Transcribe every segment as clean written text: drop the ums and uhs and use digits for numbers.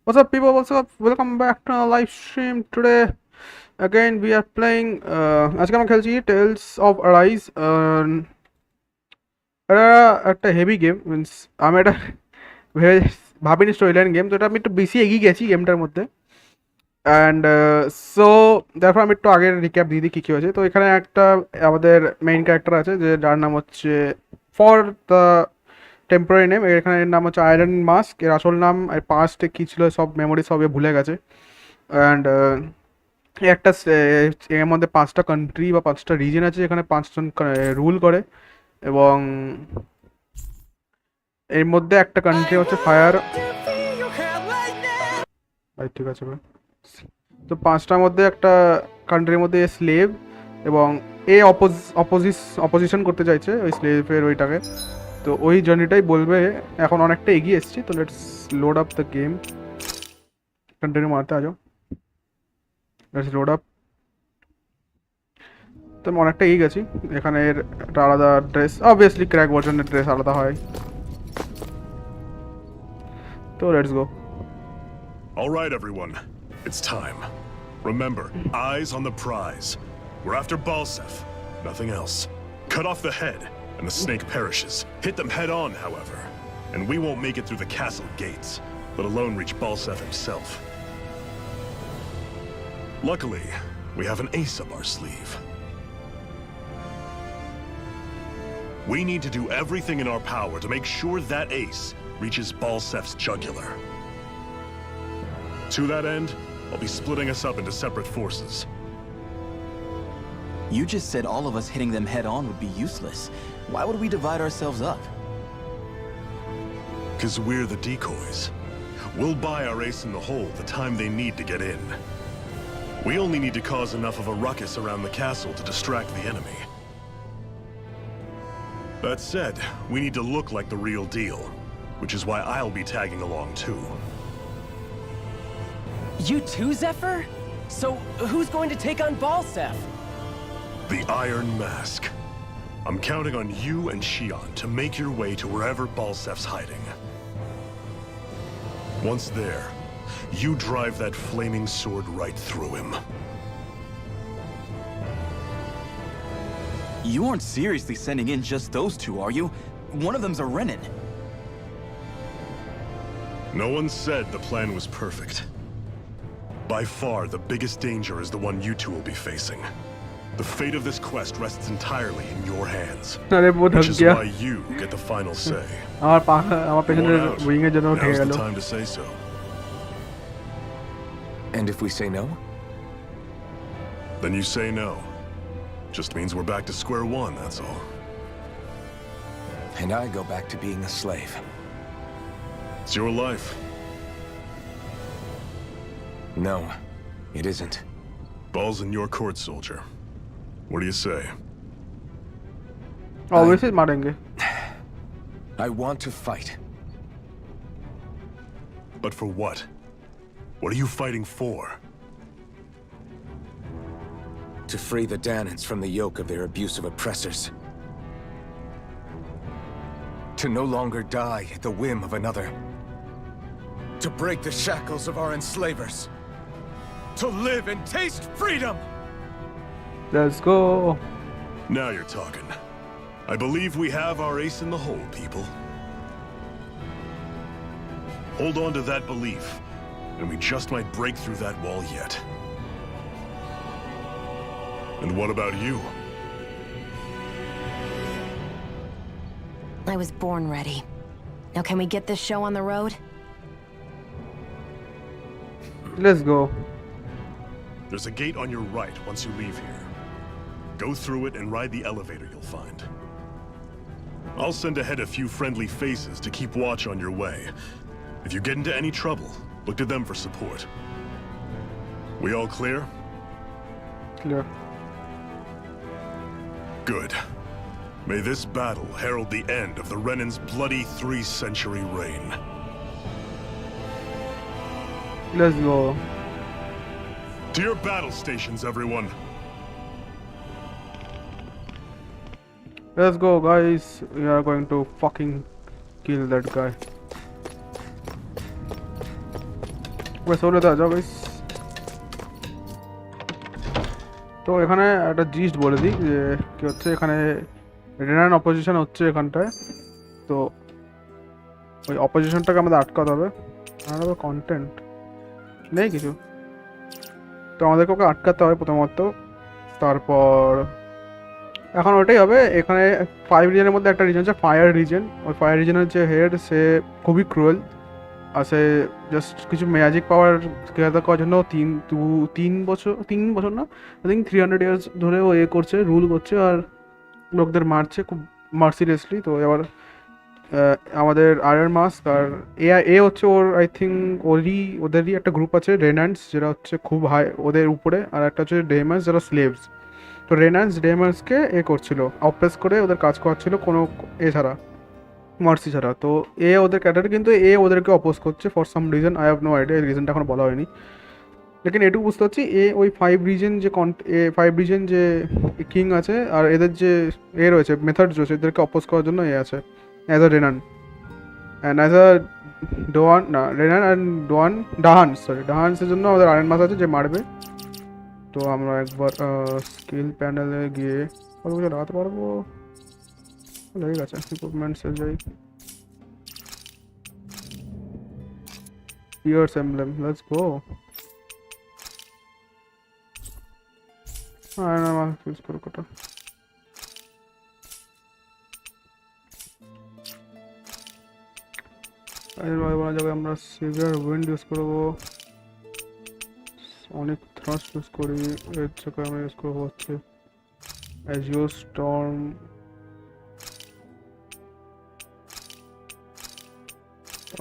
What's up, people? What's up? Welcome back to our live stream. Today, again, we are playing. আজকে আমরা খেলছি Tales of Arise. এটা একটা heavy game, means আমি এটা ভাবিনি স্টোরি লাইন গেম, তো এটা আমি একটু বেশি এগিয়ে গেছি গেমটার মধ্যে। অ্যান্ড সো তারপর আমি একটু আগের রিক্যাপ দিয়ে দিই কী কী হয়েছে। তো এখানে একটা আমাদের মেইন ক্যারেক্টার আছে, যে যার নাম হচ্ছে ফর দ্য টেম্পোরারি নেম, এখানে এর নাম হচ্ছে আয়রন মাস্ক। এর আসল নাম আর পাস্টে কী ছিল সব মেমোরি সবে ভুলে গেছে। অ্যান্ড একটা এর মধ্যে 5টা কান্ট্রি বা 5টা রিজন আছে, যেখানে 5জন রুল করে। এবং এর মধ্যে একটা কান্ট্রি হচ্ছে ফায়ার। ঠিক আছে ভাই। তো 5টার মধ্যে একটা কান্ট্রির মধ্যে স্লেভ, এবং এ অপোজিশন করতে চাইছে ওই স্লেভের ওইটাকে। তো ওই জার্নিটাই বলবে। এখন অনেকটা এগিয়ে এসেছি, তো let's load up the game. Continue মারতে আছো, লেটস লোড আপ। তো আমি অনেকটা এগিয়ে গেছি। এখানে এর একটা আলাদা ড্রেস, অবভিয়াসলি ক্র্যাক ভার্জনের ড্রেস আলাদা হয়। তো let's go. All right, everyone. It's time. Remember, eyes on the prize. We're after Balsef, nothing else. Cut off the head, and the snake perishes. Hit them head on, however, and we won't make it through the castle gates, let alone reach Balsef himself. Luckily, we have an ace up our sleeve. We need to do everything in our power to make sure that ace reaches Balsef's jugular. To that end, I'll be splitting us up into separate forces. You just said all of us hitting them head-on would be useless. Why would we divide ourselves up? 'Cause we're the decoys. We'll buy our ace in the hole the time they need to get in. We only need to cause enough of a ruckus around the castle to distract the enemy. That said, we need to look like the real deal, which is why I'll be tagging along too. You too, Zephyr? So, who's going to take on Balsef? The Iron Mask. I'm counting on you and Shion to make your way to wherever Balsef's hiding. Once there, you drive that flaming sword right through him. You aren't seriously sending in just those two, are you? One of them's a Renin. No one said the plan was perfect. By far, the biggest danger is the one you two will be facing. The fate of this quest rests entirely in your hands, which is why you get the final say. আমার পেছনের wing এর জন্য ঠেকে Now's গেল। the time to say so. And if we say no? Then you say no. Just means we're back to square one, that's all. And I go back to being a slave. It's your life. No, it isn't. Ball's in your court, soldier. What do you say? Obviously मारेंगे। I want to fight. But for what? What are you fighting for? To free the Danans from the yoke of their abusive oppressors. To no longer die at the whim of another. To break the shackles of our enslavers. To live and taste freedom! Let's go. Now you're talking. I believe we have our ace in the hole, people. Hold on to that belief, and we just might break through that wall yet. And what about you? I was born ready. Now can we get this show on the road? Let's go. There's a gate on your right once you leave here. Go through it and ride the elevator you'll find. I'll send ahead a few friendly faces to keep watch on your way. If you get into any trouble, look to them for support. We all clear? Clear. Good. May this battle herald the end of the Renin's bloody 3-century reign. Let's go. To your battle stations, everyone. Let's go, guys. We are going to fucking kill that guy. বেশ হলে তো যাও guys. তো এখানে একটা gist বলে দিই যে কি হচ্ছে এখানে, রেনান অপোজিশন হচ্ছে এখানটায়। তো ওই অপোজিশনটাকে আমাদের আটকাতে হবে। আর কন্টেন্ট নেই কিছু, তো আমাদেরকে ওকে আটকাতে হবে প্রথমত। তারপর এখন ওটাই হবে। এখানে 5 রিজনের মধ্যে একটা রিজন হচ্ছে ফায়ার রিজন। ওই ফায়ার রিজনের যে হেড সে খুবই ক্রুয়েল, আর সে জাস্ট কিছু ম্যাজিক পাওয়ার গ্যাদার করার জন্য 3 বছর না, আই থিঙ্ক 300 ইয়ার্স ধরে ও করছে, রুল করছে আর লোকদের মারছে খুব মার্সিলেসলি। তো এবার আমাদের আয়রন মাস্ক আর এ হচ্ছে ওর, আই থিঙ্ক ওদেরই একটা গ্রুপ আছে রেনান্স, যেটা হচ্ছে খুব হাই ওদের উপরে, আর একটা হচ্ছে ডেমার্স যারা স্লেভস। তো রেনান্স ডেমার্সকে করছিল, অপ্রেস করে ওদের কাজ করাচ্ছিল কোনো ছাড়া, মার্সি ছাড়া। তো ওদের ক্যাটার, কিন্তু ওদেরকে অপোজ করছে for some reason. I have no idea, এই রিজনটা এখন বলা হয়নি। লেকিন এটুকু বুঝতে পারছি ওই 5 রিজন যে 5 রিজন যে কিং আছে, আর এদের যে রয়েছে মেথডস রয়েছে, এদেরকে অপোজ করার জন্য আছে as a রেনান and as a don't, না রেনান অ্যান্ড ডাহান্সের জন্য আমাদের আয়রন মাস আছে যে মারবে। তো আমরা একবার স্কিল প্যানেলে গিয়ে কত কিছু লাগাতে পারবো। ঠিক আছে, ইকুইপমেন্টসে যাই, pierce emblem, let's go. Iron mass use করো কটা। এর জায়গায় আমরা সিভিয়ার উইন্ড ইউজ করবো, অনেক থ্রাস্ট ইউজ করি। এর জায়গায় আমরা ইউজ করবো হচ্ছে অ্যাজিও স্টর্ম,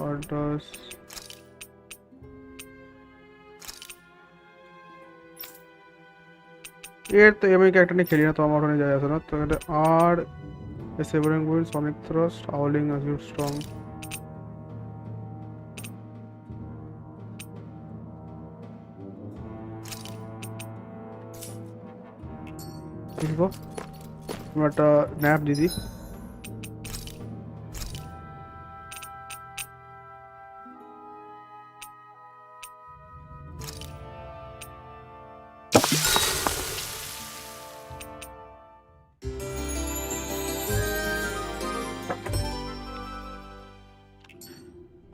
অর্ডার্স, তো আমি ক্যারেক্টার নিয়ে খেলি না, তো আমার ওখানে যায় আসে না। তো এটা আর severing wind, sonic thrust, howling, অ্যাজিও স্টর্ম। আমরা একটা ন্যাপ দিদি।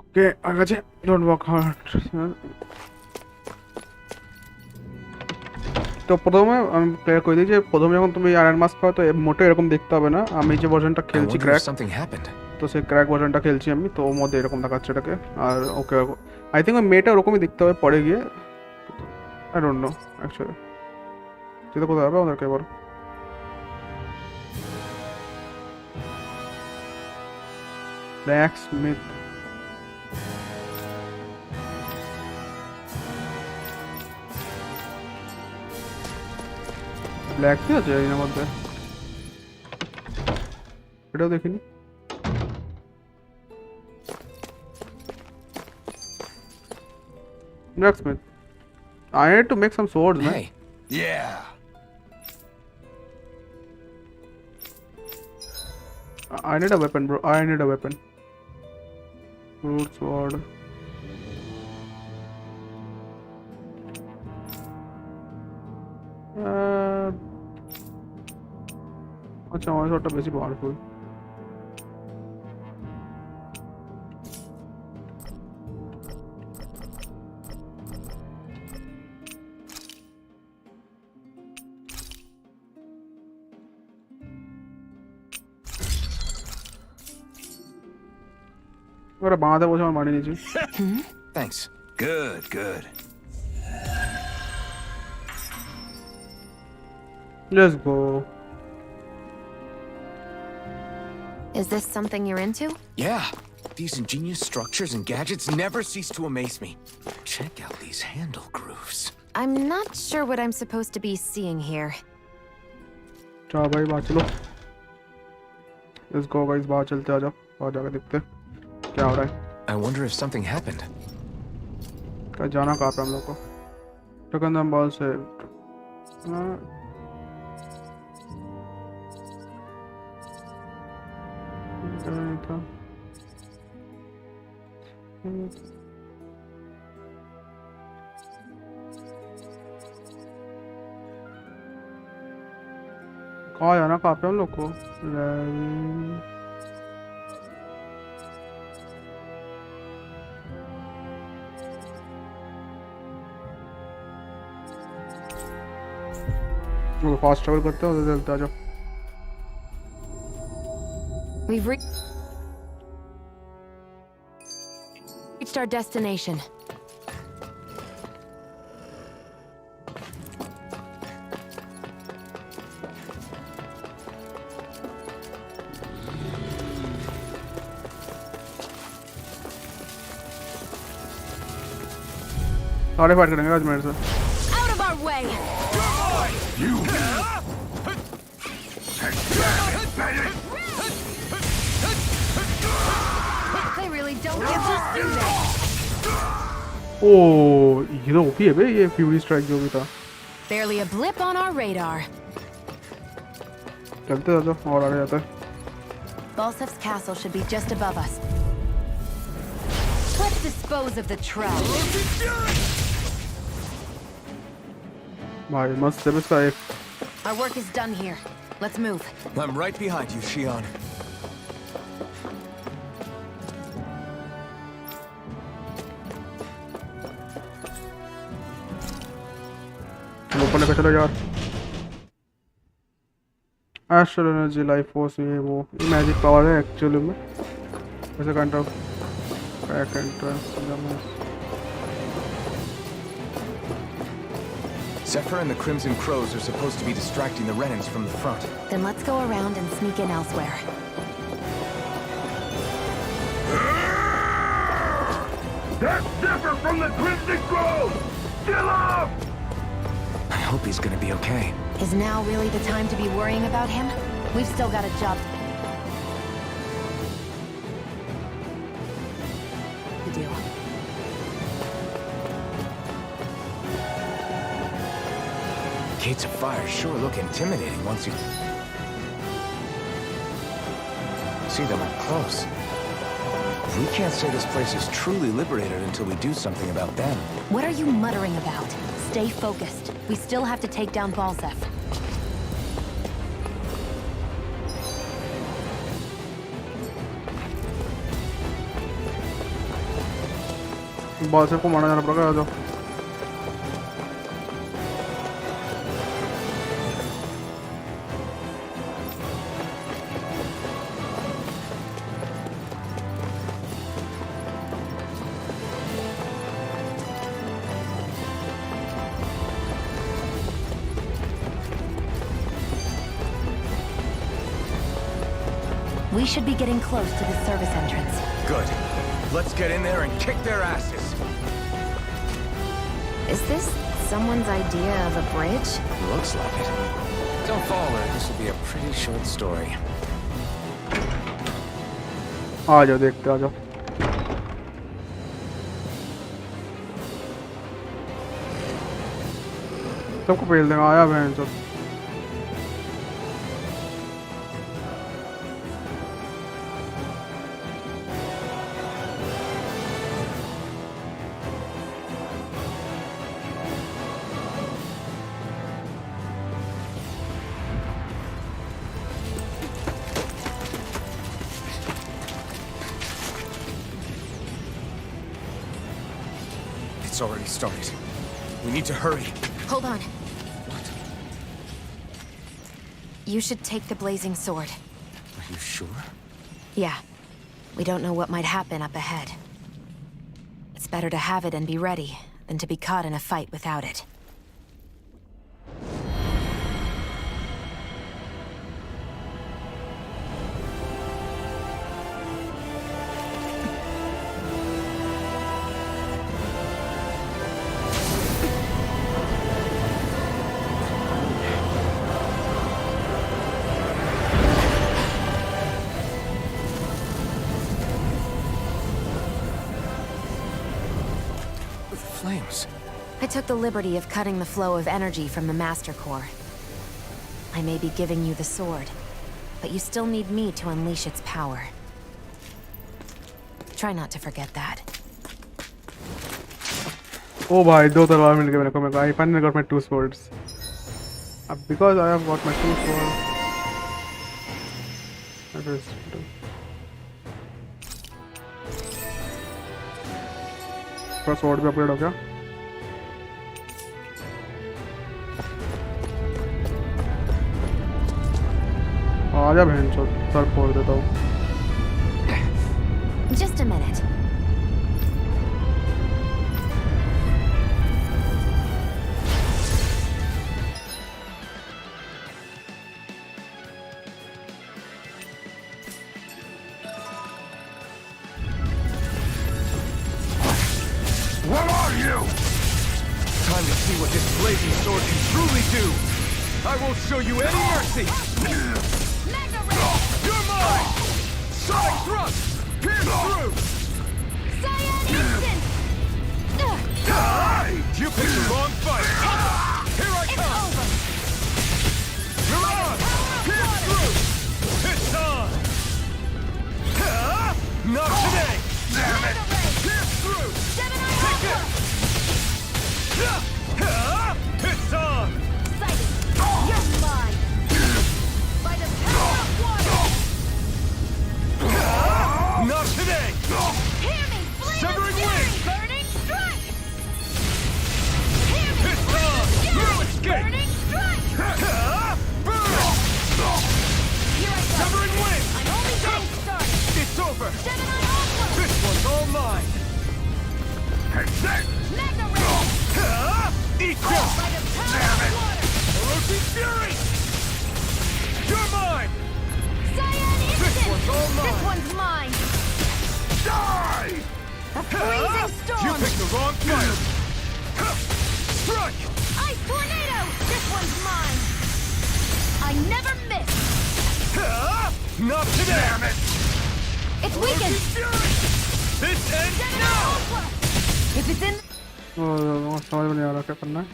ওকে, আগাছে, ডোন্ট ওয়ার্ক হার্ড। তো প্রথমে আমি ক্লিয়ার করে দিই যে প্রথমে যখন তুমি আয়রন মাস্ক পাও তো মোটে এরকম দেখতে হবে না। আমি যে ভার্সনটা I খেলছি wonder if crack, something happened. তো সেই ক্র্যাক ভার্সনটা খেলছি আমি, তো ওর মধ্যে এরকম দেখাচ্ছে এটাকে। আর ওকে আই থিঙ্ক ওই মেয়েটা ওরকমই দেখতে হবে পরে গিয়ে, আই ডোন্ট নো অ্যাকচুয়ালি। সেটা কোথায় হবে আমাদেরকে এবার? ব্ল্যাক স্মিথ, ব্ল্যাক কি আছে এর মধ্যে? এটাও দেখিনি। Blacksmith. I need to make some swords, man. Hey. Yeah. I need a weapon, bro. I need a weapon. Root sword. আচ্ছা, আমার শটটা বেশি পাওয়ারফুল। ওরা বাঁধা বসে আমার মারি নিয়েছি। Thanks. Good, good. Let's go. Is this something you're into? Yeah. These ingenious structures and gadgets never cease to amaze me. Check out these handle grooves. I'm not sure what I'm supposed to be seeing here. चलो भाई बाहर चलो। Let's go guys, बाहर चलते आ जाओ, बाहर जाकर देखते हैं क्या हो रहा है। I wonder if something happened. क्या जाना कहाँ पे हम लोग को? टकंदम बॉल से था। कहाँ जाना, कहाँ पे हम लोग को? फास्ट ट्रैवल करते हैं, उधर चलते आ जाओ। We've reached our destination. सारे फाइट करेंगे आज मेरे से। Out of our way! They really don't get to do that. ओह, ये तो ओपी है बे, ये फ्यूरी स्ट्राइक जो भी था। Barely a blip on our radar. चलते आ जाओ और आगे जाते हैं। Balsef's castle should be just above us. Let's dispose of the trap. भाई मस्त है इसका एक। Our work is done here. Let's move. I'm right behind you, Shion. ऊपर लेकर चलो यार। एस्ट्रल एनर्जी, लाइफ फोर्स, ये वो मैजिक पावर है एक्चुअली में। वैसे kind of back entrance. Zephyr and the Crimson Crows are supposed to be distracting the Renans from the front. Then let's go around and sneak in elsewhere. That's Zephyr from the Crimson Crows! Still up! I hope he's gonna be okay. Is now really the time to be worrying about him? We've still got a job to do. Gates of fire sure look intimidating once you see them up close. We can't say this place is truly liberated until we do something about them. What are you muttering about? Stay focused. We still have to take down Balsef. बालसेफ को मारना जाना पड़ेगा। आ जाओ। We should be getting close to the service entrance. Good. Let's get in there and kick their asses. Is this someone's idea of a bridge? Looks like it. Don't fall or this will be a pretty short story. आ जाओ, देखते आ जाओ। सबको पेल देगा, आया बहन सब। It's already started. We need to hurry. Hold on. You should take the blazing sword. Are you sure? Yeah. We don't know what might happen up ahead. It's better to have it and be ready than to be caught in a fight without it. Flames. I took the liberty of cutting the flow of energy from the Master Core. I may be giving you the sword, but you still need me to unleash its power. Try not to forget that. ओ भाई, दो तलवार मिल गए मेरे को। I finally got my two swords. Because I have got my two swords. बस sword भी upgrade हो गया। आजा बहन चोद, सर फोड़ देता हूँ। Just a minute. What are you? Time to see what this blazing sword can truly do. I won't show you any mercy. You're mine. Sonic thrust. Pierce through. Cyan instant! Die! You picked the wrong fight. Here I It's come. over! You're on. Pierce through. It's on. Not today. Damn it! Pierce through. Gemini Take Alpha! it. It's on. Sighted! You're mine! By the power of water! Not today. Hear me! Flame Severing of fury! wing. Burning strike! Hear me! It's Flame on. of fury! No escape. Burning strike! Burn. Here I go! Severing wing. I'm only getting started! It's over. Gemini Alpha! This one's all mine. Take that! Mega Ray! Eat this. By the power of water! Corrosive fury. You're mine. Cyan instant! one's all mine. This one's mine! Die! A freezing storm! You picked the wrong fight. Strike. Ice tornado! This one's mine! I never miss! Not today. Damn it! It's weakened! Fury. This ends Gemini now. Alpha! If it's in... समझ में नहीं आ रहा क्या करना है।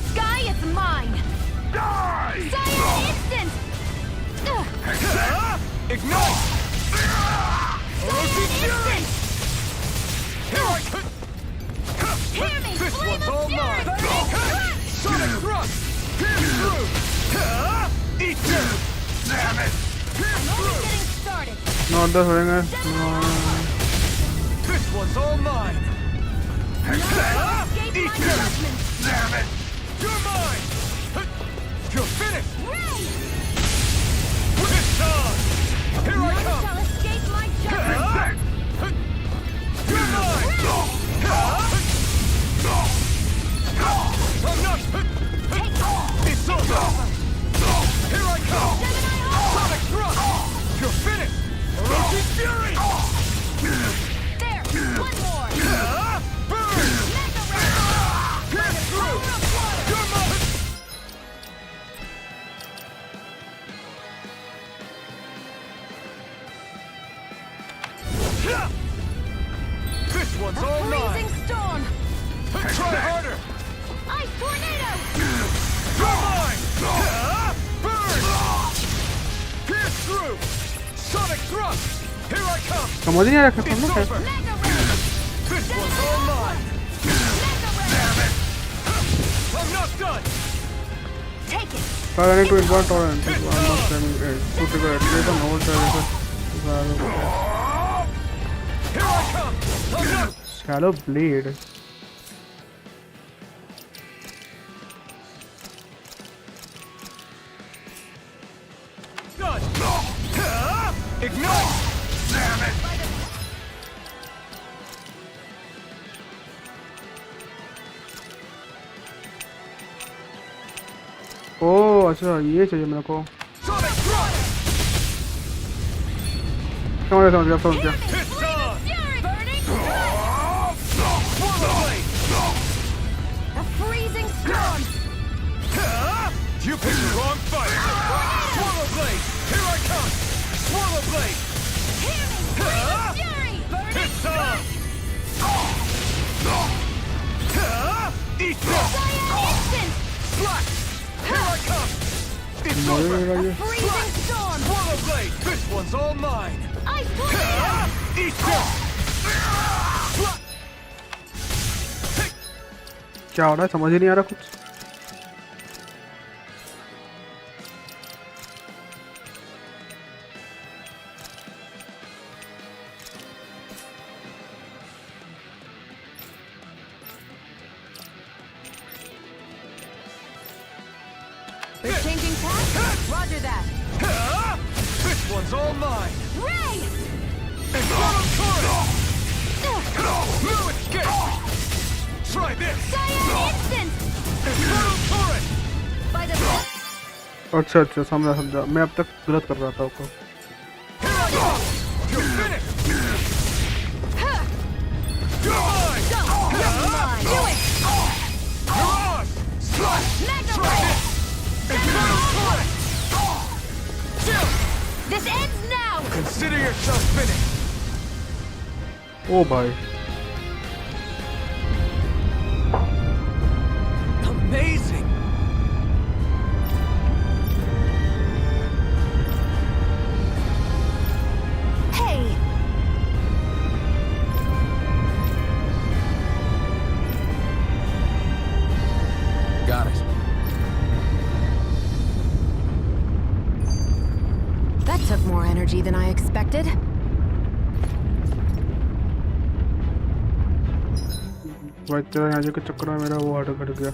Sky, it's mine! Die! Cyan instant! Ignite. Cyan instant! Here I come. Hear me! This Flame one's of all fury! mine. Burning strike! Sonic thrust. Pierce through. Eat this. Damn it! Pierce I'm only through. getting started! नौ दस हो जाएंगे। This one's all mine. Escape Eat my this. judgment! Damn it! You're mine. You're finished. Ray! It's on. Here I None come. shall escape my judgment! You're mine. I'm not. Take off! It's over. Here I come. Gemini Alpha! Sonic thrust. You're finished. Corrosive fury. There! One more! Burn. Mega Ray! Pierce through. Power of water! You're mine. This one's all mine. Freezing storm! Try harder. Ice tornado! You're mine. Burn. Pierce through. Sonic thrust. Here I come. समझ नहीं आ रहा क्या It's करना है। over. Mega Ray! This one's all mine. Mega Ray! I'm not done. Take it! I need to invert torrent. I'm not sending it. To trigger it. Later, no one Here I come. I'm not Shallow blade. done. Ignite. Damn it! ओह अच्छा ये चाहिए मेरे को। Sonic thrust. समझ गया। It's on. Fury! Burning! Swallow blade. A freezing storm! You picked the wrong fight. Swallow blade. Here I come. Swallow blade. Hear me! Freezing fury! Burning! It's on. Eat this. Cyan instant! Slash. Here I come. It's मजे over. लगा ये। Freezing storm! Swallow blade. This one's all mine. Ice tornado! Eat this. Slash. क्या हो रहा है समझ ही नहीं आ रहा कुछ। is all mine. Ray! Infernal Torrent! No escape! Try this! Cyan Instant! Infernal Torrent! By the... अच्छा अच्छा समझा समझा मैं अब तक गलत कर रहा था उसको You're finished! You're mine! Mine! Do it! You're ours! Slash! Try this! Infernal Torrent! Chill! This ends now! Consider yourself finished! ओ भाई Amazing! Hey! Got it. That took more energy than I expected. भाई तेरा यहाँ जो के चक्कर में मेरा वो हट गया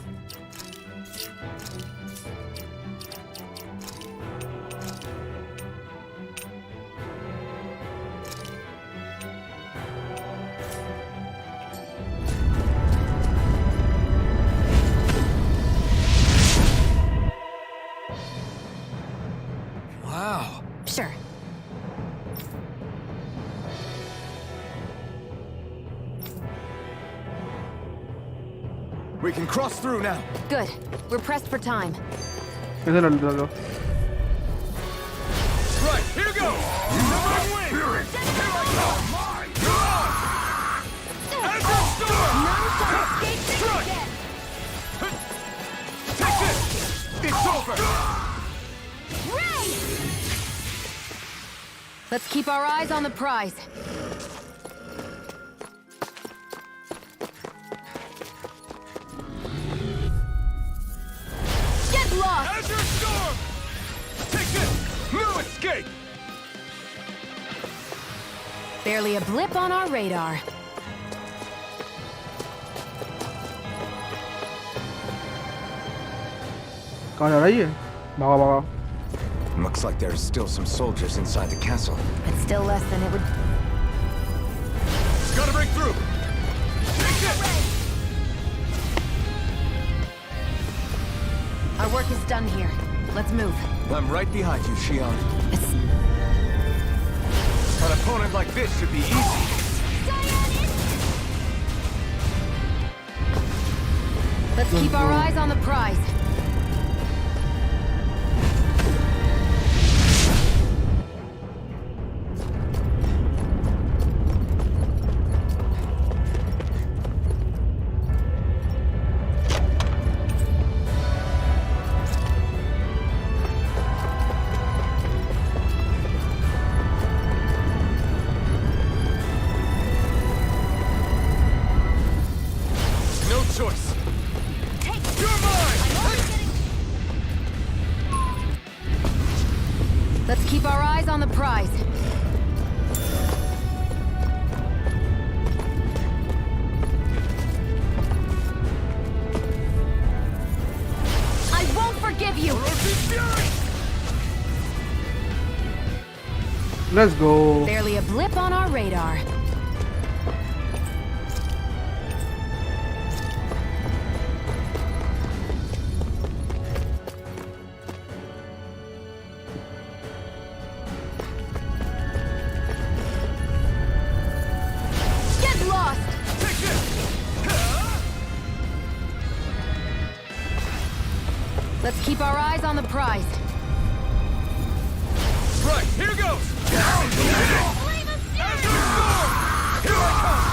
Wow. Sure. We can cross through now. Good. We're pressed for time. ऐसे लड़ लो Right, here goes! Wrong wing! Here I come! You're on! Azure Storm! None shall escape this Strike! again! Take this! It's over! Ray! Let's keep our eyes on the prize. Get lost! Azure Storm! Take this! No escape! Barely a blip on our radar. कहाँ जा रही है भागा भागा Looks like there's still some soldiers inside the castle. It's still less than it would... Gotta break through! Take this! Our work is done here. Let's move. I'm right behind you, Shion. It's... An opponent like this should be easy. Let's keep our eyes on the prize. No choice. You're mine! Let's keep our eyes on the prize. I won't forgive you! Let's go Barely a blip on our radar. Get lost! Take this! Let's keep our eyes on the prize. Right, here goes! Azure Storm! Here I come!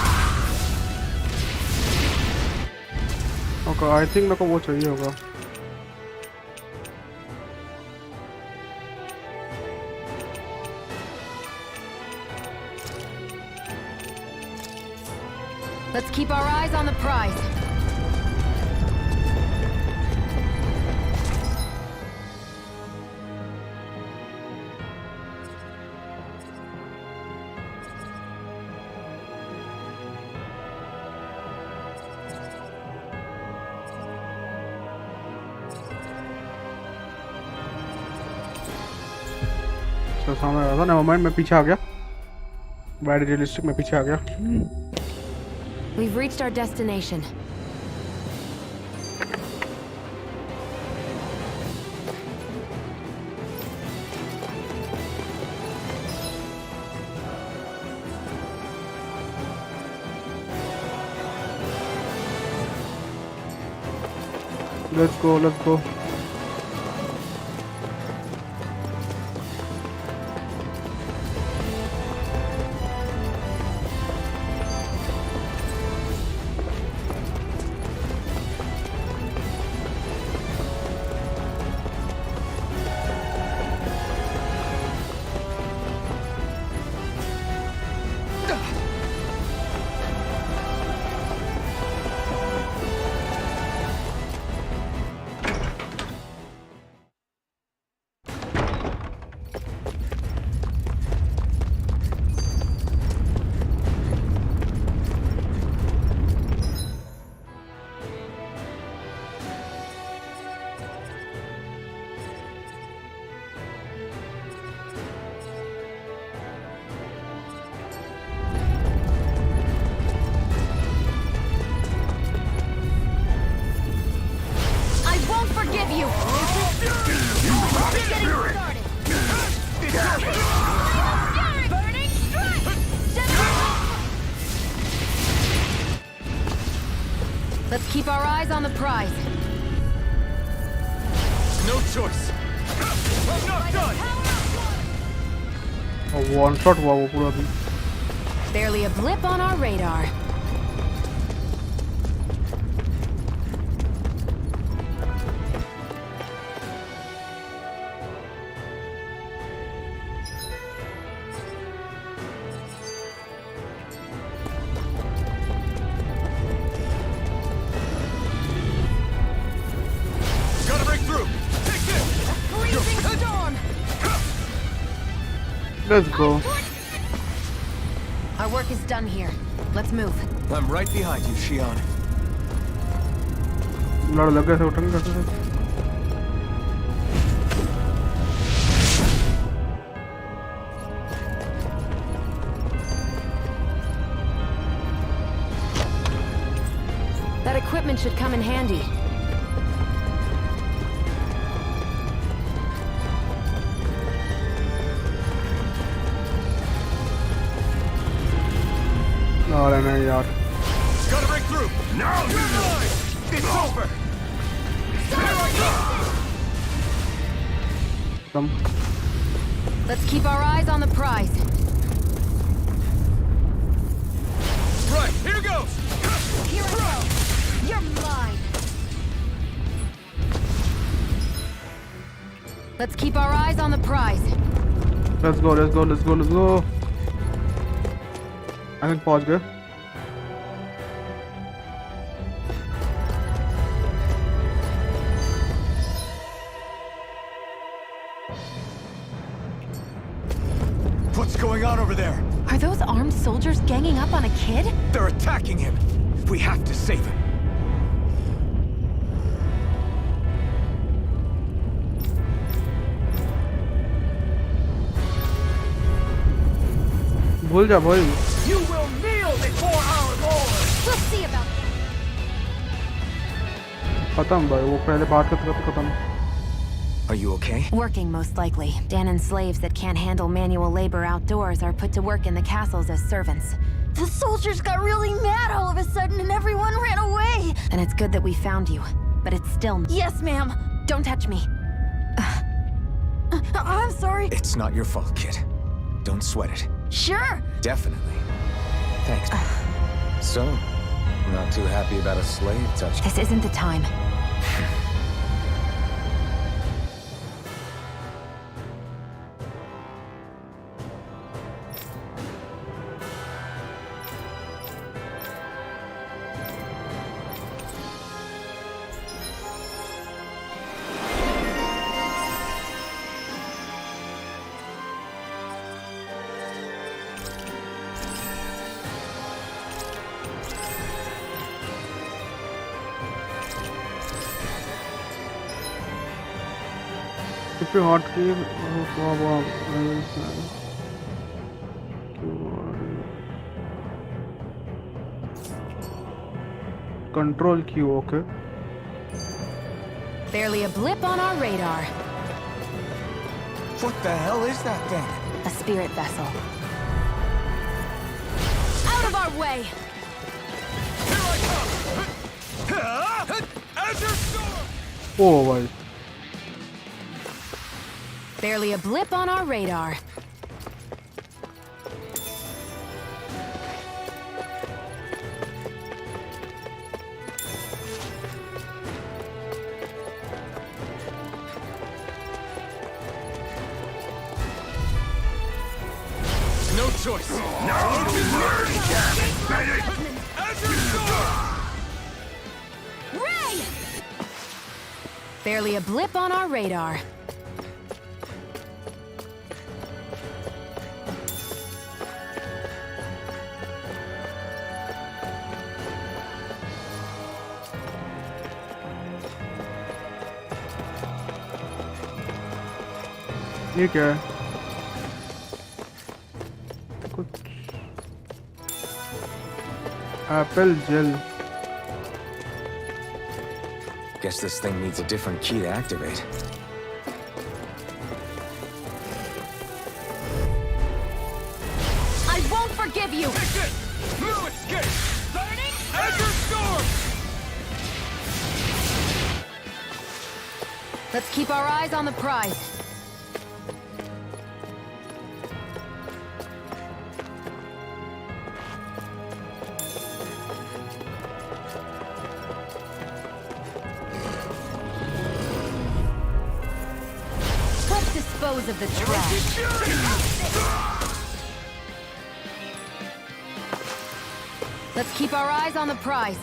Okay I think मेरे को वो चाहिए होगा Let's keep our eyes on the prize. तो सामने रहा था ना मोमेंट में पीछे आ गया बैड रियलिस्टिक में पीछे आ गया We've reached our destination. Let's go, let's go. Let's keep our eyes on the prize. No choice. I'm not done. One shot हुआ वो पूरा भी Barely a blip on our radar. Gotta break through. Take this. Freezing storm! Let's go Our work is done here. Let's move. I'm right behind you, Shion. लड़ लग गए थे उठन करते थे That equipment should come in handy. अरे नहीं यार Gotta break through. Now you're mine. It's over. Here I go. Come Let's keep our eyes on the prize. Right, here goes. Here I go. You're mine. Let's keep our eyes on the prize. Let's go let's go let's go let's go I think पहुंच गए What's going on over there? Are those armed soldiers ganging up on a kid? They're attacking him. We have to save him. भूल जा भाई You will kneel before our Lord! We'll see about that. खत्म भाई वो पहले बात करते करते खत्म Are you okay? Working, most likely. Danon slaves that can't handle manual labor outdoors are put to work in the castles as servants. The soldiers got really mad all of a sudden and everyone ran away! And it's good that we found you. But it's still... Yes, ma'am. Don't touch me. I'm sorry. It's not your fault, kid. Don't sweat it. Sure. Definitely. Thanks. So, not too happy about a slave touch. This isn't the time. display hotkey. Control Q, okay. Barely a blip on our radar. What the hell is that thing? A spirit vessel. Out of our way! Here I come! Azure Storm! Oh भाई. Barely a blip on our radar. No choice. No mercy, baby! Azure Storm! Ray! Barely a blip on our radar. ये क्या है? कुछ apple gel. Guess this thing needs a different key to activate. I won't forgive you! Take it! No escape! Burning Azure Storm! Let's keep our eyes on the prize. Let's dispose of the trash. Let's keep our eyes on the prize.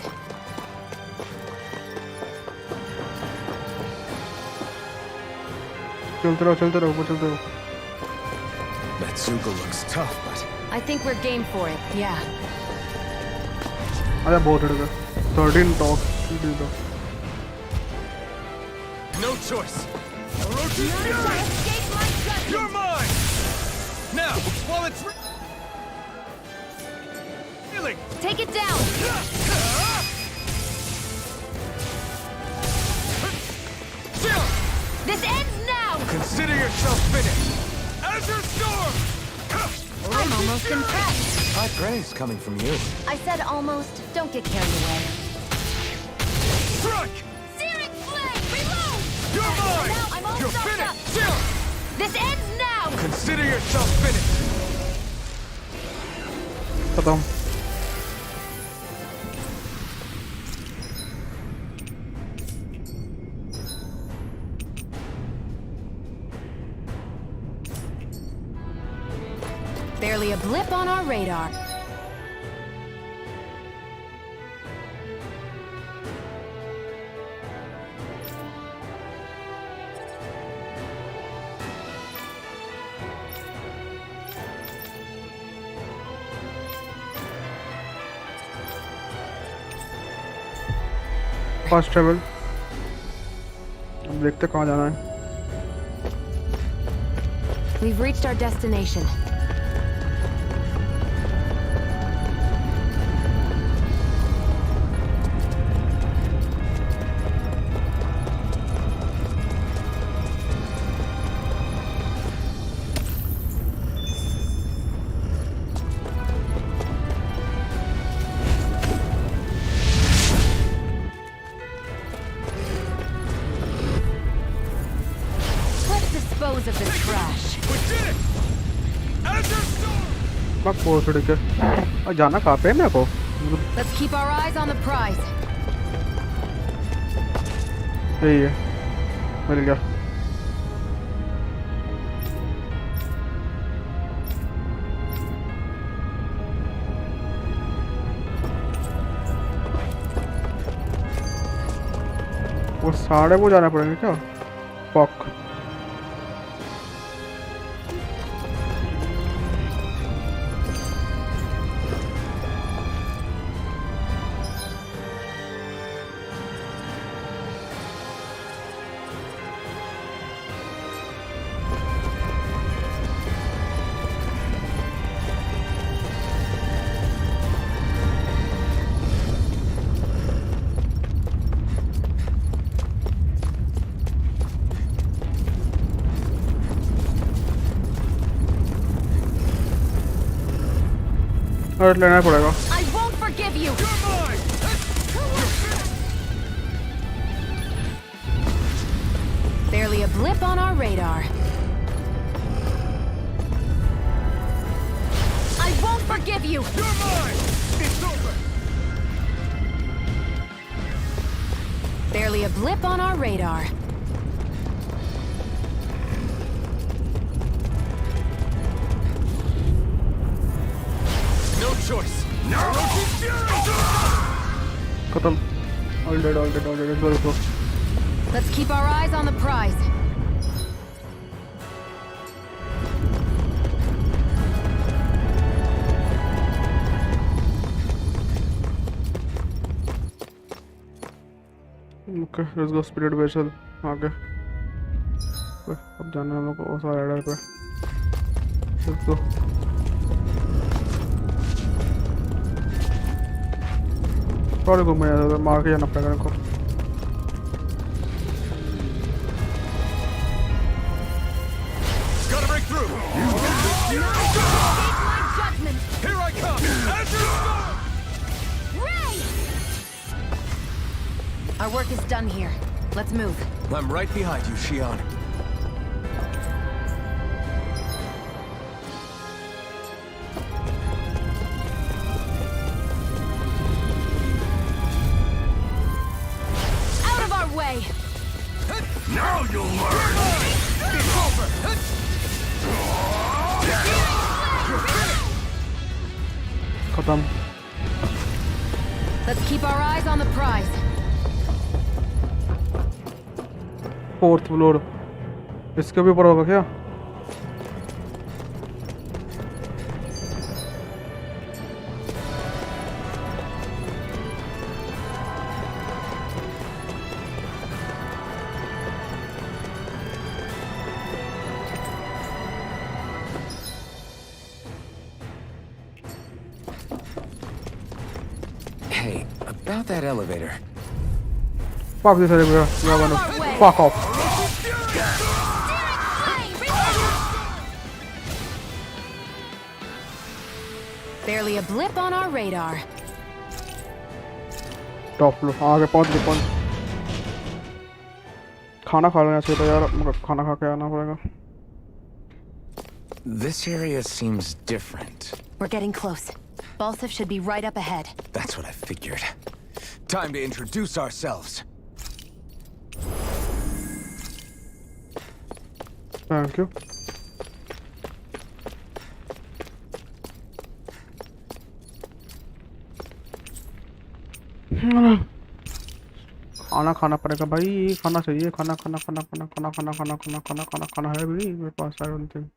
चलते रहो ऊपर चलते रहो. That Zuko looks tough, but I think we're game for it, yeah. आजा बहुत हट गया. 13 talk. No choice. You're mine! Now, while it's healing! Take it down! Chill! This ends now! Consider yourself finished! Azure Storm! I'm almost impressed. high praise coming from you. I said almost. Don't get carried away. Strike! Searing flame! Reload! You're mine! Now I'm all You're stocked finished! up. Chill! This ends now! Consider yourself finished! खत्म. Barely a blip on our radar. Fast travel. अब देखते कहाँ जाना है. We've reached our destination. Let's dispose of this trash. We did it! Azure Storm! मैं बहुत हट गया. और जाना कहाँ पे है मेरे को? Let's keep our eyes on the prize. यही है. मिल गया. वो साढ़े को जाना पड़ेगा क्या? पॉक. और लेना पड़ेगा। I won't forgive you. Barely a blip on our radar. I won't forgive you. You're mine! It's over! Barely a blip on our radar. No choice. खत्म। All dead, all dead, all dead. Let's go. Let's keep our eyes on the prize. Okay, let's go spirit vessel. आगे। अब जाना है हम लोग को उस rider पे। Let's go. थोड़े घूमने जाते हैं, मार के जाना पड़ेगा इनको। Gotta break through! Take my judgment. Here I come! Azure Storm! Ray! Our work is done here. Let's move. I'm right behind you, Shion. Out of our way. Now you'll learn! It's over! खत्म। Let's keep our eyes on the prize. Fourth floor. इसके भी ऊपर होगा क्या? Hey, about that elevator. Fuck this elevator. You are gonna fuck off. Barely a blip on our radar. Top floor. आगे पहुंच गए। खाना खा लेना चाहिए था यार, मगर खाना खा के आना पड़ेगा। This area seems different. We're getting close. Balsif should be right up ahead. That's what I figured. Time to introduce ourselves. Thank you. खाना खाना पड़ेगा भाई, खाना चाहिए। खाना खाना खाना खाना खाना खाना खाना खाना खाना खाना खाना है भी मेरे पास। I don't think.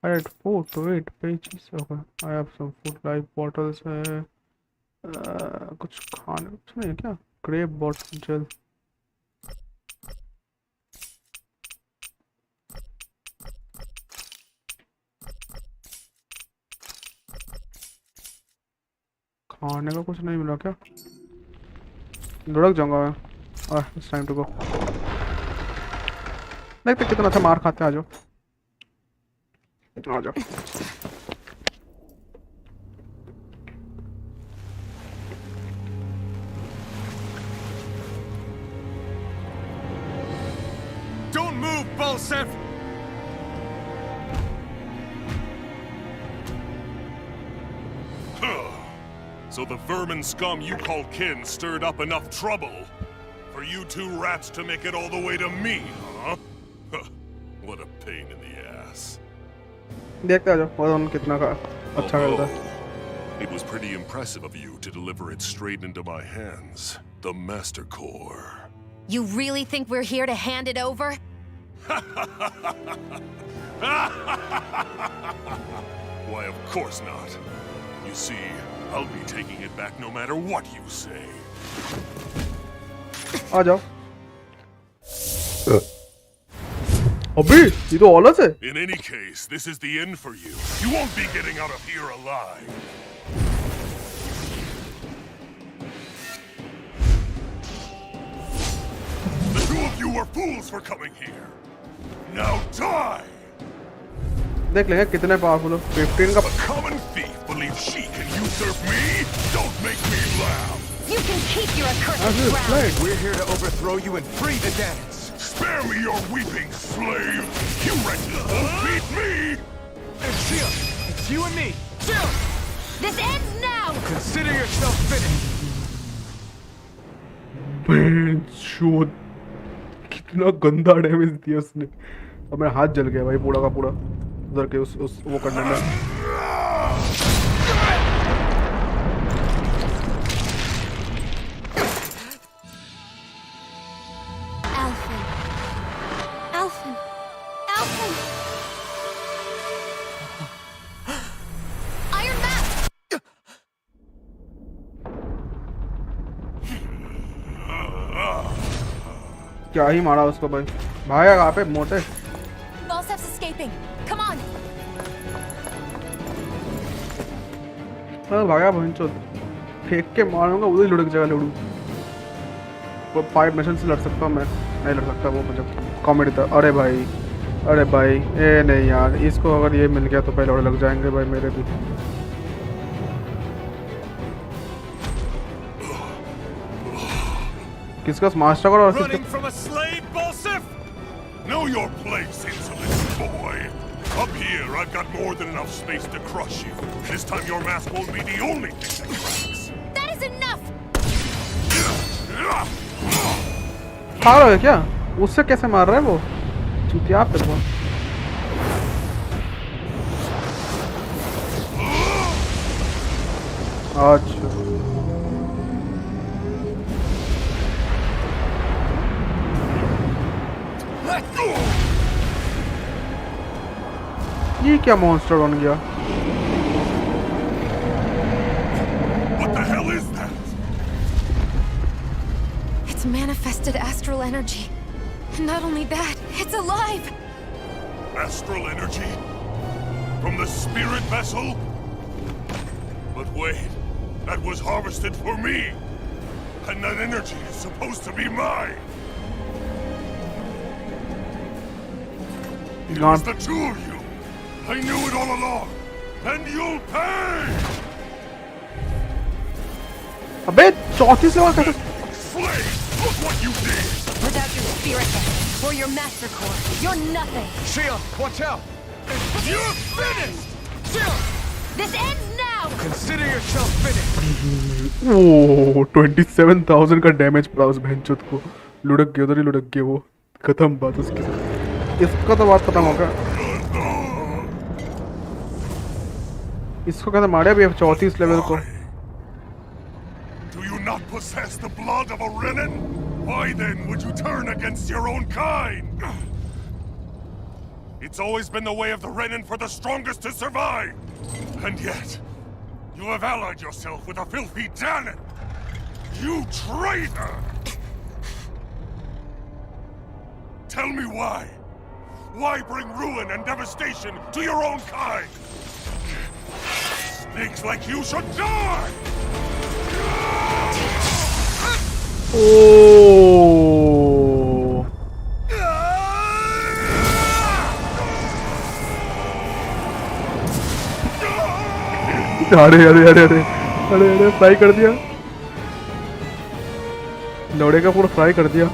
I had 4 to 8 pages. Okay, I have some food like bottles है। कुछ खाने कुछ नहीं है क्या? Grape bottle gel. खाने का कुछ नहीं मिला क्या? लुढ़क जाऊंगा मैं। It's time to go. देखते कितना अच्छा मार खाते। आ जाओ आ जाओ। Don't move, Balsef! So the vermin scum you call kin stirred up enough trouble for you two rats to make it all the way to me, huh? What a pain in the ass. देखते आ जाओ और कितना का अच्छा खेलता है। It was pretty impressive of you to deliver it straight into my hands. The Master Core. You really think we're here to hand it over? Why, of course not. You see, I'll be taking it back no matter what you say. आ जाओ। अबे ये तो ऑलस है। In any case, this is the end for you. You won't be getting out of here alive. The two of you were fools for coming here. Now die! देख लेंगे कितने powerful हो। 15 का A common thief believes she can usurp me? Don't make me laugh. You can keep your accursed That's crown. right. We're here to overthrow you and free the Danes. Spare me your weeping, slave. You wretches won't beat me. Shield, it's you and me. Shield, This ends now! consider yourself finished. शोध कितना गंदा damage दिया उसने। अब मेरा हाथ जल गया भाई पूरा का पूरा उधर के उस वो करने में। Alphen. Alphen. Alphen! Iron Map! क्या ही मारा उसको भाई। भाई कहाँ पे मोटे। Falstaff's escaping. Come on! हाँ भागा भैंचोद। फेंक के मारूंगा उधर ही लुढ़क जाएगा लुढ़ू। वो 5 मिशन से लड़ सकता हूँ मैं। नहीं लड़ सकता वो मतलब कॉमेडी था। अरे भाई ए नहीं यार इसको अगर ये मिल गया तो पहले और लग जाएंगे भाई मेरे भी। किसका मास्टर करो और Running किसका from a slave, Bolsif? Know your place, insolent boy. Up here, I've got more than enough space to crush you. This time your mask won't be the only thing that cracks. That is enough! पागल है क्या? उससे कैसे मार रहा है वो? चुतिया पे वो। अच्छा। ये क्या मॉन्स्टर बन गया? What the hell is that? It's manifested astral energy. And not only that, it's alive! Astral energy? From the spirit vessel? But wait, that was harvested for me. And that energy is supposed to be mine. It was the two of you. I knew it all along. And you'll pay! अबे 34 level कैसे? Slave, look what you did! Without your spirit vessel or your master core, you're nothing. Shield, watch out. You're finished! Shield! This ends now! Consider yourself finished. ओह 27,000 का damage पड़ा उस भैंचोद को। लुढ़क गया उधर ही लुढ़क गया वो। खत्म बात उसकी। इसका तो बात खत्म होगा। इसको कैसे मारे अभी 34 लेवल को? Do you not possess the blood of a Renin? Why then would you turn against your own kind? It's always been the way of the Renin for the strongest to survive! And yet, you have allied yourself with a filthy Danon! You traitor! Tell me why? Why bring ruin and devastation to your own kind? Snakes like you should die! ओह अरे fry कर दिया। लोड़े का पूरा fry कर दिया।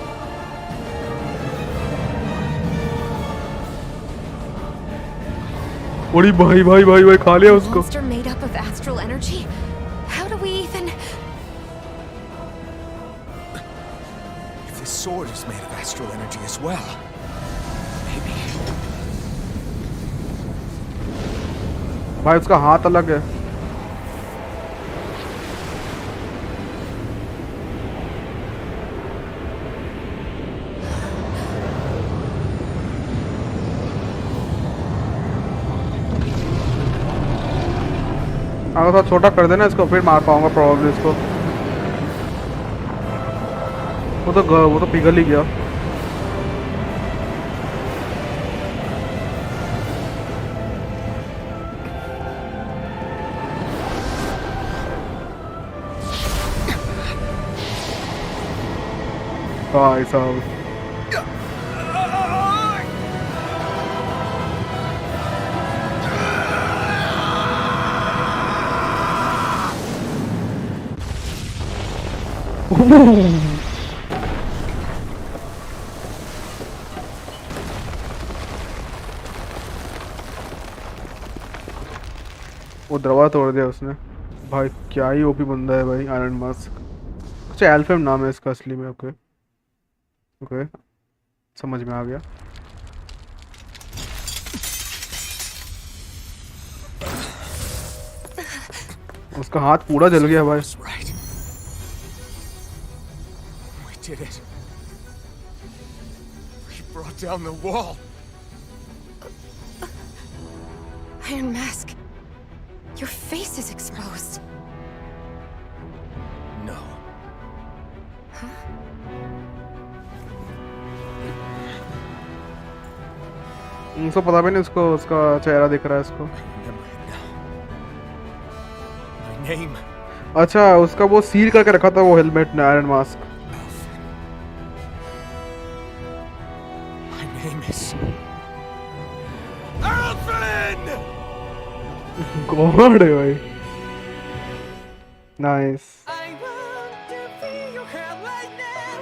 ओड़ी भाई खा लिया उसको। Monster made up of astral energy? How do we even... If this sword is made of astral energy as well, maybe. भाई उसका हाथ अलग है। अगर थोड़ा छोटा कर देना इसको फिर मार पाऊंगा प्रॉब्लम इसको। वो तो पिघल ही गया। भाई साहब वो दरवाजा तोड़ दिया उसने। भाई क्या ही ओपी बंदा है भाई, आयरन मास्क। अच्छा एल्फेम नाम है इसका असली में। ओके ओके समझ में आ गया। उसका हाथ पूरा जल गया भाई। Right. We did it. We brought down the wall. Iron Mask. Your face is exposed. No. उसको पता भी नहीं, उसको उसका चेहरा दिख रहा है इसको। Remember it now. My name. अच्छा उसका वो सील करके रखा था वो हेलमेट ने, iron mask. My name is Alvin! God है भाई। Nice. I want to feel your hair right now.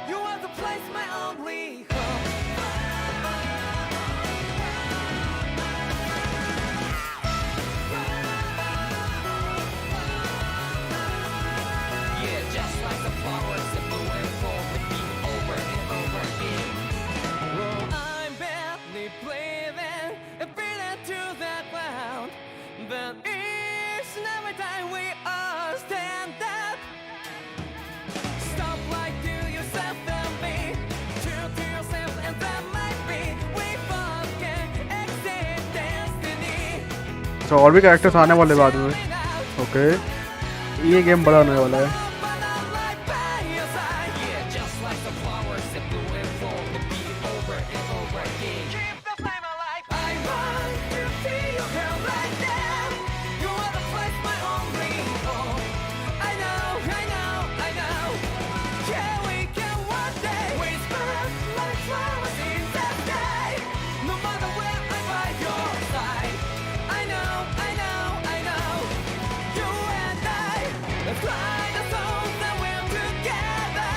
You are the place, my only home. Yeah, just like the flowers that blew and fall with me over and over again. Well, I'm barely breathing and breathing to the ground. But each and every time we all stand up, stop like to yourself and me, true to yourself, and that might be we both can exist destiny. अच्छा और भी characters आने वाले बाद में। Okay ये game बड़ा होने वाला है। But I'm right by your side. Yeah, just like the flowers that blew and fall with me over and over again. Keep the flame alive. I want to see your hair right now. You are the place, my only home. I know, I know, I know. Yeah, we can one day whisper like flowers in the sky. No matter where I'm by your side. I know, I know, I know. You and I, let's fly the souls that we're together.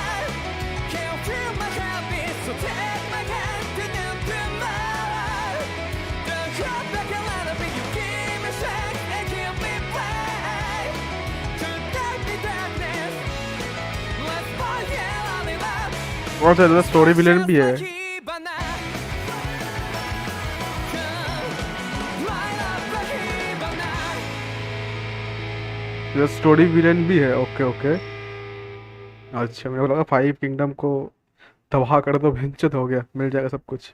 Can you feel my heartbeat? So take my hand to the tomorrow. The heart that can let it be. You give me strength and give me faith. To take the darkness, let's forget all the love. बहुत ज़्यादा story villain भी है। ये story villain भी है। Okay okay अच्छा मेरे को लगा फाइव किंगडम को तबाह कर दो, भेंचत हो गया, मिल जाएगा सब कुछ।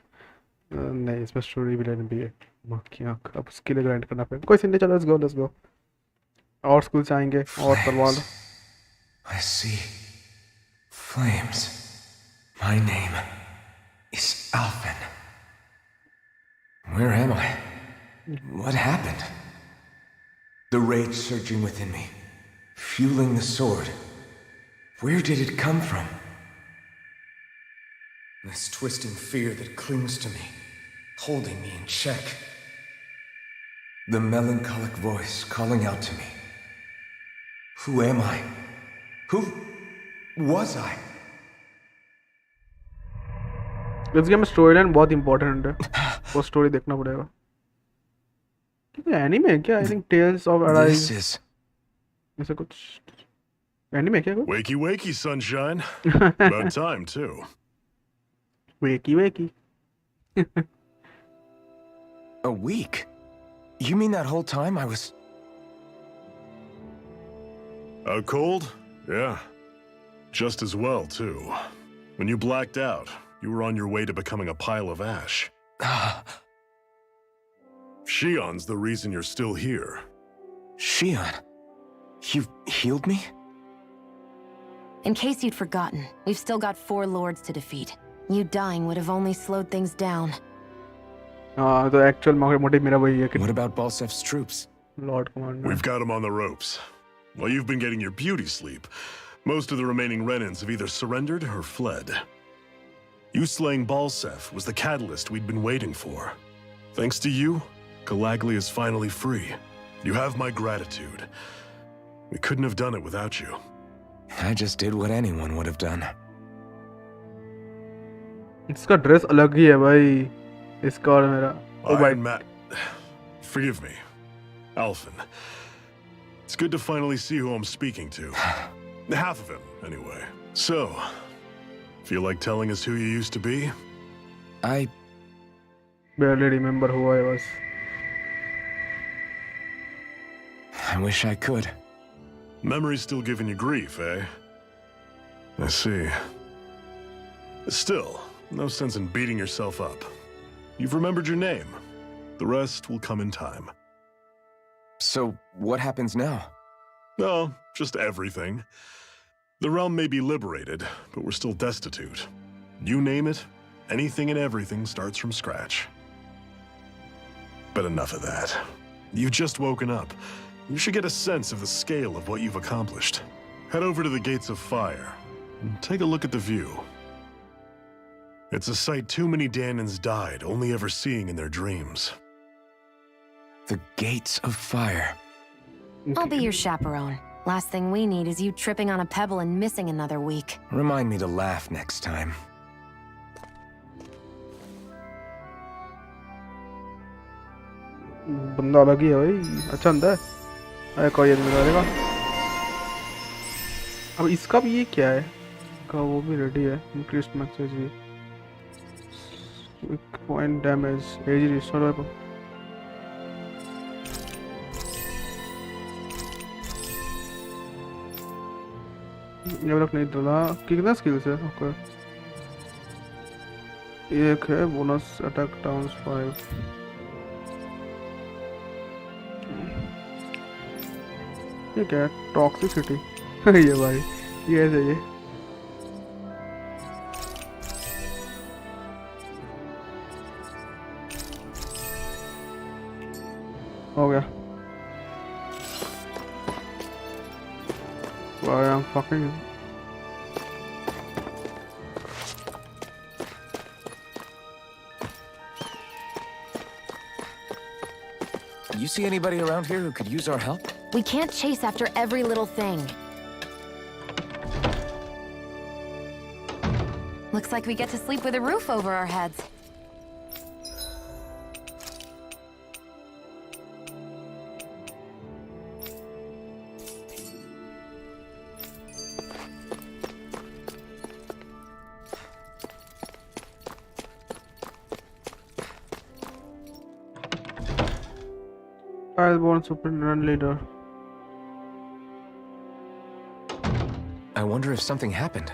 नहीं इसमें स्टोरी विलेन भी है। की आँख अब उसके लिए ग्राइंड करना पड़ेगा। कोई सीन नहीं, चलो लेट्स गो। और स्कूल से आएंगे और तलवार। I see flames. My name is Alvin. Where am I? What happened? The rage surging within me, fueling the sword. Where did it come from? This twisting fear that clings to me, holding me in check. The melancholic voice calling out to me. Who am I? Who was I? इस game में story line बहुत important है, वो story देखना पड़ेगा। Anime है क्या? I think Tales of Arise ऐसा कुछ एनीमे क्या? Wakey wakey, sunshine. About time too. वेकी वेकी। A week? You mean that whole time I was... Out cold? Yeah. Just as well, too. When you blacked out, you were on your way to becoming a pile of ash. Shion's the reason you're still here. Shion, you've healed me? In case you'd forgotten, we've still got 4 lords to defeat. You dying would have only slowed things down. The actual motive मेरा वही है कि What about Balsef's troops? Lord Commander. We've got them on the ropes. While you've been getting your beauty sleep, most of the remaining Renans have either surrendered or fled. You slaying Balsef was the catalyst we'd been waiting for. Thanks to you, Galagly is finally free. You have my gratitude. We couldn't have done it without you. I just did what anyone would have done. इसका dress अलग ही है भाई, इसका और मेरा। ओ भाई, Iron Man. Forgive me. Alphen. It's good to finally see who I'm speaking to. Half of him, anyway. So, feel like telling us who you used to be? I barely remember who I was. wish I could. Memory's still giving you grief, eh? I see. Still, no sense in beating yourself up. You've remembered your name. The rest will come in time. So, what happens now? No, just everything. The realm may be liberated, but we're still destitute. You name it, anything and everything starts from scratch. But enough of that. You've just woken up. You should get a sense of the scale of what you've accomplished. Head over to the Gates of Fire and take a look at the view. It's a sight too many Danans died only ever seeing in their dreams. The Gates of Fire. I'll be your chaperone. Last thing we need is you tripping on a pebble and missing another week. Remind me to laugh next time. बंदा अलग ही है भाई, अच्छा बंदा है। अरे कोई ये नहीं करेगा। अब इसका भी ये क्या है? का वो भी रेडी है। इंक्रीज्ड मैसेज भी। पॉइंट डैमेज, एज रिस्टोर है। ये वाला नहीं डाला। कितना स्किल्स है? ओके। एक है बोनस अटैक टाउन्स 5। ये क्या है? टॉक्सिसिटी। ये भाई, ये ऐसे ये। हो गया। I am fucking. You see anybody around here who could use our help? We can't chase after every little thing. Looks like we get to sleep with a roof over our heads. Iceborne Superintendent Leader. I wonder if something happened.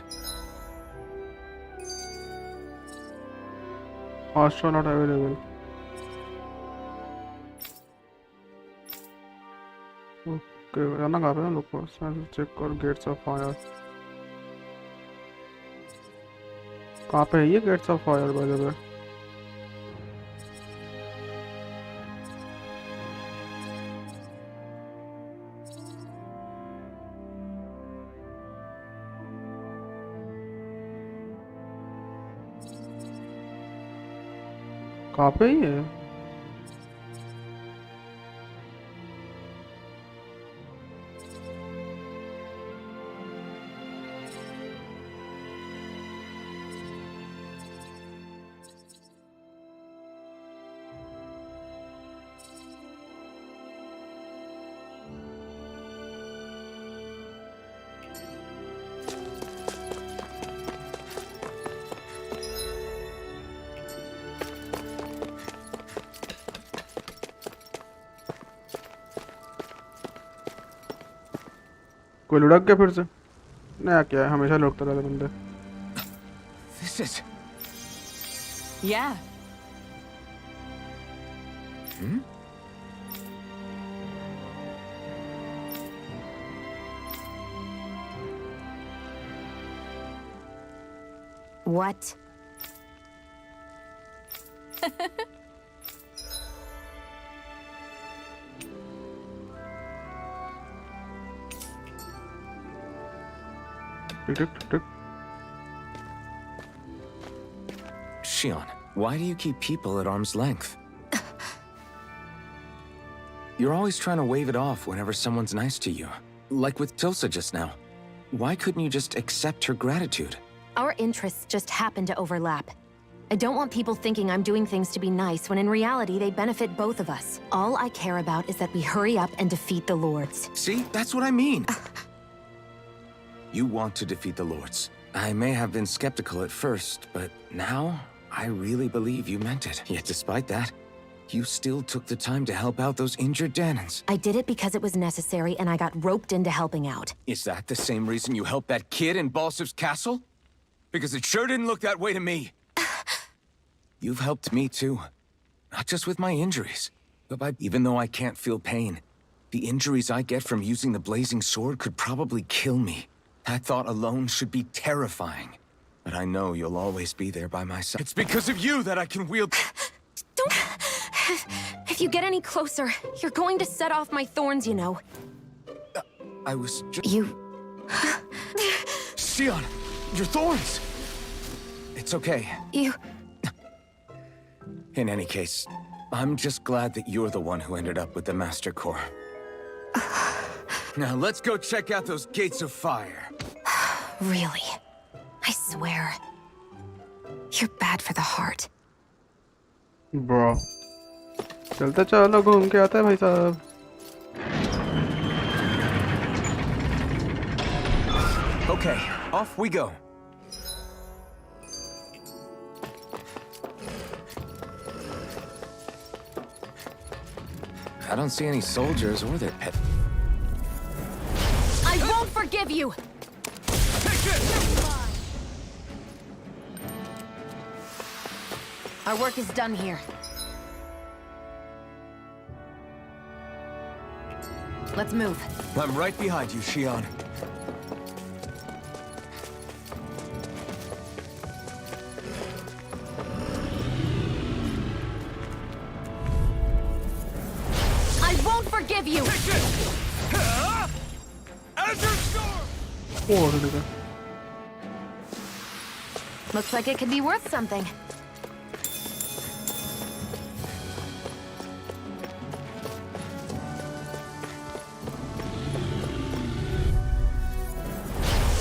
Hostile not available. Okay, जाना कहाँ पे है लोग को? Check और Gates of Fire. कहाँ पे है ये Gates of Fire by the way? कहाँ पे ही है? कोई लुढ़क गया फिर से? नया क्या है? हमेशा लुढ़कते रहते बंदे। This is... Yeah. Hmm? What? Shion, why do you keep people at arm's length? You're always trying to wave it off whenever someone's nice to you. Like with Tilsa just now. why couldn't you just accept her gratitude? Our interests just happen to overlap. I don't want people thinking I'm doing things to be nice when in reality they benefit both of us. All I care about is that we hurry up and defeat the Lords. See, that's what I mean. You want to defeat the Lords. I may have been skeptical at first, but now I really believe you meant it. Yet despite that, you still took the time to help out those injured Danons. I did it because it was necessary and I got roped into helping out. Is that the same reason you helped that kid in Balsiv's castle? Because it sure didn't look that way to me. You've helped me too. Not just with my injuries, but even though I can't feel pain, the injuries I get from using the blazing sword could probably kill me. That thought alone should be terrifying. But I know you'll always be there by my side. It's because of you that I can wield... Don't... If you get any closer, you're going to set off my thorns, you know. I was just... You... Xion, your thorns! It's okay. You... In any case, I'm just glad that you're the one who ended up with the Master Core. Now let's go check out those gates of fire. Really? I swear. You're bad for the heart. Bro. चलते चलो घूम के आते हैं भाई साहब. Okay, off we go. I don't see any soldiers or their pet. I won't forgive you! Our work is done here. Let's move. I'm right behind you, Xion. I won't forgive you! Looks like it could be worth something.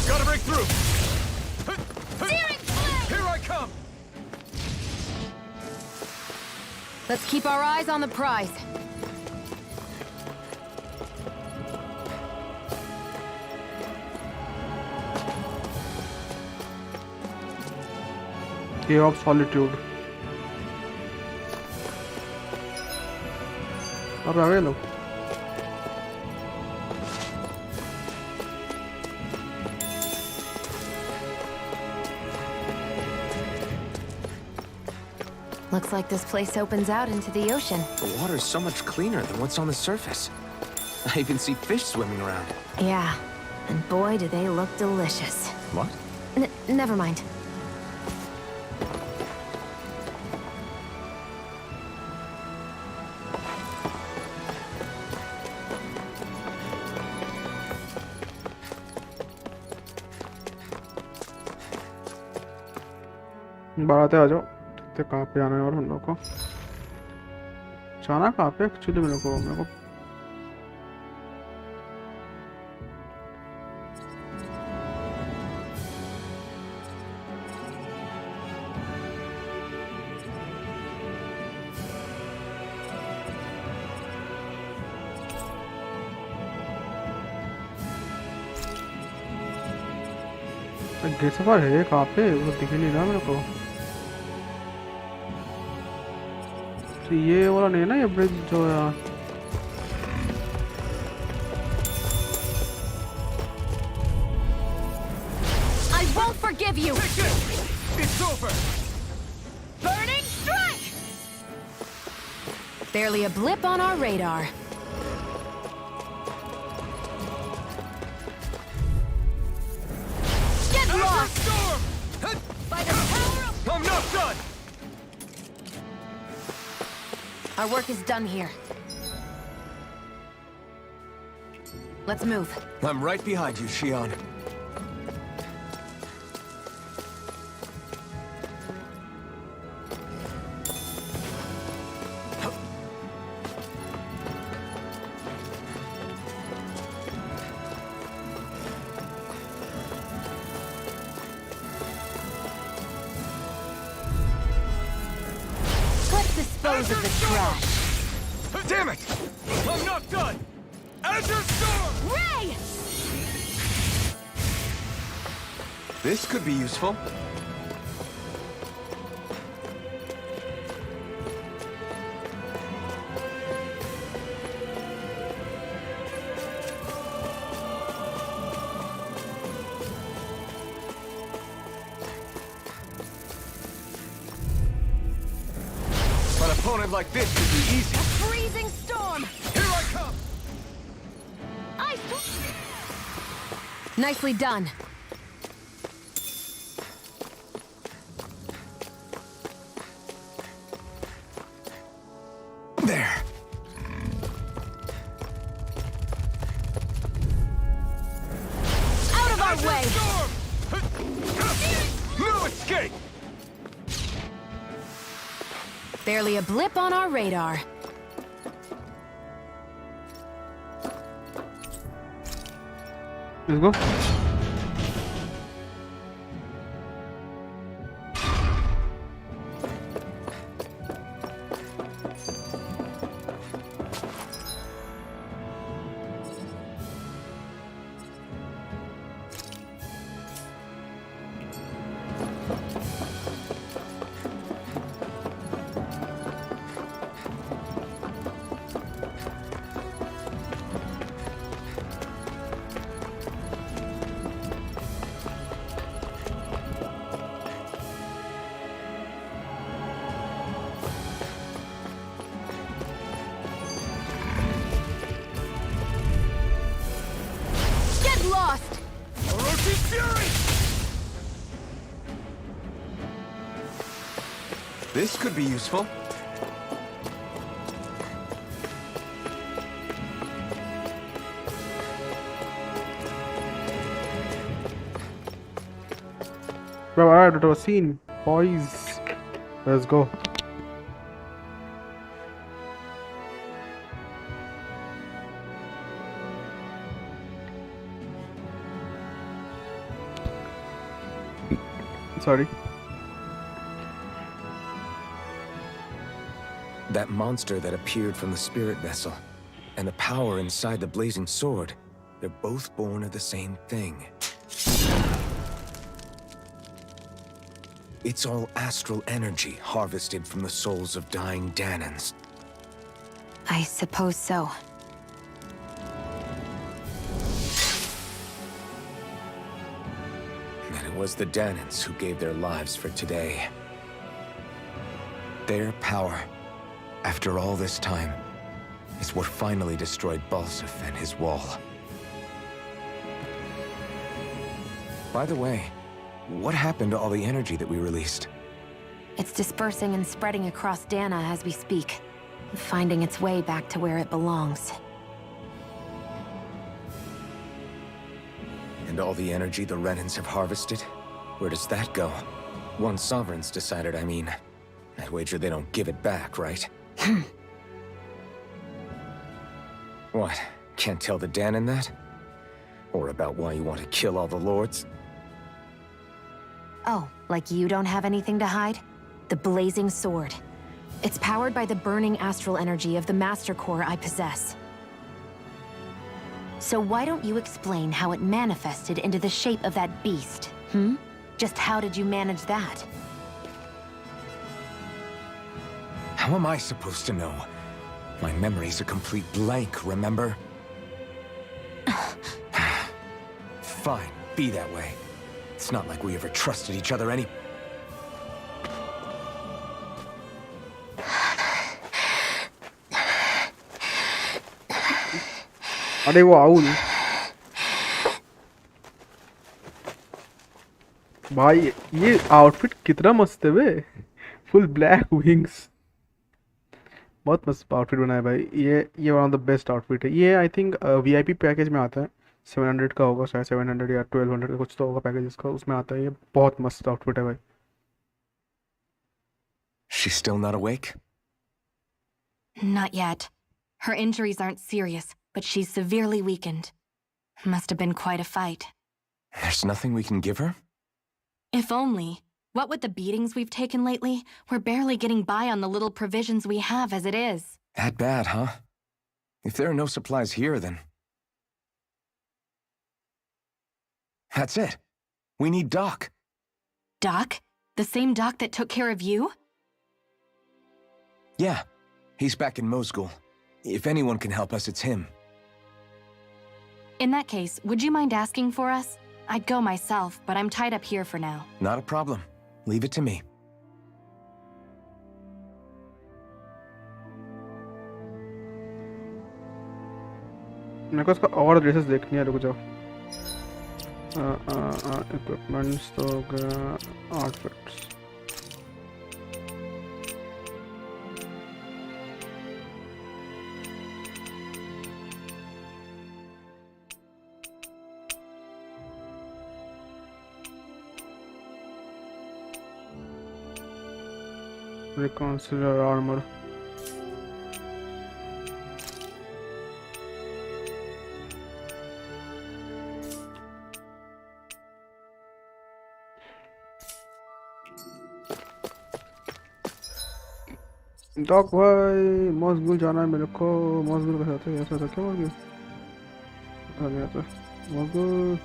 Gotta break through! Searing flame! Here I come! Let's keep our eyes on the prize. Cave of Solitude. अब आ गए लोग. Looks like this place opens out into the ocean. The water's so much cleaner than what's on the surface. I even see fish swimming around. Yeah, and boy do they look delicious. What? Never mind. बढ़ाते आ जाओ. देखते कहाँ पे जाना है और हम लोग को जाना कहाँ पे एक्चुअली मेरे को गेट सफर है कहाँ पे वो दिख नहीं रहा मेरे को. तो ये वाला नहीं है ना ये ब्रिज जो है. I won't forgive you. It's over! Burning strike. Barely a blip on our radar. Get lost. Storm! By the power of... I'm not done! Our work is done here. Let's move. I'm right behind you, Xion. dispose of the trash. Damn it! I'm not done! Azure Storm! Ray! This could be useful. An opponent like this could be easy. Freezing storm! Here I come! Ice! Nicely done. There. Out of our way! Storm! No escape! Barely a blip on our radar. Let's go. Get lost! Orochi Fury! This could be useful. Bro, alright, that was scene. Boys. Let's go. Sorry. That monster that appeared from the spirit vessel, and the power inside the blazing sword, they're both born of the same thing. It's all astral energy harvested from the souls of dying Danans. I suppose so. And it was the Danans who gave their lives for today. Their power, after all this time, is what finally destroyed Balsif and his wall. By the way, what happened to all the energy that we released? It's dispersing and spreading across Dana as we speak, finding its way back to where it belongs. And all the energy the Renans have harvested? Where does that go? Once Sovereigns decided, I mean. I'd wager they don't give it back, right? What? Can't tell the Danan that? Or about why you want to kill all the lords? Oh, like you don't have anything to hide? The blazing sword. It's powered by the burning astral energy of the Master Core I possess. So why don't you explain how it manifested into the shape of that beast, hmm? Just how did you manage that? How am I supposed to know? My memory's a complete blank, remember? Fine, be that way. It's not like we ever trusted each other any... अरे वो owl भाई ये outfit कितना मस्त है बे full black wings बहुत मस्त outfit बनाया भाई ये one of the best outfit है ये आई थिंक वीआईपी पैकेज में आता है 700 का होगा शायद 700 या 1200 का कुछ तो होगा पैकेज इसका उसमें आता है ये बहुत मस्त आउटफिट है भाई She's still not awake? Not yet. Her injuries aren't serious, but she's severely weakened. Must have been quite a fight. There's nothing we can give her? If only. What with the beatings we've taken lately, we're barely getting by on the little provisions we have as it is. That bad, huh? If there are no supplies here, then... That's it. We need Doc. Doc? The same Doc that took care of you? Yeah, he's back in Mosgul. If anyone can help us, it's him. In that case, would you mind asking for us? I'd go myself, but I'm tied up here for now. Not a problem. Leave it to me. मेरे को इसका और dresses देखनी है, रुक जाओ। Equipments तो हो गया, आउटफिट्स। Reconciliar armor. डॉक भाई मॉस्गुल जाना है मेरे को। मॉस्गुल का साथ है, ऐसा था क्या मॉस्गुल? आ गया था मॉस्गुल।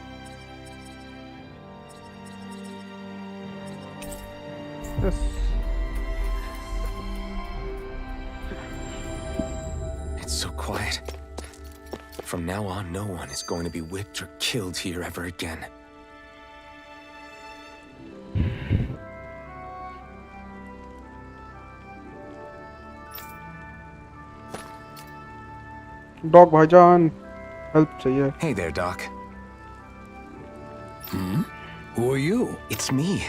Yes. It's so quiet. From now on, no one is going to be whipped or killed here ever again. Doc भाईजान, हेल्प चाहिए। Hey there, Doc. Who are you? It's me,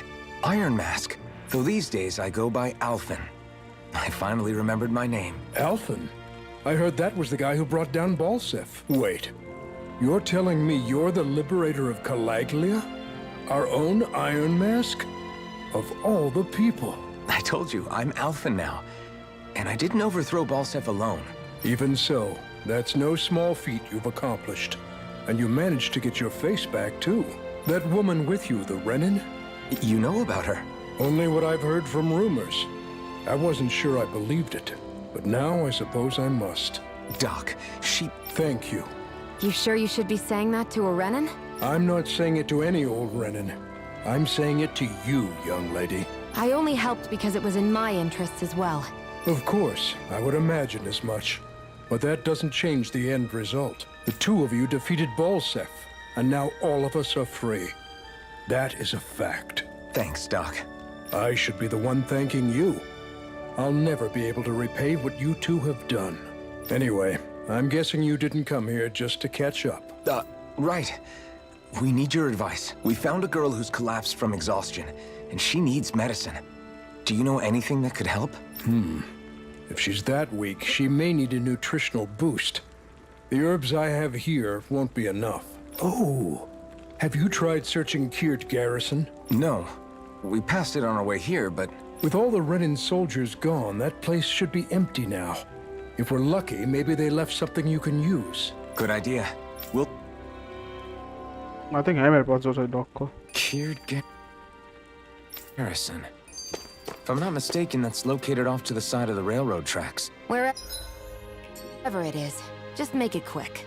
Iron Mask. Though these days I go by Alphen. I finally remembered my name. Alphen? I heard that was the guy who brought down Balsef. Wait, you're telling me you're the liberator of Calaglia? Our own Iron Mask? Of all the people. I told you, I'm Alphen now. And I didn't overthrow Balsef alone. Even so, that's no small feat you've accomplished. And you managed to get your face back, too. That woman with you, the Renin? You know about her? Only what I've heard from rumors. I wasn't sure I believed it, but now I suppose I must. Doc, she... Thank you. You sure you should be saying that to a Renin? I'm not saying it to any old Renin. I'm saying it to you, young lady. I only helped because it was in my interests as well. Of course, I would imagine as much. But that doesn't change the end result. The two of you defeated Balsef, and now all of us are free. That is a fact. Thanks, Doc. I should be the one thanking you. I'll never be able to repay what you two have done. Anyway, I'm guessing you didn't come here just to catch up. Right. We need your advice. We found a girl who's collapsed from exhaustion, and she needs medicine. Do you know anything that could help? If she's that weak, she may need a nutritional boost. The herbs I have here won't be enough. Oh, have you tried searching Kirt Garrison? No. We passed it on our way here, but... With all the Renin soldiers gone, that place should be empty now. If we're lucky, maybe they left something you can use. Good idea. We'll... I think है मेरे पास जो सही dock को। Kirt Garrison. If I'm not mistaken, that's located off to the side of the railroad tracks. Wherever it is, just make it quick.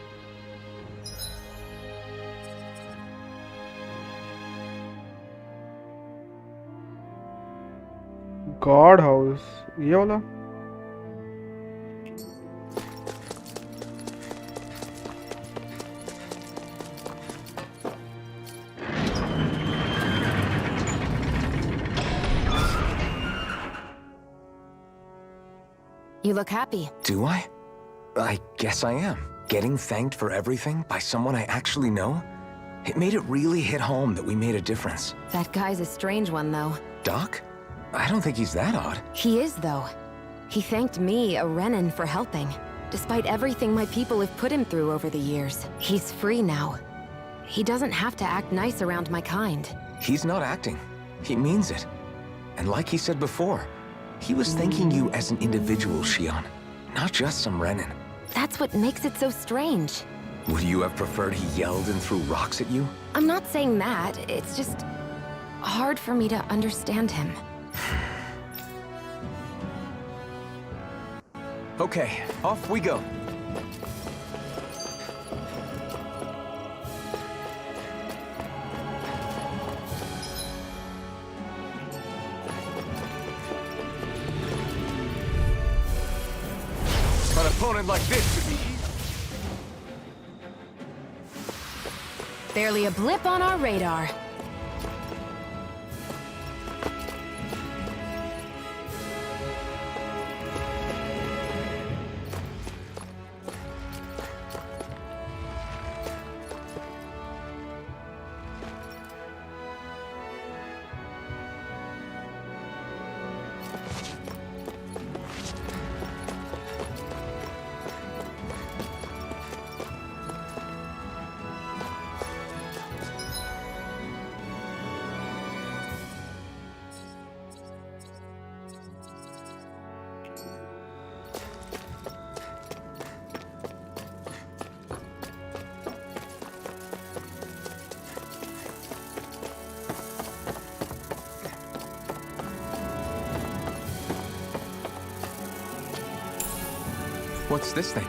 God house, ये वाला? You look happy. Do I? I guess I am. Getting thanked for everything by someone I actually know? It made it really hit home that we made a difference. That guy's a strange one, though. Doc? I don't think he's that odd. He is, though. He thanked me, a Renin, for helping. Despite everything my people have put him through over the years. He's free now. He doesn't have to act nice around my kind. He's not acting. He means it. And like he said before, he was thanking you as an individual, Shion. Not just some Renin. That's what makes it so strange. Would you have preferred he yelled and threw rocks at you? I'm not saying that, it's just... hard for me to understand him. Okay, off we go. An opponent like this should be easy. Barely a blip on our radar. What's this thing?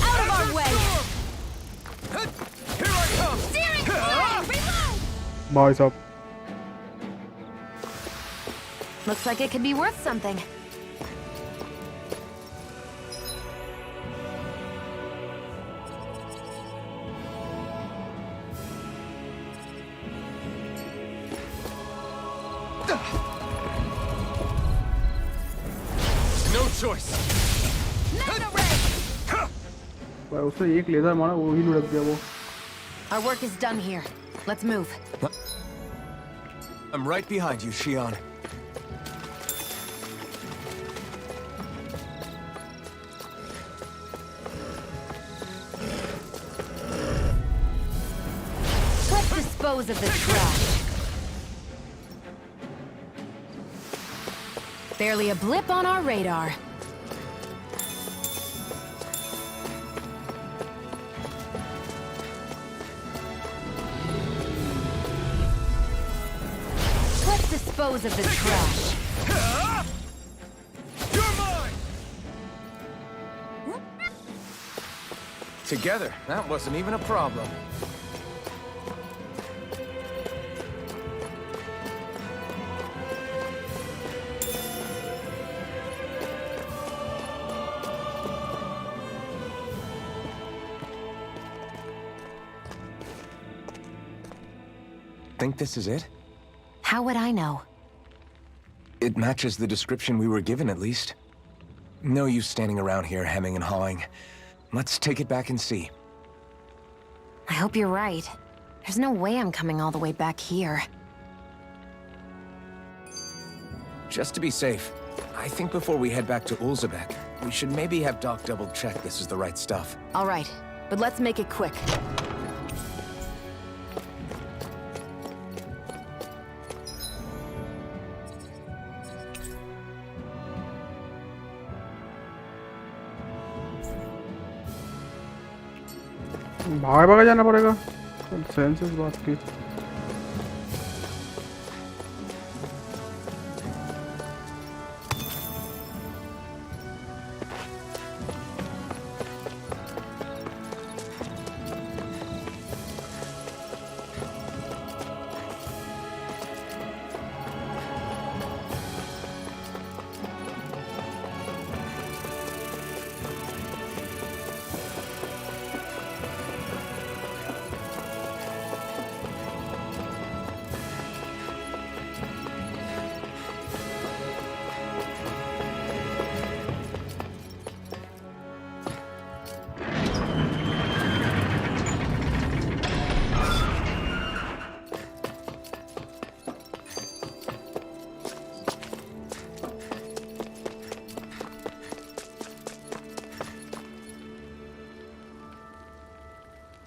Out of our way! Here I come! Steering flying! Reload! Boys up. Looks like it could be worth something. No choice. Mega ray! भाई उसने एक laser मारा वो ही लुढ़क गया वो. Our work is done here. Let's move. I'm right behind you, Shion. Let's dispose of the trash. Barely a blip on our radar. Let's dispose of the trash. You're mine! Together, that wasn't even a problem. Think this is it? How would I know? It matches the description we were given, at least. No use standing around here hemming and hawing. Let's take it back and see. I hope you're right. There's no way I'm coming all the way back here. Just to be safe, I think before we head back to Ulzebek, we should maybe have Doc double-check this is the right stuff. All right, but let's make it quick. भागा भागा जाना पड़ेगा. Sense इस बात की.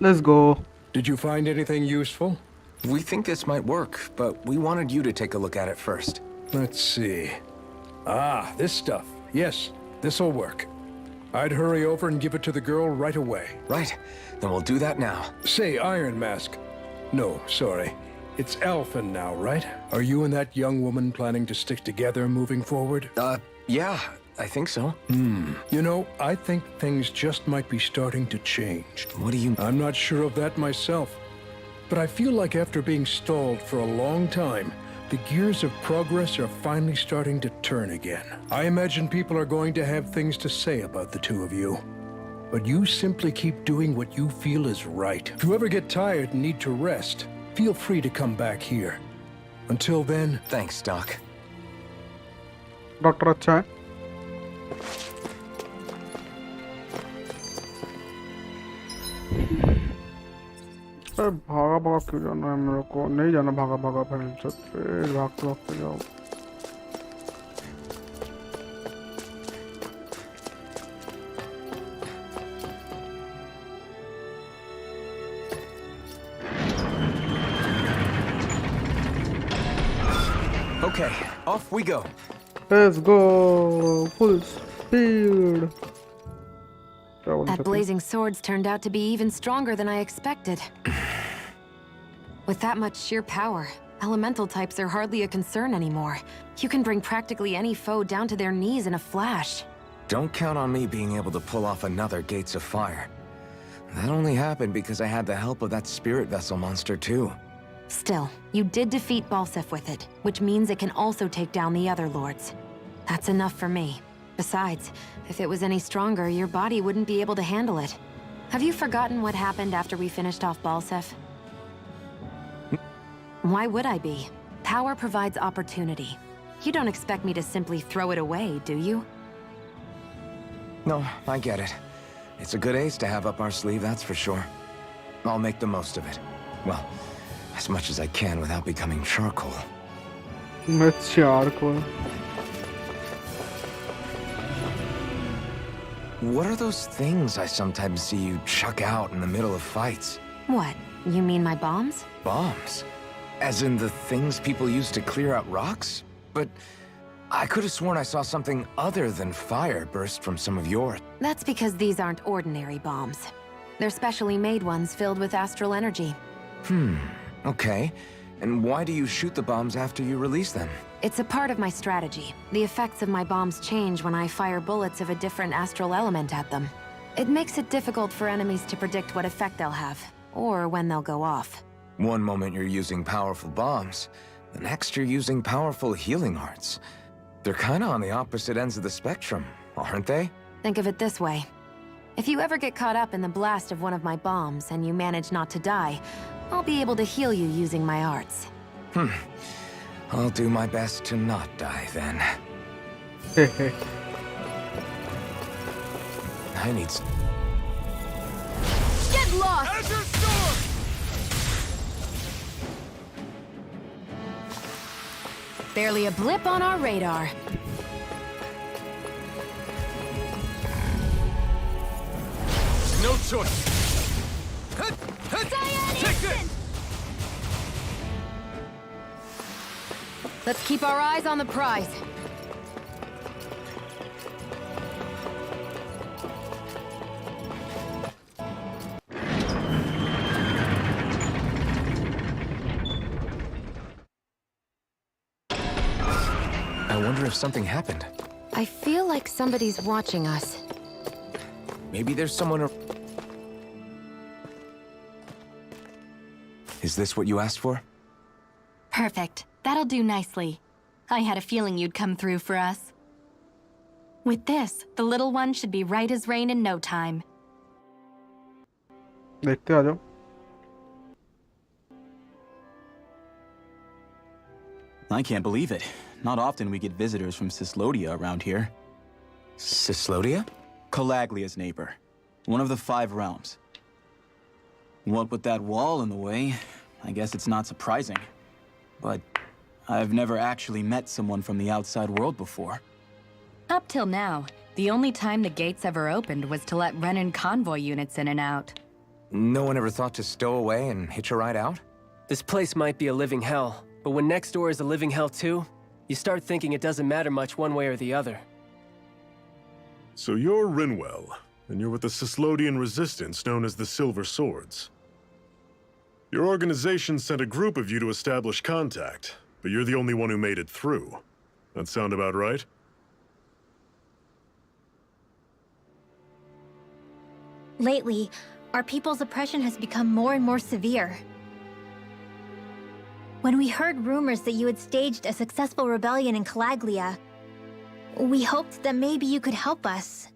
Let's go. Did you find anything useful? We think this might work, but we wanted you to take a look at it first. Let's see. Ah, this stuff. Yes, this'll work. I'd hurry over and give it to the girl right away. Right. Then we'll do that now. Say, Iron Mask. No, sorry. It's Alphen now, right? Are you and that young woman planning to stick together moving forward? Yeah, I think so. You know, I think things just might be starting to change. What do you... I'm not sure of that myself. But I feel like after being stalled for a long time, the gears of progress are finally starting to turn again. I imagine people are going to have things to say about the two of you. But you simply keep doing what you feel is right. If you ever get tired and need to rest, feel free to come back here. Until then... Thanks, Doc. Doctor अच्छा है. अरे भागा भागा क्यों जाना है मेरे को? नहीं जाना भागा भागा फैन से भागते भागते जाओ. Okay, off we go. Let's go full speed. That blazing sword's turned out to be even stronger than I expected. With that much sheer power, elemental types are hardly a concern anymore. You can bring practically any foe down to their knees in a flash. Don't count on me being able to pull off another Gates of Fire. That only happened because I had the help of that spirit vessel monster too. Still, you did defeat Balsef with it, which means it can also take down the other lords. That's enough for me. Besides, if it was any stronger, your body wouldn't be able to handle it. Have you forgotten what happened after we finished off Balsef? Why would I be? Power provides opportunity. You don't expect me to simply throw it away, do you? No, I get it. It's a good ace to have up our sleeve, that's for sure. I'll make the most of it. Well, as much as I can without becoming charcoal. It's charcoal. What are those things I sometimes see you chuck out in the middle of fights? What? You mean my bombs? Bombs? As in the things people use to clear out rocks? But I could have sworn I saw something other than fire burst from some of yours. That's because these aren't ordinary bombs. They're specially made ones filled with astral energy. Okay. And why do you shoot the bombs after you release them? It's a part of my strategy. The effects of my bombs change when I fire bullets of a different astral element at them. It makes it difficult for enemies to predict what effect they'll have, or when they'll go off. One moment you're using powerful bombs, the next you're using powerful healing arts. They're kinda on the opposite ends of the spectrum, aren't they? Think of it this way. If you ever get caught up in the blast of one of my bombs and you manage not to die, I'll be able to heal you using my arts. I'll do my best to not die then. I need... Get lost! Azure Storm! Barely a blip on our radar. No choice. Take this! Let's keep our eyes on the prize. I wonder if something happened. I feel like somebody's watching us. Maybe there's someone... Is this what you asked for? Perfect. That'll do nicely. I had a feeling you'd come through for us. With this, the little one should be right as rain in no time. देखते आ जाओ. I can't believe it. Not often we get visitors from Cislodia around here. Cislodia? Calaglia's neighbor. One of the 5 realms. What with that wall in the way, I guess it's not surprising. But I've never actually met someone from the outside world before. Up till now, the only time the gates ever opened was to let Renan convoy units in and out. No one ever thought to stow away and hitch a ride out? This place might be a living hell, but when next door is a living hell too, you start thinking it doesn't matter much one way or the other. So you're Rinwell, and you're with the Cislodian resistance known as the Silver Swords. Your organization sent a group of you to establish contact, but you're the only one who made it through. That sound about right? Lately, our people's oppression has become more and more severe. When we heard rumors that you had staged a successful rebellion in Calaglia, we hoped that maybe you could help us.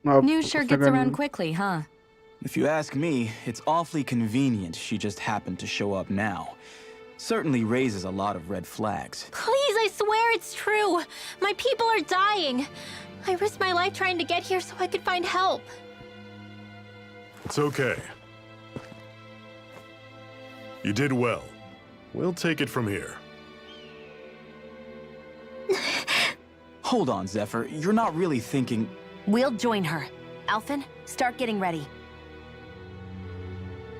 News sure gets around quickly, huh? If you ask me, it's awfully convenient she just happened to show up now. Certainly raises a lot of red flags. Please, I swear it's true. My people are dying. I risked my life trying to get here so I could find help. It's okay. You did well. We'll take it from here. Hold on, Zephyr. You're not really thinking... We'll join her. Alphen, start getting ready.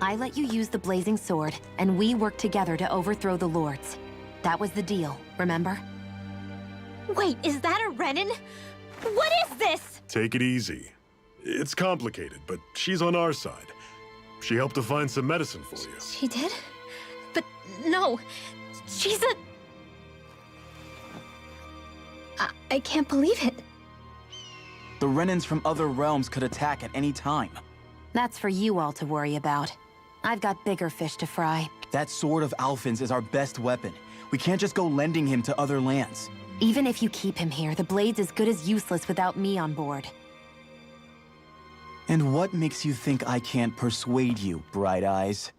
I let you use the blazing sword, and we worked together to overthrow the Lords. That was the deal, remember? Wait, is that a Renin? What is this? Take it easy. It's complicated, but she's on our side. She helped to find some medicine for you. She did? But no, she's a... I can't believe it. The Renins from other realms could attack at any time. That's for you all to worry about. I've got bigger fish to fry. That sword of Alphen's is our best weapon. We can't just go lending him to other lands. Even if you keep him here, the blade's as good as useless without me on board. And what makes you think I can't persuade you, Bright Eyes?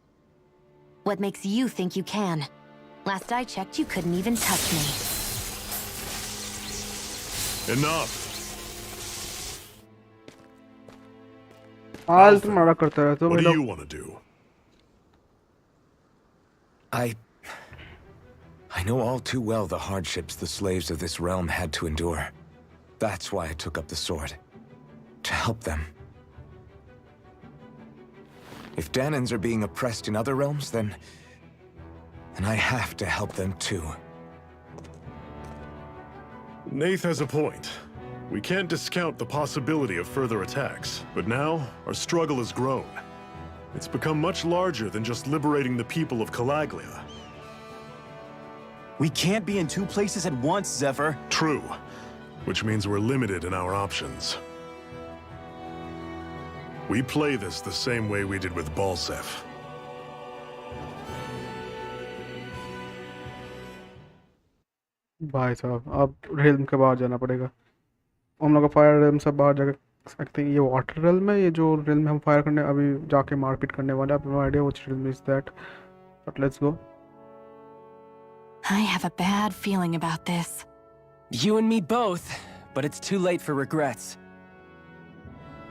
What makes you think you can? Last I checked, you couldn't even touch me. Enough. आलतू मारा करता रहता हूँ What do मैं you लोग want to do? I know all too well the hardships the slaves of this realm had to endure. That's why I took up the sword. To help them. If Danans are being oppressed in other realms, then I have to help them too. Nath has a point. We can't discount the possibility of further attacks, but now our struggle has grown. It's become much larger than just liberating the people of Calaglia. We can't be in two places at once, Zephyr. True, which means we're limited in our options. We play this the same way we did with Balsef. भाई साहब अब रेलम के बाहर जाना पड़ेगा हम लोग का फायर रेलम सब बाहर जाकर सकते हैं ये वाटर रेलम है ये जो रेलम में हम फायर करने अभी जाके मारपीट करने वाले हैं no idea which realm is that but let's go I have a bad feeling about this. You and me both, but it's too late for regrets.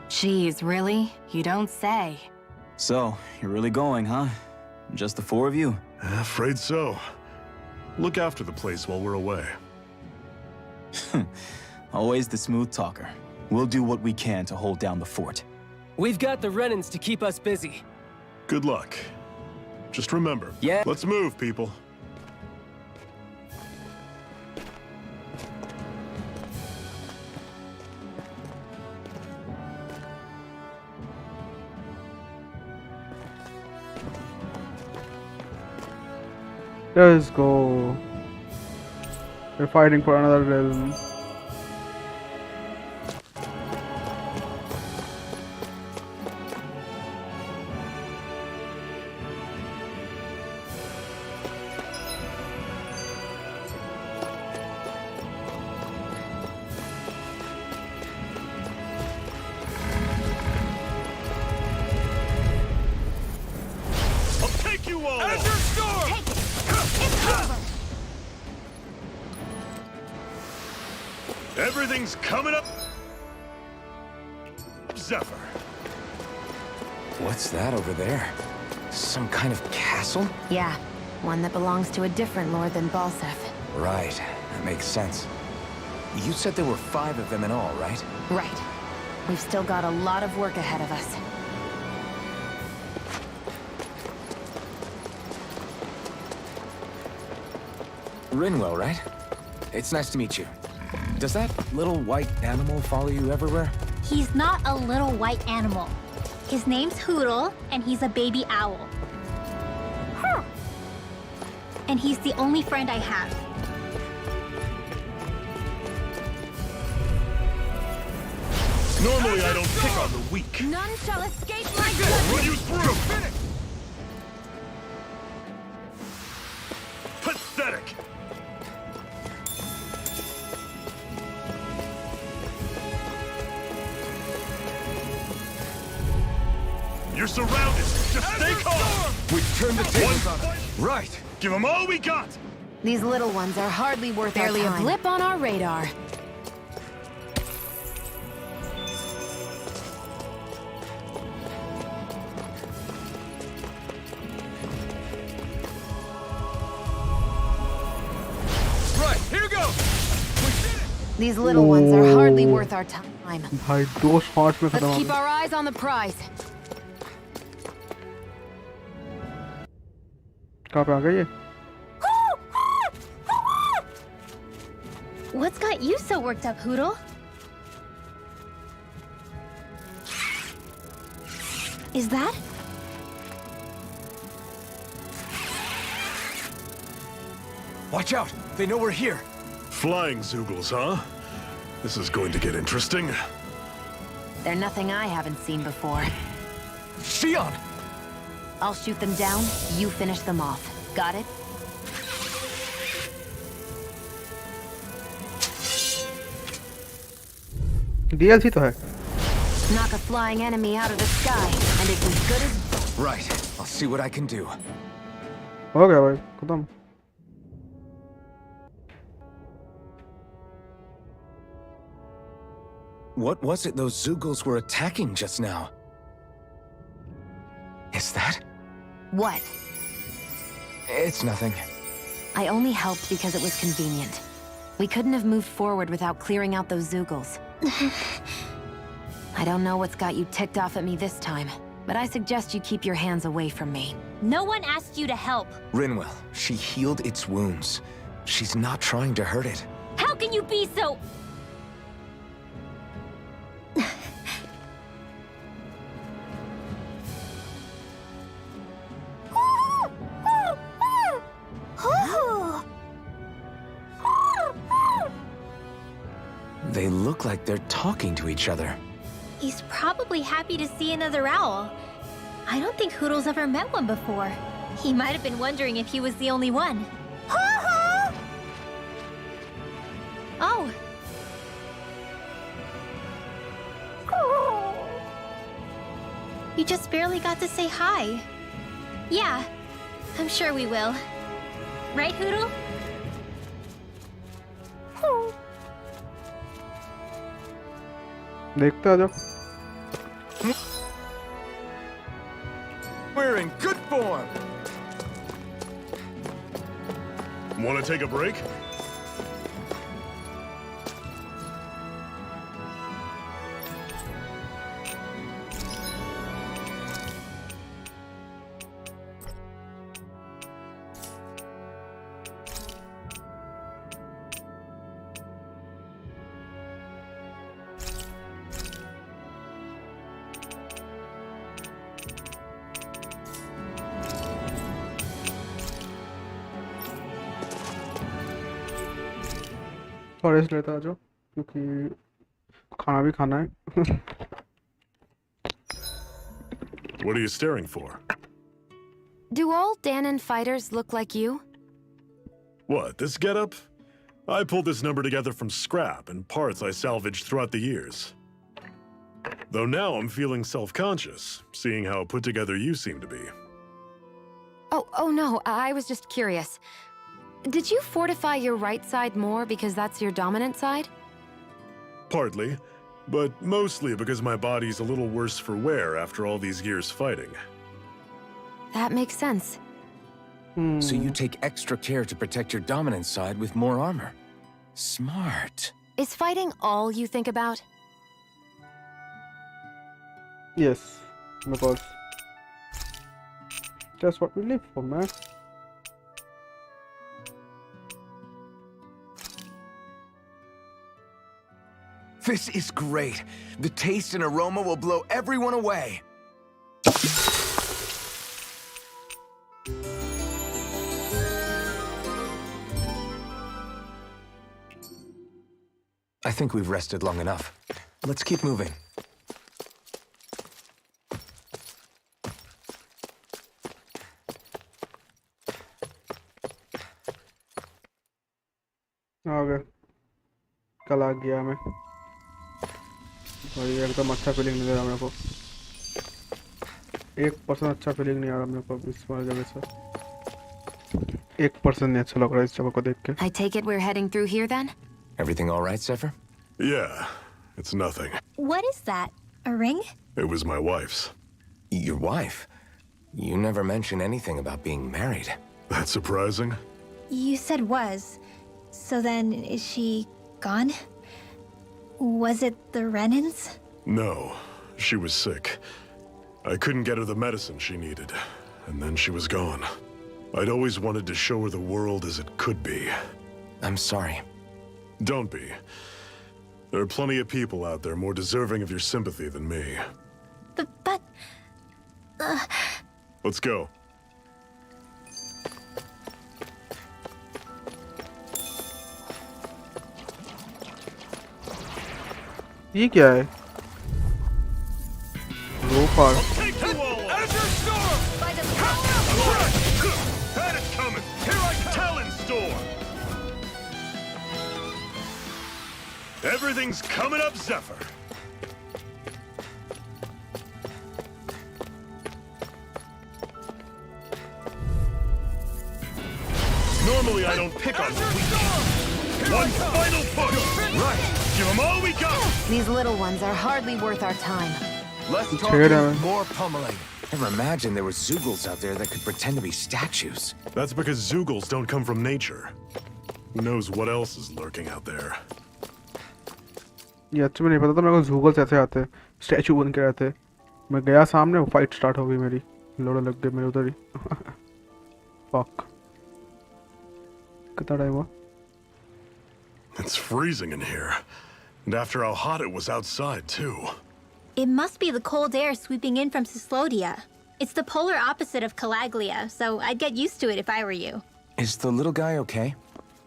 Jeez, really? You don't say. So, you're really going, huh? Just the four of you? Afraid so. Look after the place while we're away. Always the smooth talker. We'll do what we can to hold down the fort. We've got the Renins to keep us busy. Good luck. Just remember. Yeah. Let's move, people. Let's go. We're fighting for another realm. I'll take you all! Everything's coming up, Zephyr. What's that over there? Some kind of castle? Yeah, one that belongs to a different lord than Balsef. Right, that makes sense. You said there were 5 of them in all, right? Right. We've still got a lot of work ahead of us. Rinwell, right? It's nice to meet you. Does that little white animal follow you everywhere? He's not a little white animal. His name's Hoodle, and he's a baby owl. And he's the only friend I have. Normally I don't pick on the weak. None shall escape my Run you through! Pathetic! You're surrounded! Just stay calm! We've turned the tables on them. Right. Give them all we got! These little ones are hardly worth barely a blip on our radar. Right, here we go! These little ones are hardly worth our time. भाई 2 shots में खत्म Let's हो keep गया। our eyes on the prize. कहाँ पे आ गए ये? What's got you so worked up, Hoodle? Is that? Watch out! They know we're here. Flying Zoogles, huh? This is going to get interesting. They're nothing I haven't seen before. Shion! I'll shoot them down, you finish them off. Got it? DLC तो है। Knock a flying enemy out of the sky, and it's as good as... Right. I'll see what I can do. हो गया भाई, खत्म। What was it those Zoogles were attacking just now? Is that? What? It's nothing. I only helped because it was convenient. We couldn't have moved forward without clearing out those Zoogles. I don't know what's got you ticked off at me this time, but I suggest you keep your hands away from me. No one asked you to help. Rinwell, she healed its wounds. She's not trying to hurt it. How can you be so... They look like they're talking to each other. He's probably happy to see another owl. I don't think Hoodle's ever met one before. He might have been wondering if he was the only one. Oh. You just barely got to say hi. Yeah, I'm sure we will. Right, Hoodle? देखते आ जाओ। We're in good form. Want to take a break? Forest लेता आ जाओ क्योंकि खाना भी खाना है। What are you staring for? Do all Danon fighters look like you? What, this getup? I pulled this number together from scrap and parts I salvaged throughout the years. Though now I'm feeling self-conscious, seeing how put together you seem to be. Oh no, I was just curious. Did you fortify your right side more because that's your dominant side? Partly, but mostly because my body's a little worse for wear after all these years fighting. That makes sense. So you take extra care to protect your dominant side with more armor. Smart. Is fighting all you think about? Yes, because that's what we live for, man. This is great. The taste and aroma will blow everyone away. I think we've rested long enough. Let's keep moving. Okay कल आ गया मैं भाई एकदम अच्छा feeling नहीं दे रहा मेरे को 1% अच्छा फीलिंग नहीं आ रहा मेरे को इस वाली जगह से 1% नहीं अच्छा लग रहा है इस जगह को देख के I take it we're heading through here then? Everything all right, Zephyr? Yeah, it's nothing. What is that? A ring? It was my wife's. Your wife? You never mentioned anything about being married. That's surprising. You said was. So then, is she gone? Was it the Renans? No, she was sick. I couldn't get her the medicine she needed, and then she was gone. I'd always wanted to show her the world as it could be. I'm sorry. Don't be. There are plenty of people out there more deserving of your sympathy than me. But... Let's go. ये क्या है Ropar Take you all on. Azure Storm! By the power of That is coming. Here I come. Talon Storm. Everything's coming up, Zephyr. Normally I don't pick on the weak. One final push. Right. Give them all we got. These little ones are hardly worth our time. Less Check it talking, out. more pummeling. Never imagined there were Zoogles out there that could pretend to be statues. That's because Zoogles don't come from nature. Who knows what else is lurking out there? ये अच्छा नहीं पता था मेरे को झूगल्स ऐसे आते हैं स्टैचू बन के रहते हैं मैं गया सामने फाइट स्टार्ट हो गई मेरी लोड़ा लग गए मेरे उधर ही फक कितना टाइम हुआ It's freezing in here. And after how hot it was outside, too. It must be the cold air sweeping in from Cyslodia. It's the polar opposite of Calaglia, so I'd get used to it if I were you. Is the little guy okay?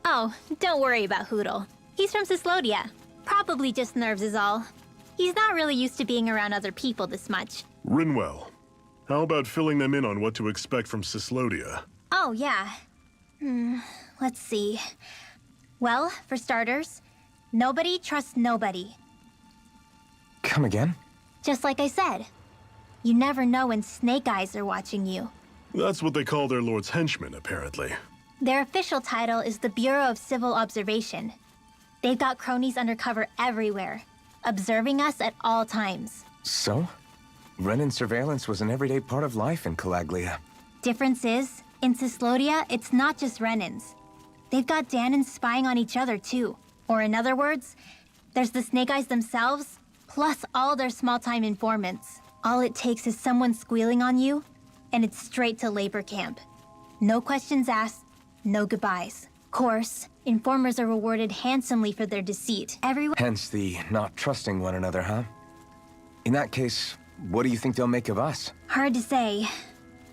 Oh, don't worry about Hootle. He's from Cyslodia. Probably just nerves is all. He's not really used to being around other people this much. Rinwell, how about filling them in on what to expect from Cyslodia? Oh, yeah. Let's see. Well, for starters, nobody trusts nobody. Come again? Just like I said. You never know when snake eyes are watching you. That's what they call their lord's henchmen, apparently. Their official title is the Bureau of Civil Observation. They've got cronies undercover everywhere, observing us at all times. So? Renan surveillance was an everyday part of life in Calaglia. Difference is, in Cyslodia, it's not just Renans. They've got Danans spying on each other too. Or in other words, there's the Snake Eyes themselves, plus all their small-time informants. All it takes is someone squealing on you, and it's straight to labor camp. No questions asked, no goodbyes. Course, informers are rewarded handsomely for their deceit. Everyone. Hence the not trusting one another, huh? In that case, what do you think they'll make of us? Hard to say.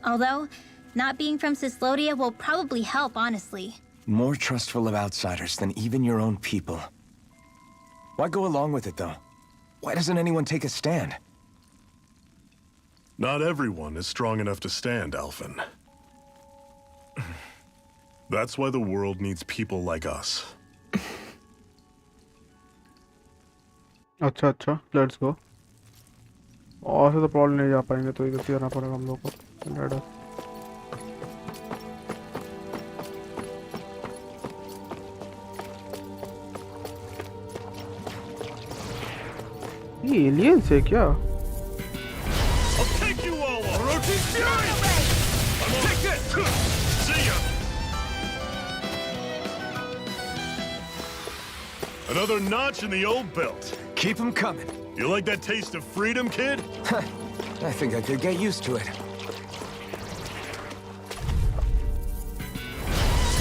Although, not being from Cyslodia will probably help, honestly. More trustful of outsiders than even your own people. Why go along with it, though? Why doesn't anyone take a stand? Not everyone is strong enough to stand, Alphen. That's why the world needs people like us. अच्छा अच्छा let's go और से तो problem नहीं जा पाएंगे तो इधर से जाना पड़ेगा हम लोग को लेट अस ये एलियंस है क्या I'll take you all on! Orochi Fury! Take this! See ya! Another notch in the old belt. Keep them coming. You like that taste of freedom, kid? I think I could get used to it.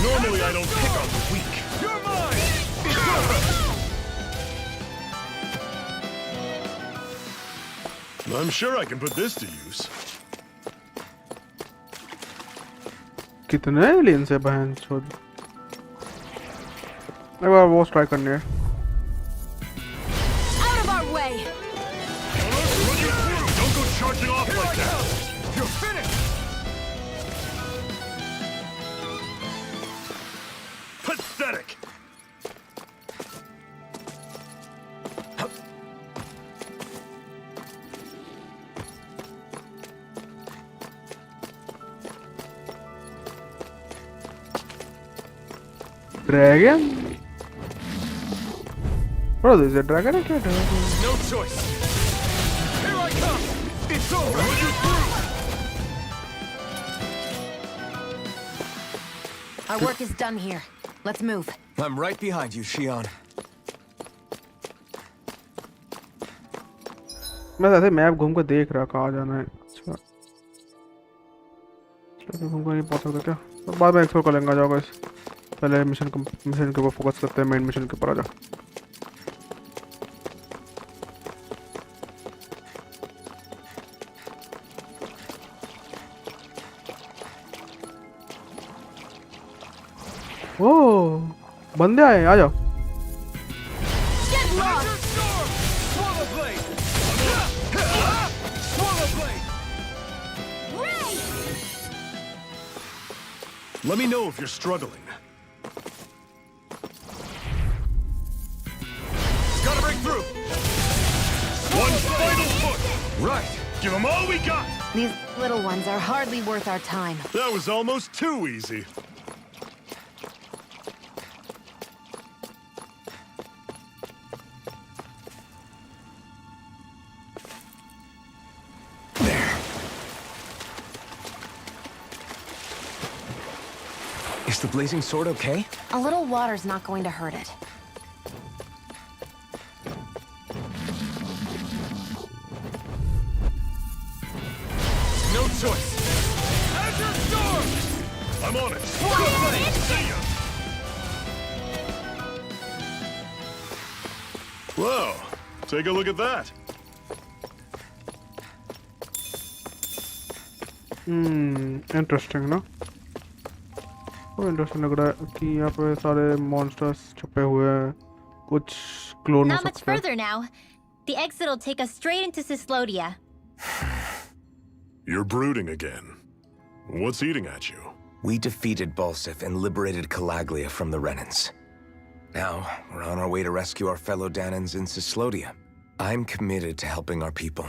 Normally I don't pick on the weak. You're mine! I'm sure I can put this to use. कितने aliens है बहन चोद। एक बार वो try करने हैं। Out of our way! Don't go charging off like that. You're finished! Pathetic. Dragon? What is it? Dragon? No choice. Here I come. It's over. Our work is done here. Let's move. I'm right behind you, Shion. मैं ऐसे map घूम कर देख रहा कहाँ जाना है। अच्छा घूम कर नहीं पहुँच सकता क्या? तो बाद में एक्सप्लोर कर लेंगे। जाओ गाइस, पहले मिशन के ऊपर फोकस करते हैं। मेन मिशन के ऊपर आ जा। ओ बंदे आए, आ जाओ। Let me know if you're struggling. Gotta break through. One final push. Right. Give them all we got. These little ones are hardly worth our time. That was almost too easy. Is the blazing sword okay? A little water's not going to hurt it. No choice. Azure Storm! I'm on it. See ya. Wow, take a look at that. Interesting ना। तो interesting लग रहा है कि यहाँ पे सारे monsters छुपे हुए हैं। कुछ क्लोन हो Not much सकते हैं। further now. The exit will take us straight into Cislodia. You're brooding again. What's eating at you? We defeated Balsif and liberated Calaglia from the Renans. Now, we're on our way to rescue our fellow Danans in Cislodia. I'm committed to helping our people.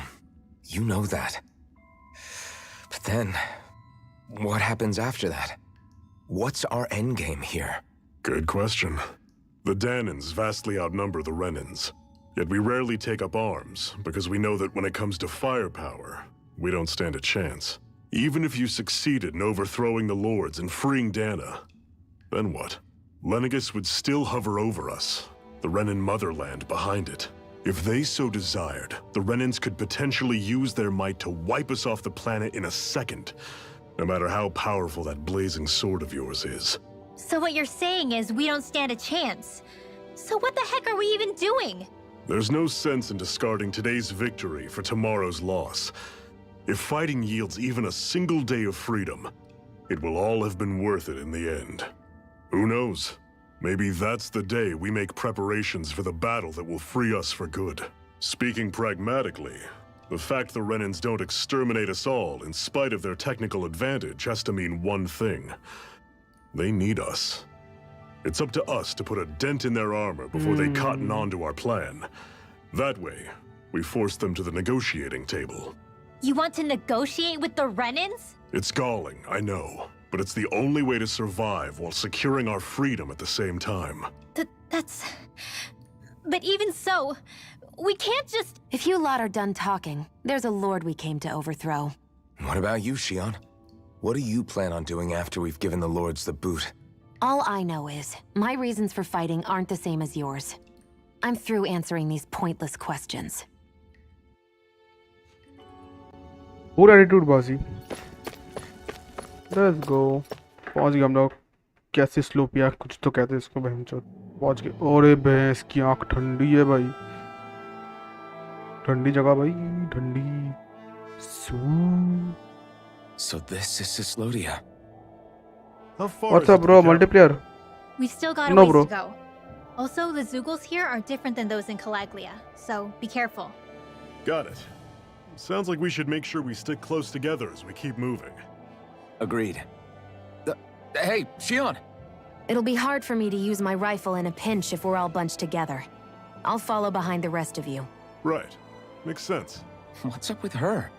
You know that. But then, what happens after that? What's our endgame here? Good question. The Danans vastly outnumber the Renans. Yet we rarely take up arms, because we know that when it comes to firepower, we don't stand a chance. Even if you succeeded in overthrowing the Lords and freeing Dana, then what? Lenegis would still hover over us, the Renan motherland behind it. If they so desired, the Renans could potentially use their might to wipe us off the planet in a second, no matter how powerful that blazing sword of yours is. So what you're saying is we don't stand a chance. So what the heck are we even doing? There's no sense in discarding today's victory for tomorrow's loss. If fighting yields even a single day of freedom, it will all have been worth it in the end. Who knows? Maybe that's the day we make preparations for the battle that will free us for good. Speaking pragmatically, the fact the Renans don't exterminate us all in spite of their technical advantage has to mean one thing. They need us. It's up to us to put a dent in their armor before they cotton on to our plan. That way, we force them to the negotiating table. You want to negotiate with the Renans? It's galling, I know, but it's the only way to survive while securing our freedom at the same time. That's... But even so, we can't just... If you lot are done talking, there's a lord we came to overthrow. What about you, Shion? What do you plan on doing after we've given the Lords the boot? All I know is, my reasons for fighting aren't the same as yours. I'm through answering these pointless questions. Good attitude, bossy. Let's go. पहुंच गए हम लोग। कैसे स्लोपिया कुछ तो कहते हैं इसको बहनचोद। पहुंच गए। अरे भैंस की आंख ठंडी है भाई। ठंडी जगह भाई, ठंडी। So this is Sislodia. How far What's is up, it to bro? the capital? Multiplayer. We've still got a No, ways bro. to go. Also, the Zoogles here are different than those in Calaglia, so be careful. Got it. Sounds like we should make sure we stick close together as we keep moving. Agreed. Hey, Shion! It'll be hard for me to use my rifle in a pinch if we're all bunched together. I'll follow behind the rest of you. Right. Makes sense. What's up with her?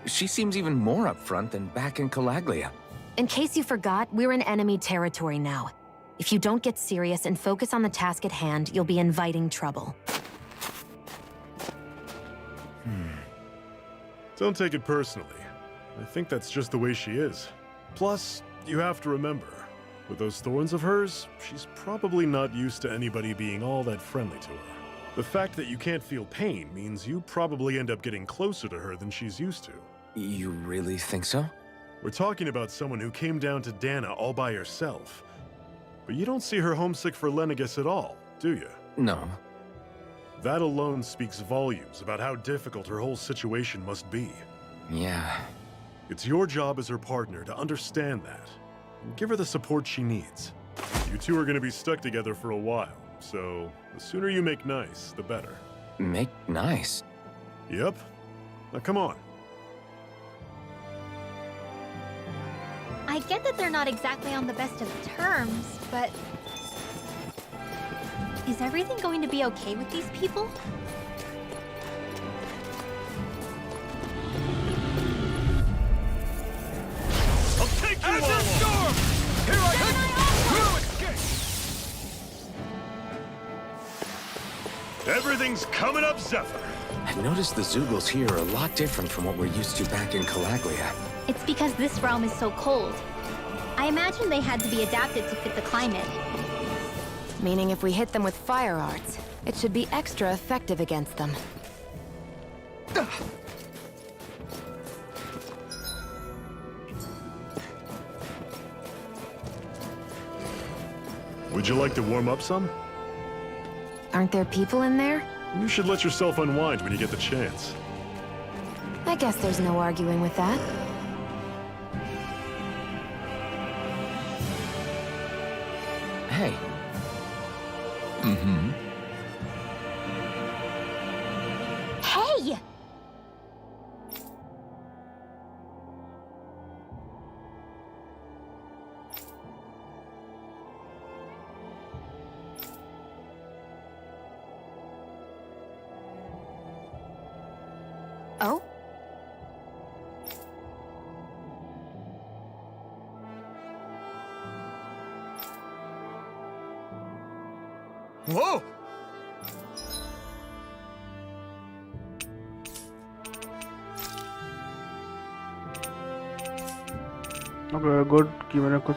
She seems even more upfront than back in Calaglia. In case you forgot, we're in enemy territory now. If you don't get serious and focus on the task at hand, you'll be inviting trouble. Don't take it personally. I think that's just the way she is. Plus, you have to remember, with those thorns of hers, she's probably not used to anybody being all that friendly to her. The fact that you can't feel pain means you probably end up getting closer to her than she's used to. You really think so? We're talking about someone who came down to Dana all by herself. But you don't see her homesick for Lenegis at all, do you? No. That alone speaks volumes about how difficult her whole situation must be. Yeah. It's your job as her partner to understand that, and give her the support she needs. You two are going to be stuck together for a while, so the sooner you make nice, the better. Make nice? Yep. Now come on. I get that they're not exactly on the best of terms, but... is everything going to be okay with these people? I'll take you all on! Here I come! Everything's coming up, Zephyr! I noticed the Zoogles here are a lot different from what we're used to back in Calaglia. It's because this realm is so cold. I imagine they had to be adapted to fit the climate. Meaning if we hit them with fire arts, it should be extra effective against them. Would you like to warm up some? Aren't there people in there? You should let yourself unwind when you get the chance. I guess there's no arguing with that. Hey. Hey! Oh? Whoa! Okay, good कि मैंने कुछ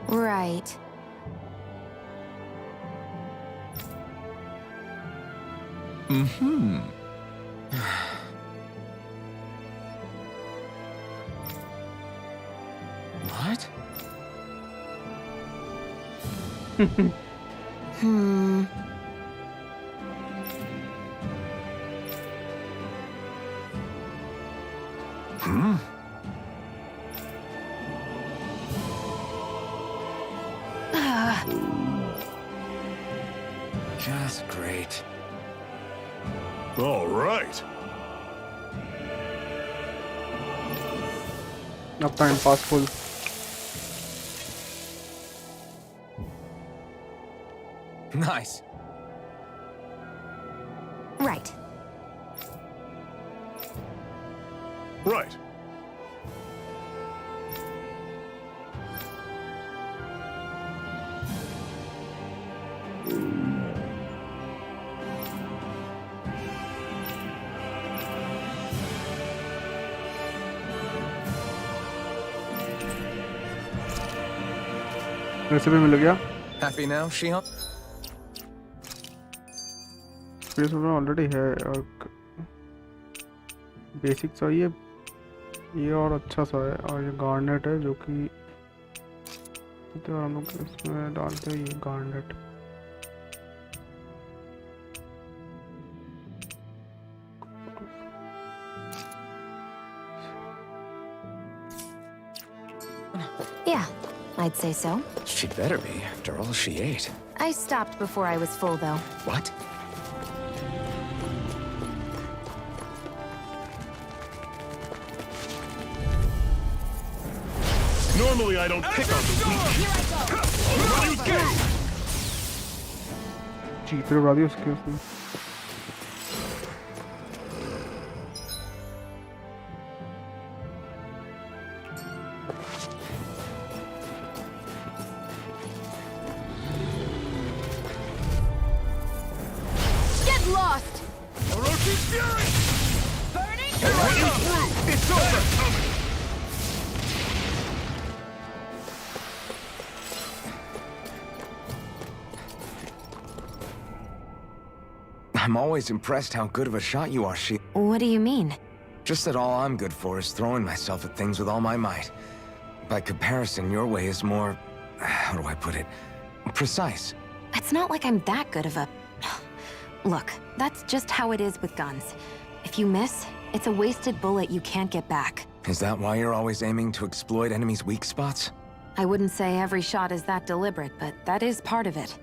Right. What? Hmm. Just great. All right. Uptime pass full. Nice. Right. Right. Recipe मिल गया. Happy now, Shion? Space already है और basic चाहिए ये और अच्छा सा है और ये गार्नेट है जो कि तो हम लोग इसमें डालते हैं ये garnet. Yeah, I'd say so. She better be, after all she ate. I stopped before I was full, though. What? Normally I don't pick on the weak. जी फिर उड़ा दिया उसके उसने. Get lost! Orochi's fury! Burning! Through! It's over! I'm always impressed how good of a shot you are, Shi. What do you mean? Just that all I'm good for is throwing myself at things with all my might. By comparison, your way is more... how do I put it? Precise. It's not like I'm that good of a... Look, that's just how it is with guns. If you miss, it's a wasted bullet you can't get back. Is that why you're always aiming to exploit enemies' weak spots? I wouldn't say every shot is that deliberate, but that is part of it.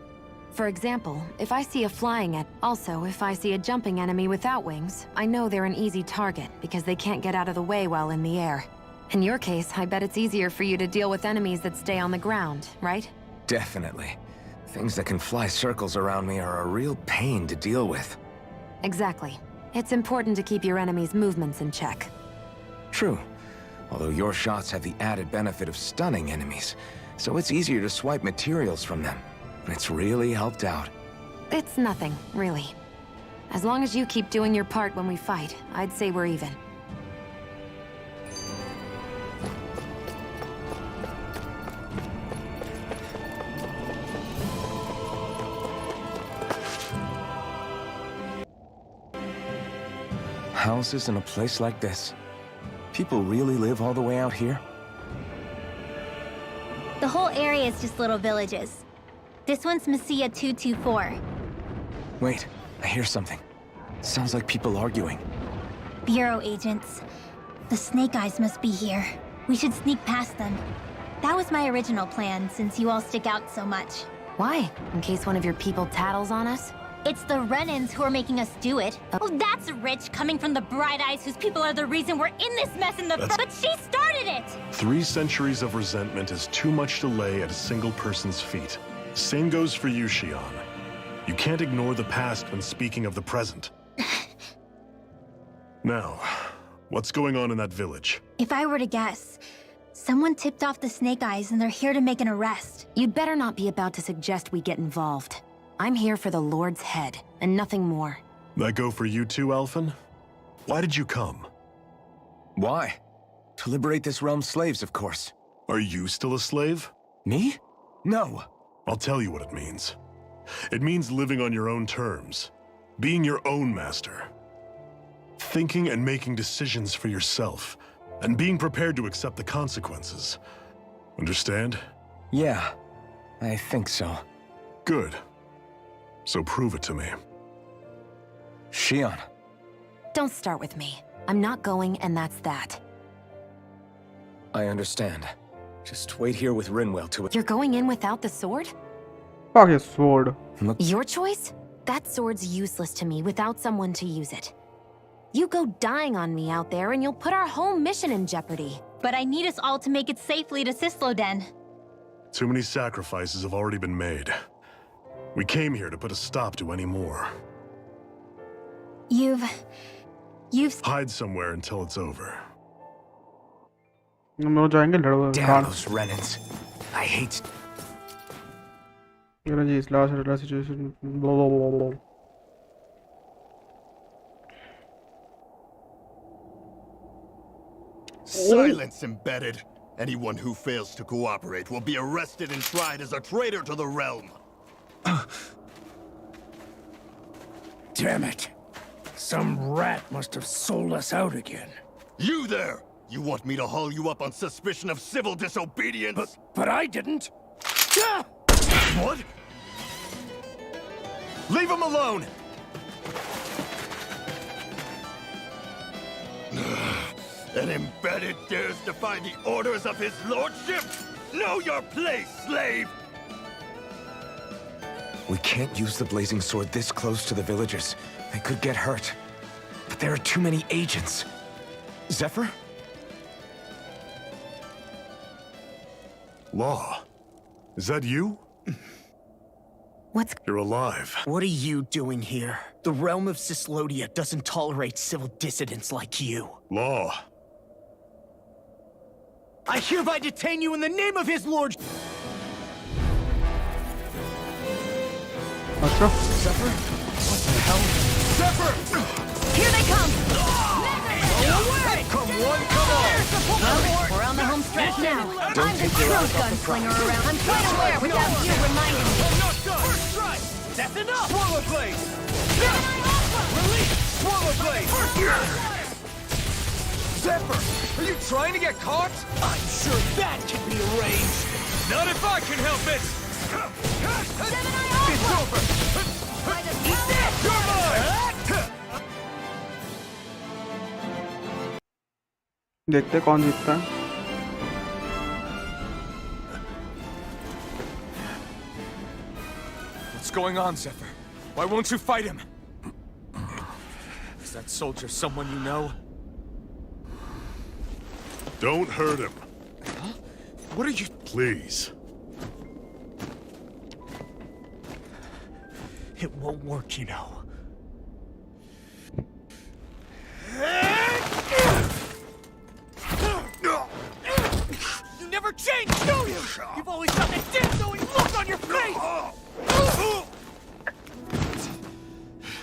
For example, if I see a flying also, if I see a jumping enemy without wings, I know they're an easy target because they can't get out of the way while in the air. In your case, I bet it's easier for you to deal with enemies that stay on the ground, right? Definitely. Things that can fly circles around me are a real pain to deal with. Exactly. It's important to keep your enemies' movements in check. True. Although your shots have the added benefit of stunning enemies, so it's easier to swipe materials from them. It's really helped out. It's nothing, really. As long as you keep doing your part when we fight, I'd say we're even. Houses in a place like this. People really live all the way out here? The whole area is just little villages. This one's Messiah 224. Wait, I hear something. Sounds like people arguing. Bureau agents. The Snake Eyes must be here. We should sneak past them. That was my original plan, since you all stick out so much. Why? In case one of your people tattles on us? It's the Renans who are making us do it. Oh, that's rich, coming from the Bright Eyes whose people are the reason we're in this mess in the first... But she started it! 3 centuries of resentment is too much to lay at a single person's feet. Same goes for you, Shion. You can't ignore the past when speaking of the present. Now, what's going on in that village? If I were to guess, someone tipped off the Snake Eyes and they're here to make an arrest. You'd better not be about to suggest we get involved. I'm here for the Lord's head, and nothing more. That go for you too, Alphen? Why did you come? Why? To liberate this realm's slaves, of course. Are you still a slave? Me? No. I'll tell you what it means. It means living on your own terms. Being your own master. Thinking and making decisions for yourself. And being prepared to accept the consequences. Understand? Yeah, I think so. Good. So prove it to me. Shion. Don't start with me. I'm not going, and that's that. I understand. Just wait here with Rinwell to... You're going in without the sword? Fuck his sword. Your choice? That sword's useless to me without someone to use it. You go dying on me out there and you'll put our whole mission in jeopardy. But I need us all to make it safely to Sisloden. Too many sacrifices have already been made. We came here to put a stop to any more. You've... Hide somewhere until it's over. हम लोग जाएंगे लड़वा Damn those Renans. I hate... last situation. Blah, blah, blah, blah. Silence, embedded. Anyone who fails to cooperate will be arrested and tried as a traitor to the realm. Damn it. Some rat must have sold us out again. You there! You want me to haul you up on suspicion of civil disobedience? But I didn't. Ah! What? Leave him alone! An embedded dares defy the orders of his lordship? Know your place, slave! We can't use the blazing sword this close to the villagers. They could get hurt. But there are too many agents. Zephyr? Law. Is that you? What's... You're alive. What are you doing here? The realm of Sislodia doesn't tolerate civil dissidents like you. Law. I hereby detain you in the name of his lord. अच्छा Zephyr? What the hell? Zephyr! Here they come! Come one, come on! Well, we're on the home stretch now. I'm the true gunslinger around. I'm quite aware without you reminding me. I'm not done! First strike! That's enough! Swallow blade! Release! Swallow blade! Zephyr! Are you trying to get caught? I'm sure that can be arranged! Not if I can help it! It's over! Eat that! You're mine! देखते हैं कौन जीतता है What's going on, Zephyr? Why won't you fight him? Is that soldier someone you know? Don't hurt him. Huh? What are you... Please. It won't work, you know. You never change, do you? You've always got that damn-knowing look on your face!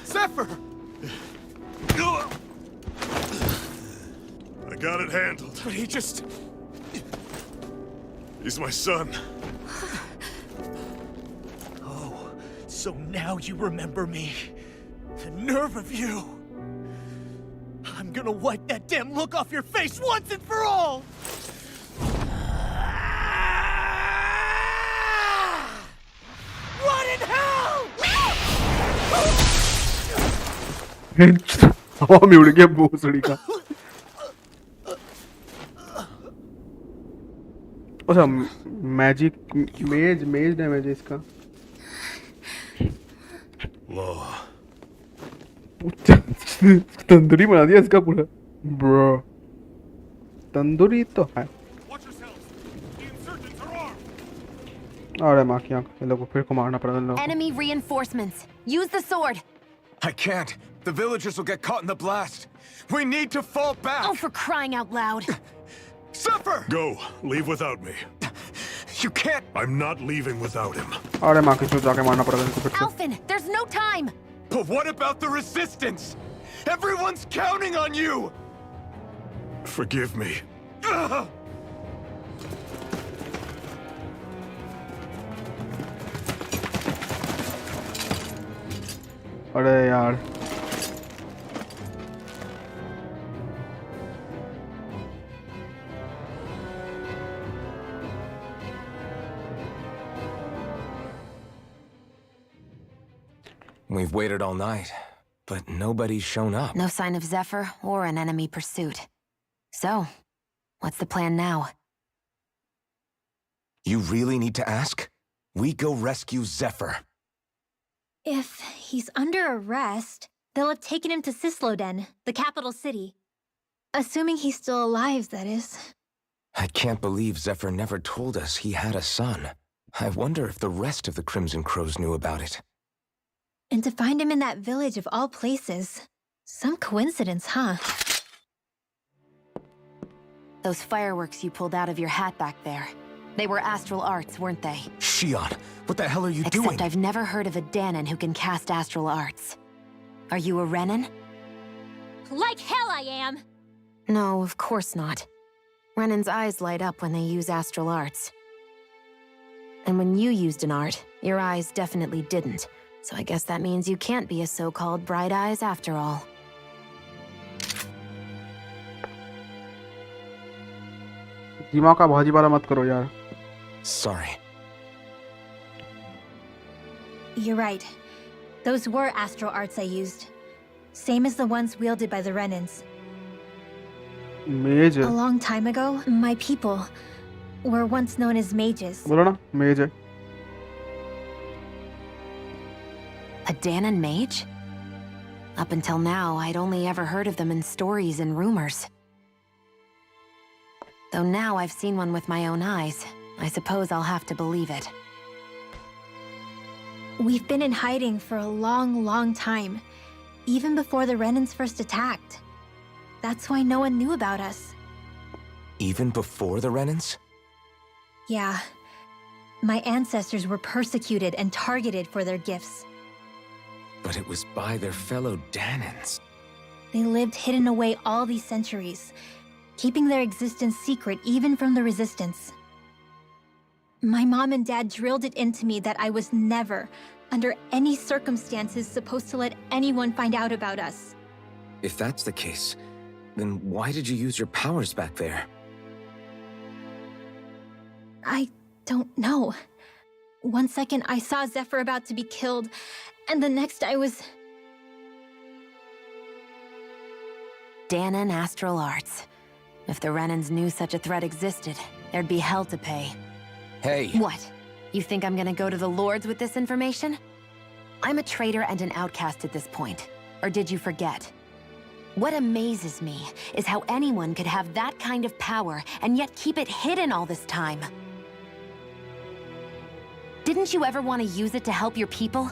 Zephyr! I got it handled. But he just... He's my son. Oh, so now you remember me. The nerve of you! I'm gonna wipe that damn look off your face once and for all! What in hell? हवा में उड़ गया भोसड़ी का अच्छा magic मेज damage है इसका Law. तंदूरी बना दिया इसका पूरा ब्रो तंदूरी तो है अरे माँ की आँख ये लोगों को फिर को मारना पड़ा इन लोगों को Enemy reinforcements. Use the sword. I can't. The villagers will get caught in the blast. We need to fall back. Oh, for crying out loud. Zephyr! Go. Leave without me. You can't. I'm not leaving without him. अरे माँ की चोट जाके मारना पड़ा इनको फिर से Alphen, there's no time. But what about the resistance? Everyone's counting on you! Forgive me. अरे यार We've waited all night, but nobody's shown up. No sign of Zephyr or an enemy pursuit. So, what's the plan now? You really need to ask? We go rescue Zephyr. If he's under arrest, they'll have taken him to Cisloden, the capital city. Assuming he's still alive, that is. I can't believe Zephyr never told us he had a son. I wonder if the rest of the Crimson Crows knew about it. And to find him in that village of all places. Some coincidence, huh? Those fireworks you pulled out of your hat back there. They were astral arts, weren't they? Shion, what the hell are you doing? Except I've never heard of a Danon who can cast astral arts. Are you a Renin? Like hell I am! No, of course not. Renin's eyes light up when they use astral arts. And when you used an art, your eyes definitely didn't. So I guess that means you can't be a so-called bright eyes after all. दिमाग का भाजी वाला मत करो यार. Sorry. You're right. Those were astral arts I used. Same as the ones wielded by the Renins. Mage. A long time ago, my people were once known as mages. बोलो ना mage. A Danon mage? Up until now, I'd only ever heard of them in stories and rumors. Though now I've seen one with my own eyes, I suppose I'll have to believe it. We've been in hiding for a long, long time. Even before the Renins first attacked. That's why no one knew about us. Even before the Renins? Yeah. My ancestors were persecuted and targeted for their gifts. But it was by their fellow Danons. They lived hidden away all these centuries, keeping their existence secret even from the Resistance. My mom and dad drilled it into me that I was never, under any circumstances, supposed to let anyone find out about us. If that's the case, then why did you use your powers back there? I don't know. One second I saw Zephyr about to be killed, and the next I was... Danon astral arts. If the Renins knew such a threat existed, there'd be hell to pay. Hey! What? You think I'm gonna go to the Lords with this information? I'm a traitor and an outcast at this point. Or did you forget? What amazes me is how anyone could have that kind of power and yet keep it hidden all this time. Didn't you ever want to use it to help your people?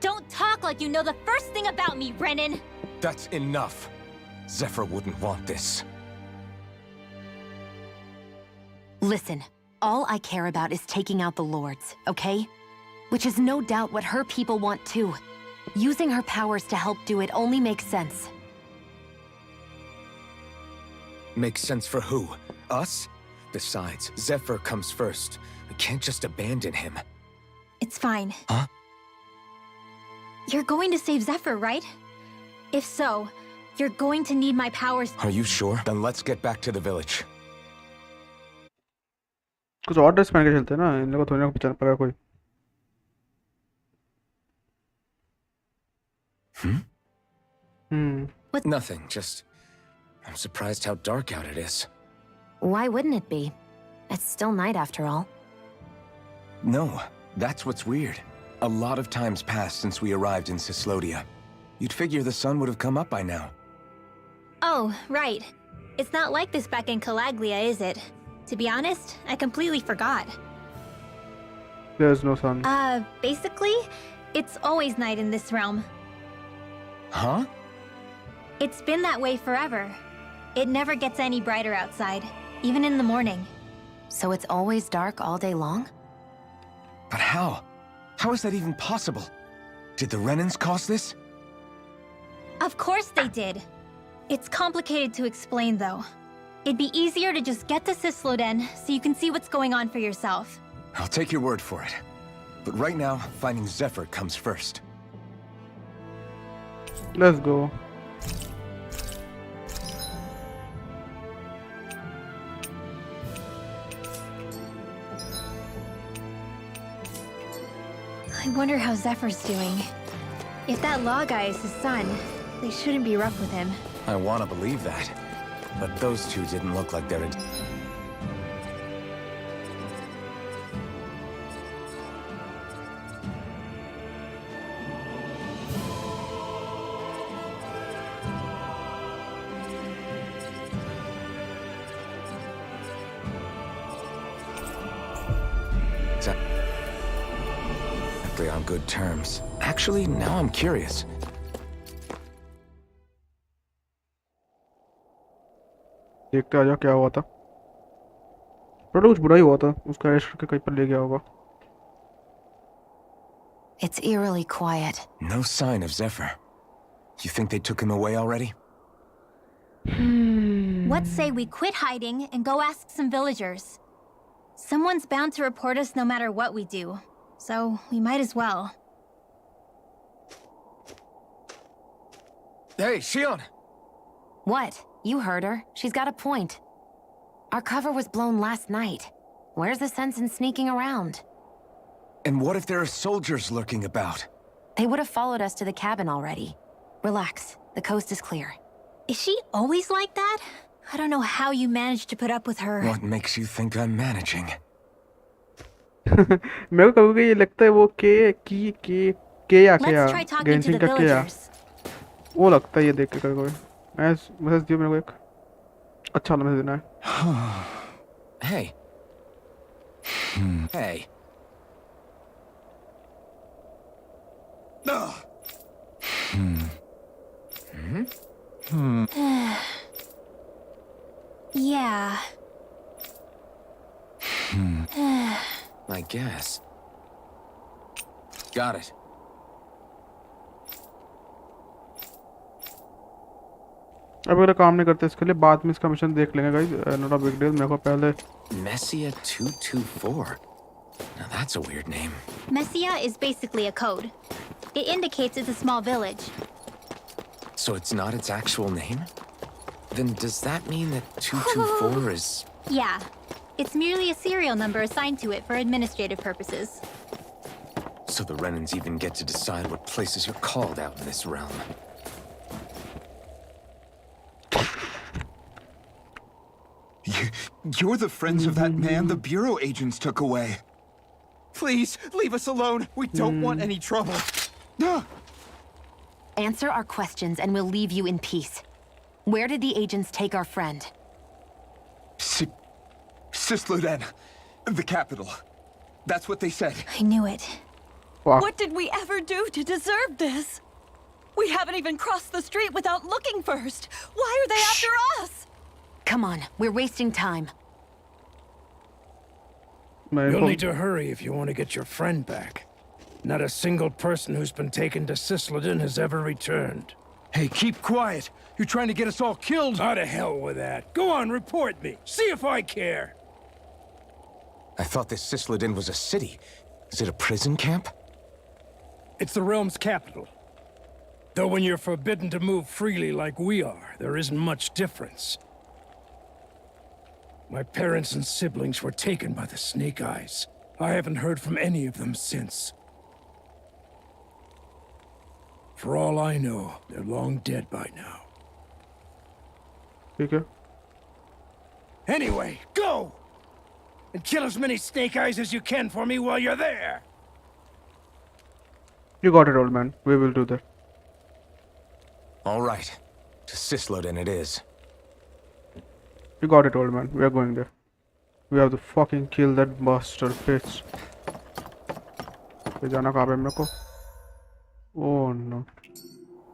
Don't talk like you know the first thing about me, Renin! That's enough. Zephyr wouldn't want this. Listen, all I care about is taking out the Lords, okay? Which is no doubt what her people want too. Using her powers to help do it only makes sense. Makes sense for who? Us? Besides, Zephyr comes first. We can't just abandon him. It's fine. Huh? You're going to save Zephyr, right? If so, you're going to need my powers. Are you sure? Then let's get back to the village. कुछ और dress पहन के चलते हैं ना, इन लोगों को थोड़ी ना पहचान पाएगा कोई. Nothing, just... I'm surprised how dark out it is. Why wouldn't it be? It's still night after all. No, that's what's weird. A lot of time's passed since we arrived in Cislodia. You'd figure the sun would have come up by now. Oh, right. It's not like this back in Calaglia, is it? To be honest, I completely forgot. There's no sun. Basically, it's always night in this realm. Huh? It's been that way forever. It never gets any brighter outside, even in the morning. So it's always dark all day long? But how? How is that even possible? Did the Renins cause this? Of course they did. It's complicated to explain, though. It'd be easier to just get to Cisloden so you can see what's going on for yourself. I'll take your word for it. But right now, finding Zephyr comes first. Let's go. I wonder how Zephyr's doing. If that law guy is his son, they shouldn't be rough with him. I want to believe that. But those two didn't look like they're... Exactly on good terms. Actually, now I'm curious. देखते आ जाओ क्या हुआ था। थोड़ा कुछ बुरा ही हुआ था, उसका अरेस्ट करके कहीं पर ले गया होगा। It's eerily quiet. No sign of Zephyr. You think they took him away already? What say we quit hiding and go ask some villagers? Someone's bound to report us no matter what we do, so we might as well. Hey, Shion! What? You heard her. She's got a point. Our cover was blown last night. Where's the sense in sneaking around? And what if there are soldiers lurking about? They would have followed us to the cabin already. Relax. The coast is clear. Is she always like that? I don't know how you managed to put up with her. What makes you think I'm managing? मेरे को कभी ये लगता है वो के या क्या Let's try talking to the गेंसिंग का क्या villagers. वो लगता है ये देख के कभी कभी। मैसेज दियो मेरे को एक अच्छा वाला मैसेज देना है। Hey. Hey. Yeah. I guess. Got it. अब अगर काम नहीं करते इसके लिए बाद में इसका मिशन देख लेंगे guys, not a big deal. मेरे को पहले Messia 224. Now that's a weird name. Messia is basically a code. It indicates it's a small village. So it's not its actual name? Then does that mean that 224 is... Yeah. It's merely a serial number assigned to it for administrative purposes. So the Renans even get to decide what places you're called out in this realm. You're the friends of that man the Bureau agents took away. Please, leave us alone. We don't want any trouble. Answer our questions and we'll leave you in peace. Where did the agents take our friend? Sisluden, the capital. That's what they said. I knew it. What did we ever do to deserve this? We haven't even crossed the street without looking first. Why are they after us? Come on, we're wasting time. You'll need to hurry if you want to get your friend back. Not a single person who's been taken to Sisleden has ever returned. Hey, keep quiet. You're trying to get us all killed. How to hell with that. Go on, report me. See if I care. I thought this Sisleden was a city. Is it a prison camp? It's the realm's capital. Though when you're forbidden to move freely like we are, there isn't much difference. My parents and siblings were taken by the Snake Eyes. I haven't heard from any of them since. For all I know, they're long dead by now. Okay. Anyway, go! And kill as many Snake Eyes as you can for me while you're there! You got it, old man. We will do that. All right. To Sisleden it is. You got it, old man. We are going there. We have to fucking kill that bastard bitch. पे जाना कहाँ पे मेरे को? Oh no.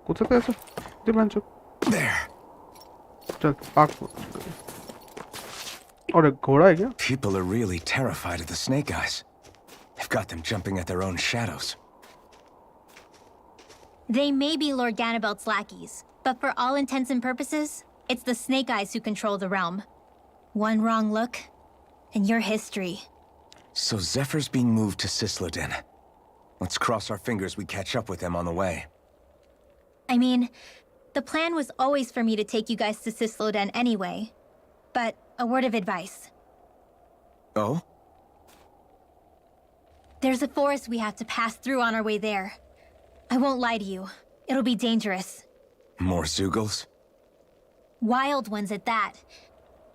कूद सकते ऐसे? दे बंचो. There. चल आग. और एक घोड़ा है क्या? People are really terrified of the Snake Eyes. They've got them jumping at their own shadows. They may be Lord Ganabelt's lackeys, but for all intents and purposes, it's the Snake Eyes who control the realm. One wrong look, and your history. So Zephyr's being moved to Sisleden. Let's cross our fingers we catch up with him on the way. I mean, the plan was always for me to take you guys to Sisleden anyway. But a word of advice. Oh? There's a forest we have to pass through on our way there. I won't lie to you. It'll be dangerous. More Zeugles? Wild ones at that.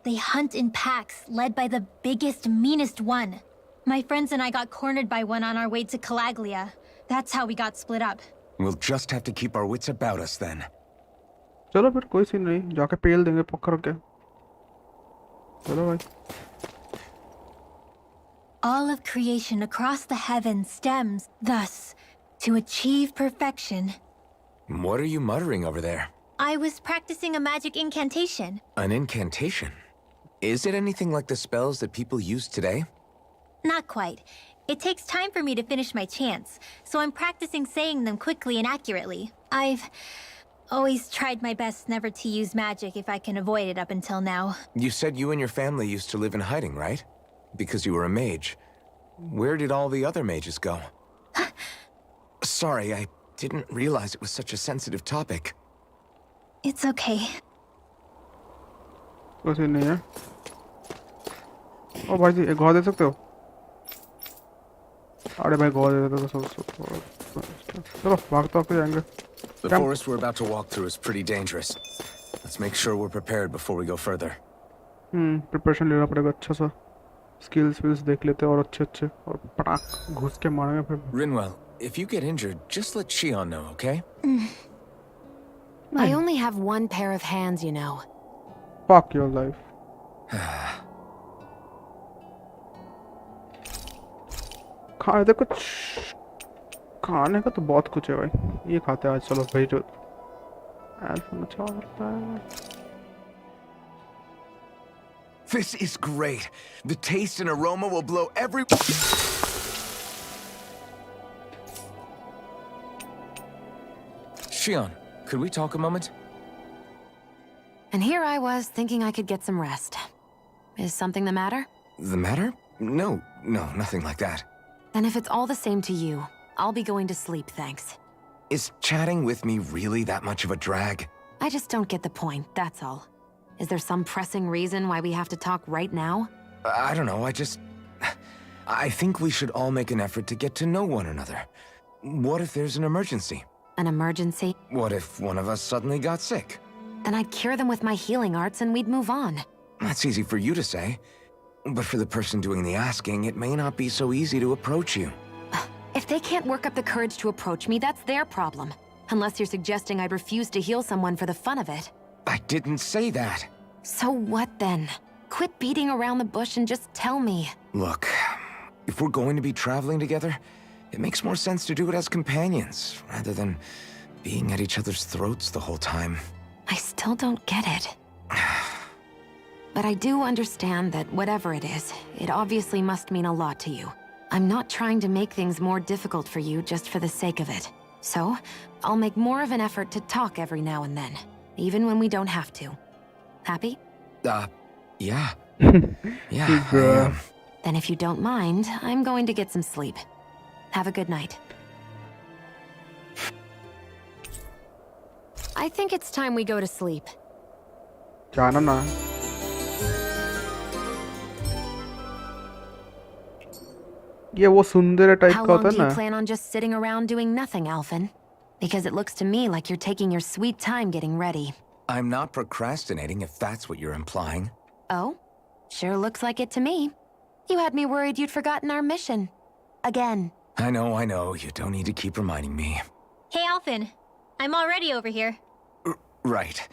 They hunt in packs, led by the biggest, meanest one. My friends and I got cornered by one on our way to Calaglia. That's how we got split up. We'll just have to keep our wits about us then. चलो फिर कोई scene नहीं, जाके पेल देंगे पकड़ के. चलो भाई. All of creation across the heavens stems, thus, to achieve perfection. What are you muttering over there? I was practicing a magic incantation. An incantation? Is it anything like the spells that people use today? Not quite. It takes time for me to finish my chants, so I'm practicing saying them quickly and accurately. I've always tried my best never to use magic if I can avoid it up until now. You said you and your family used to live in hiding, right? Because you were a mage. Where did all the other mages go? Sorry, I didn't realize it was such a sensitive topic. It's okay. कुछ नहीं है। ओ भाई जी एक गौ दे सकते हो? अरे भाई गौ दे देते तो चलो भागते फिर जाएंगे। The forest we're about to walk through is pretty dangerous. Let's make sure we're prepared before we go further. Preparation लेना पड़ेगा अच्छा सा। स्किल्स देख लेते हैं और अच्छे और पटाख घुस के मारेंगे फिर। Rinwell, if you get injured, just let Shion know, okay? I only have one pair of hands, you know. Fuck your life. खाने का तो बहुत कुछ है भाई। ये खाते हैं आज, चलो भाई जो अच्छा लगता है। This is great. The taste and aroma will blow every... Shion, could we talk a moment? And here I was thinking I could get some rest. Is something the matter? The matter? No, nothing like that. Then if it's all the same to you, I'll be going to sleep, thanks. Is chatting with me really that much of a drag? I just don't get the point, that's all. Is there some pressing reason why we have to talk right now? I don't know, I think we should all make an effort to get to know one another. What if there's an emergency? An emergency? What if one of us suddenly got sick? Then I'd cure them with my healing arts and we'd move on. That's easy for you to say. But for the person doing the asking, it may not be so easy to approach you. If they can't work up the courage to approach me, that's their problem. Unless you're suggesting I'd refuse to heal someone for the fun of it. I didn't say that. So what then? Quit beating around the bush and just tell me. Look, if we're going to be traveling together, it makes more sense to do it as companions, rather than being at each other's throats the whole time. I still don't get it. But I do understand that whatever it is, it obviously must mean a lot to you. I'm not trying to make things more difficult for you just for the sake of it. So, I'll make more of an effort to talk every now and then, even when we don't have to. Happy? Yeah. Yeah, I am. Then if you don't mind, I'm going to get some sleep. Have a good night. I think it's time we go to sleep. जाना ना। ये वो सुंदर type How का long होता do है you ना? plan on just sitting around doing nothing, Alphen? Because it looks to me like you're taking your sweet time getting ready. I'm not procrastinating, if that's what you're implying. Oh? Sure looks like it to me. You had me worried you'd forgotten our mission. Again. I know. You don't need to keep reminding me. Hey, Alphen. I'm already over here. Right.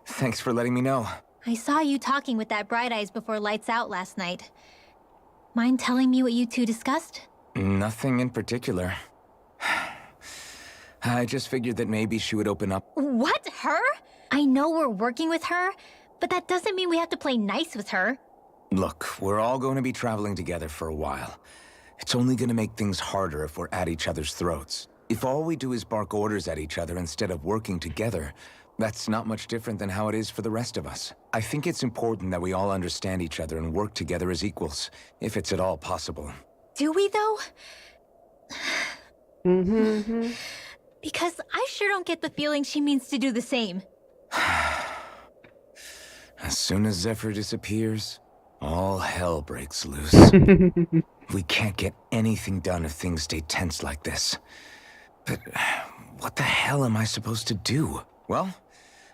Thanks for letting me know. I saw you talking with that Bright Eyes before lights out last night. Mind telling me what you two discussed? Nothing in particular. I just figured that maybe she would open up. What? Her? I know we're working with her, but that doesn't mean we have to play nice with her. Look, we're all going to be traveling together for a while. It's only going to make things harder if we're at each other's throats. If all we do is bark orders at each other instead of working together, that's not much different than how it is for the rest of us. I think it's important that we all understand each other and work together as equals, if it's at all possible. Do we, though? Because I sure don't get the feeling she means to do the same. As soon as Zephyr disappears, all hell breaks loose. We can't get anything done if things stay tense like this. But what the hell am I supposed to do? Well,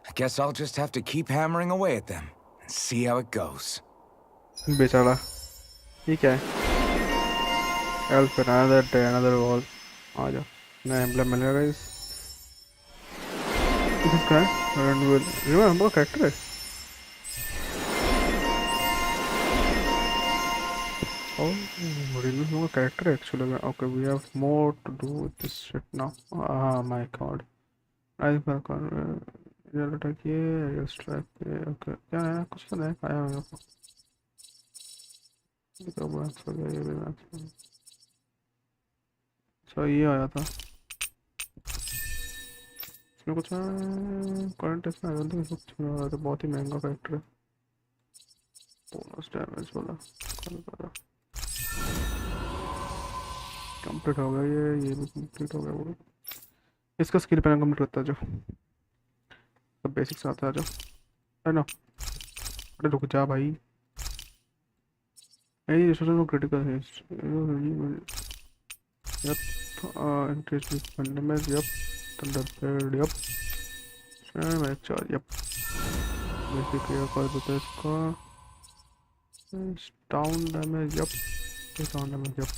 I guess I'll just have to keep hammering away at them and see how it goes. बेचारा ये क्या है? Elf, another day, another wall. आ जाओ, नया emblem मिलेगा guys. This guy, remember character है? Oh, remove more character actually. Okay, we have more to do with this shit now. Oh my god. I back on aerial attack ये aerial strike ये okay क्या है कुछ तो नहीं आया मेरे को ये तो मैक्स हो गया ये भी मैक्स हो गया so ये आया था इसमें कुछ करंट इसमें आई डोंट थिंक कुछ नहीं आया तो बहुत ही महंगा फैक्टर है बोनस डैमेज वाला कंप्लीट हो गया ये भी कंप्लीट हो गया वो इसका स्किल पैनल कंप्लीट करता है जो सब बेसिक्स आता है जो है ना अरे रुक जा भाई any resources for critical hits yup increase defence damage yup thunder paid yup match charge yup basic clear कर देते हैं इसका down damage yup down damage yup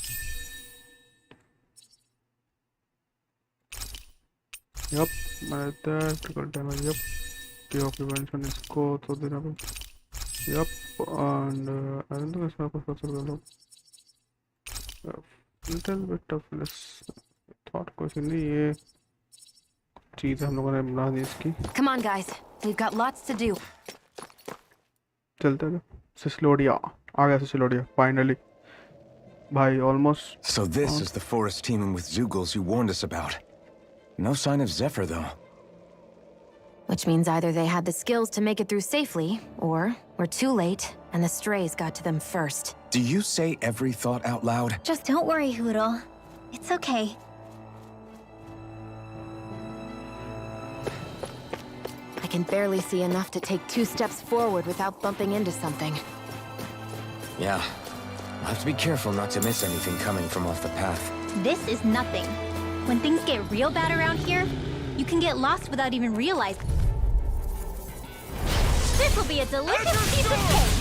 Yup, मैंने critical damage. Yup, PO prevention इसको तो देना पड़ेगा. Yup, and I don't think इसमें कुछ फंस गया लोग. Little bit of less thought कुछ नहीं ये चीज़ हम लोगों ने बना दी इसकी. Come on, guys. We've got lots to do. चलते हैं. सिस्लोडिया आ गया सिस्लोडिया finally. भाई almost. So this is the forest teeming with Zeugles you warned us about. No sign of Zephyr, though. Which means either they had the skills to make it through safely, or we're too late, and the strays got to them first. Do you say every thought out loud? Just don't worry, Hoodle. It's okay. I can barely see enough to take 2 steps forward without bumping into something. Yeah. I'll have to be careful not to miss anything coming from off the path. This is nothing. When things get real bad around here, you can get lost without even realizing. This will be a delicious piece of cake!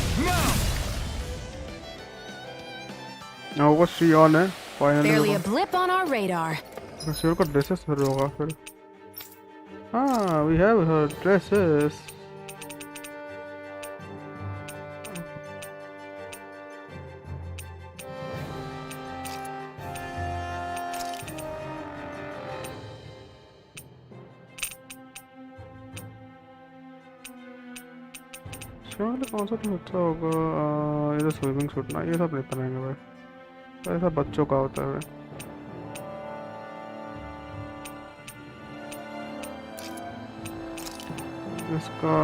Now what's she on है? Barely a blip on our radar. Sure का dresses her होगा फिर. Ah, we have her dresses. कौन सा तो अच्छा होगा ये तो स्विमिंग सूट ना ये सब नहीं पहनेंगे भाई तो ऐसा बच्चों का होता है इसका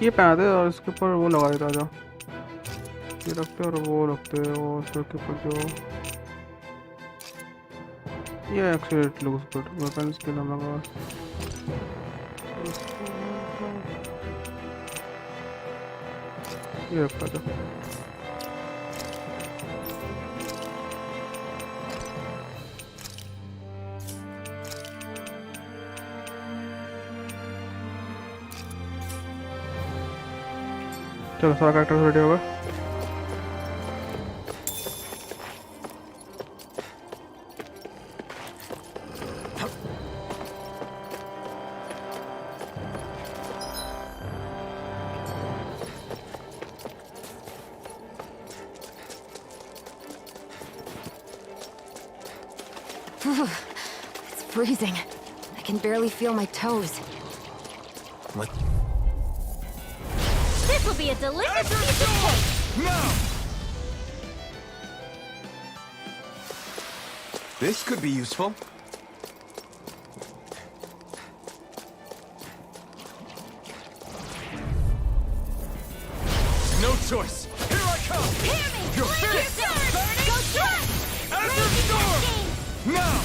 ये पहनते और इसके ऊपर वो लगा देता था ये रखते और वो रखते वो उसके ऊपर जो ये एक्सीडेंट लुक्स गुड वेपन्स के नाम लगा ये रखता था चलो सारा कैरेक्टर रेडी होगा It's freezing. I can barely feel my toes. What? This will be a delicious piece of cake! No! This could be useful. No choice. Here I come. Hear me! Your fist! Go strike! As a storm! Now!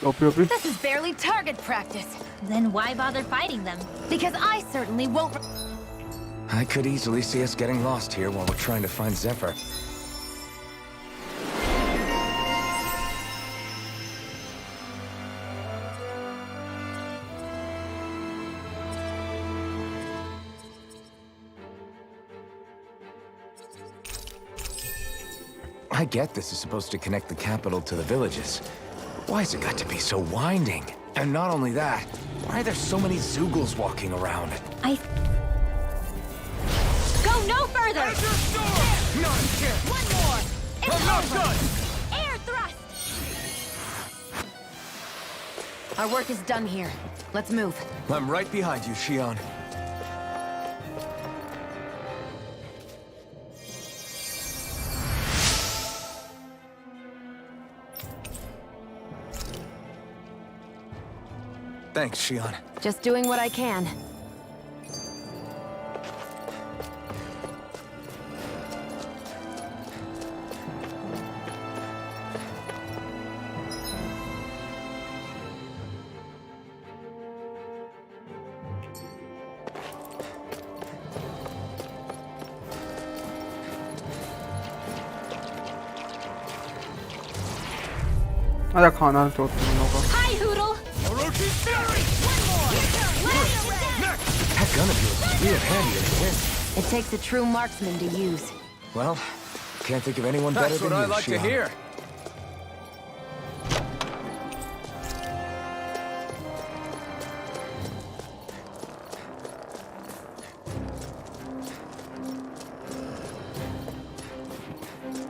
OP. This is barely target practice. Then why bother fighting them? Because I certainly won't. I could easily see us getting lost here while we're trying to find Zephyr. I get this is supposed to connect the capital to the villages. Why's it got to be so winding? And not only that, why are there so many Zoogles walking around? Go no further! Not here. One more! It's I'm not over! done! Air thrust! Our work is done here. Let's move. I'm right behind you, Shion. Thanks, Shion. Just doing what I can. आजा खाना तो तुम लोगों का Hi, Hoodle! Orochi Fury! One more! That gun of yours is real handy in the wind. It takes a true marksman to use. Well, can't think of anyone better That's than what you, I like to Shion. hear.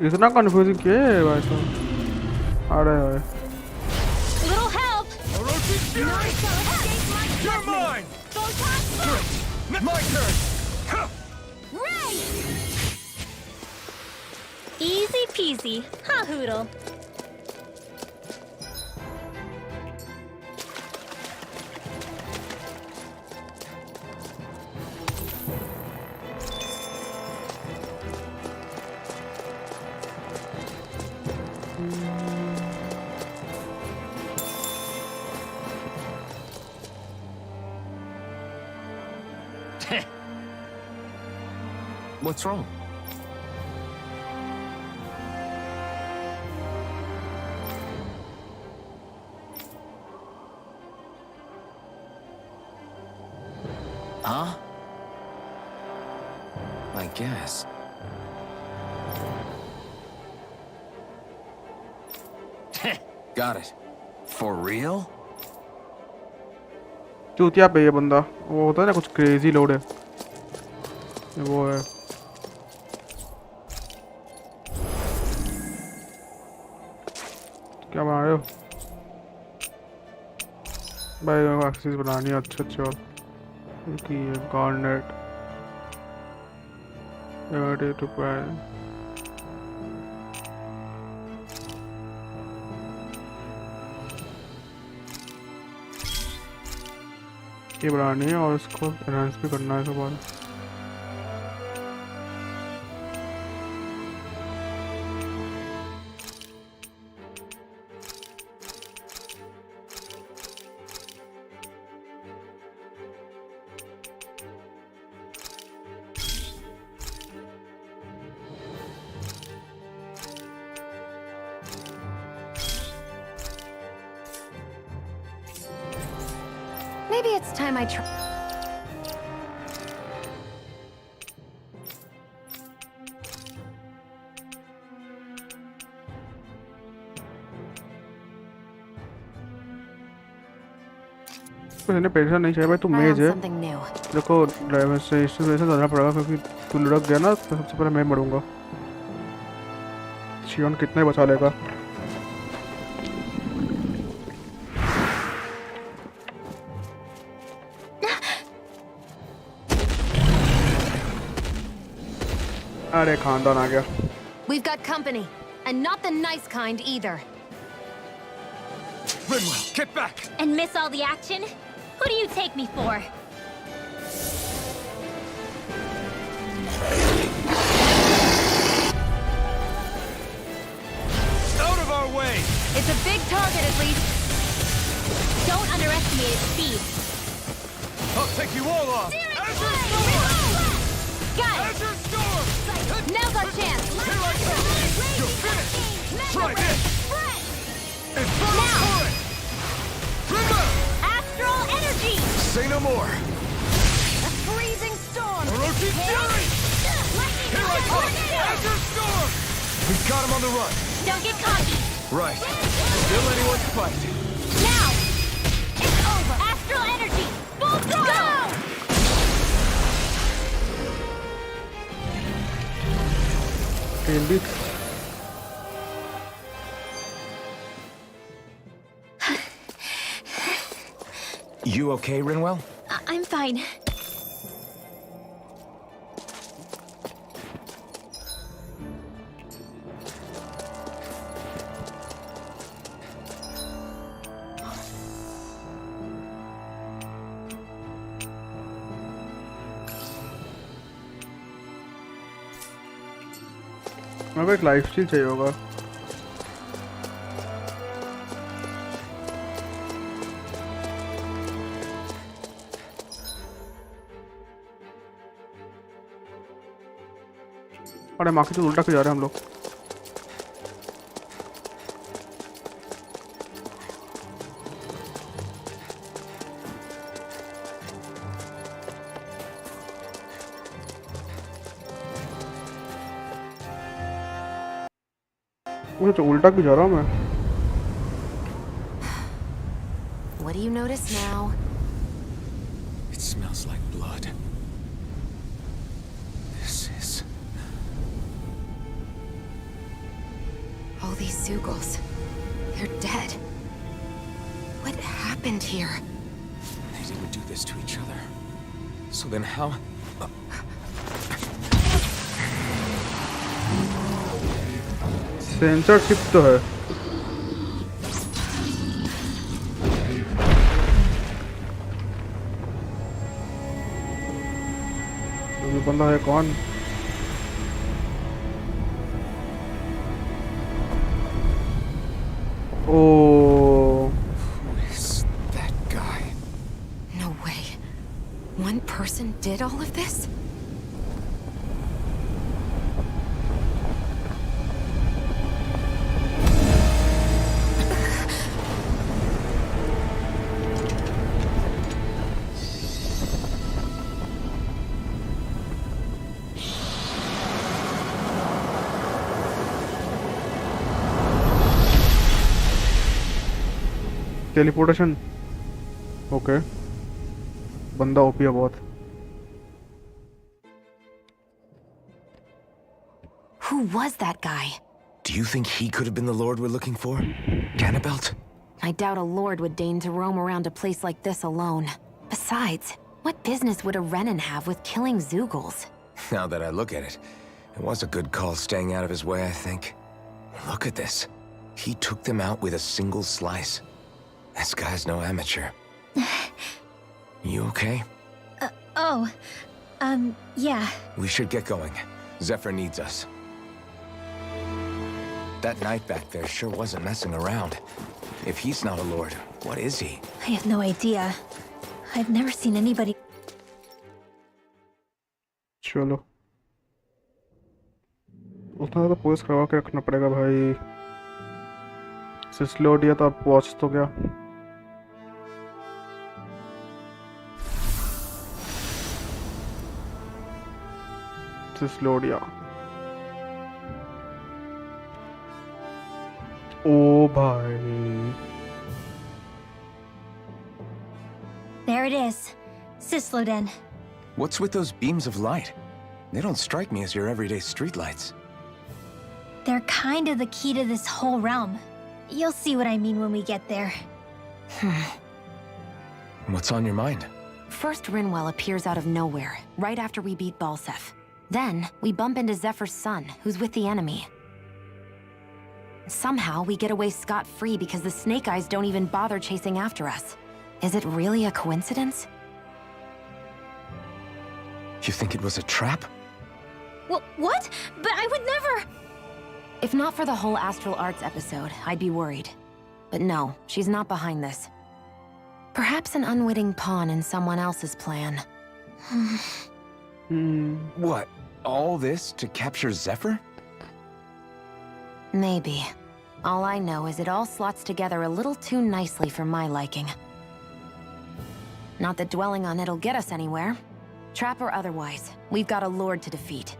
इतना confusing क्यों है भाई तो अरे भाई Little help! Orochi Fury! You're mine! My turn! Ray! Easy peasy, huh, Hoodle? What's wrong? Huh? I guess. Got it. For real? चूतिया पे ये बंदा वो होता है ना कुछ क्रेजी लोड है वो है क्या बना रहे हो भाई एक्सेस बनानी है अच्छे अच्छे और की गार्नेट टू ये बनानी है और इसको एनहांस भी करना है दोबारा Maybe it's time I try. मैंने पेंशन नहीं चाहिए भाई तू मेज है देखो ड्राइवर से इंस्टॉलेशन करना पड़ेगा क्योंकि तू लुढ़क गया ना तो सबसे पहले मैं मरूंगा शियोन कितने बचा लेगा अरे खानदान आ गया We've got company, and not the nice kind either. Rimwell, get back! And miss all the action? Who do you take me for? Out of our way! It's a big target, at least. Don't underestimate its speed. I'll take you all on! Got it! Now's our chance! Here I come! You're finished! Try this! Now! Astral energy! Say no more. A freezing storm! Orochi Fury! Here I come! Azure Storm! We've got him on the run. Don't get cocky! Right. Still anyone's fight. Now! It's over! Astral energy! Full throttle! Indeed. You okay, Rinwell? I'm fine. मेरे को एक life steel चाहिए होगा. अरे माँ की तो उल्टा क्यों जा रहे हैं हम लोग? तो उल्टा क्यों जा रहा हूँ मैं? What do you notice now? It smells like blood. This is... All these Zeugles. They're dead. What happened here? They didn't do this to each other. So then how... censorship तो है. ये बंदा है कौन? Oh. Who is that guy? No way. One person did all of this? Teleportation. Okay. बंदा OP है बहुत. Who was that guy? Do you think he could have been the lord we're looking for? Cannabelt? I doubt a lord would deign to roam around a place like this alone. Besides, what business would a Renin have with killing Zeugles? Now that I look at it, it was a good call staying out of his way, I think. Look at this. He took them out with a single slice. This guy's no amateur. You okay? Yeah. We should get going. Zephyr needs us. That knight back there sure wasn't messing around. If he's not a lord, what is he? I have no idea. I've never seen anybody... चलो. उतना तो post करवा के रखना पड़ेगा भाई. सिस्लोडिया तो अब पहुंच तो गया. सिस्लोडिया. ओ भाई. There it is. Sisloden. What's with those beams of light? They don't strike me as your everyday streetlights. They're kind of the key to this whole realm. You'll see what I mean when we get there. What's on your mind? First, Rinwell appears out of nowhere, right after we beat Balsef. Then, we bump into Zephyr's son, who's with the enemy. Somehow, we get away scot-free because the Snake Eyes don't even bother chasing after us. Is it really a coincidence? You think it was a trap? What? But I would never... If not for the whole Astral Arts episode, I'd be worried. But no, she's not behind this. Perhaps an unwitting pawn in someone else's plan. What? All this to capture Zephyr? Maybe. All I know is it all slots together a little too nicely for my liking. Not that dwelling on it'll get us anywhere. Trap or otherwise, we've got a lord to defeat.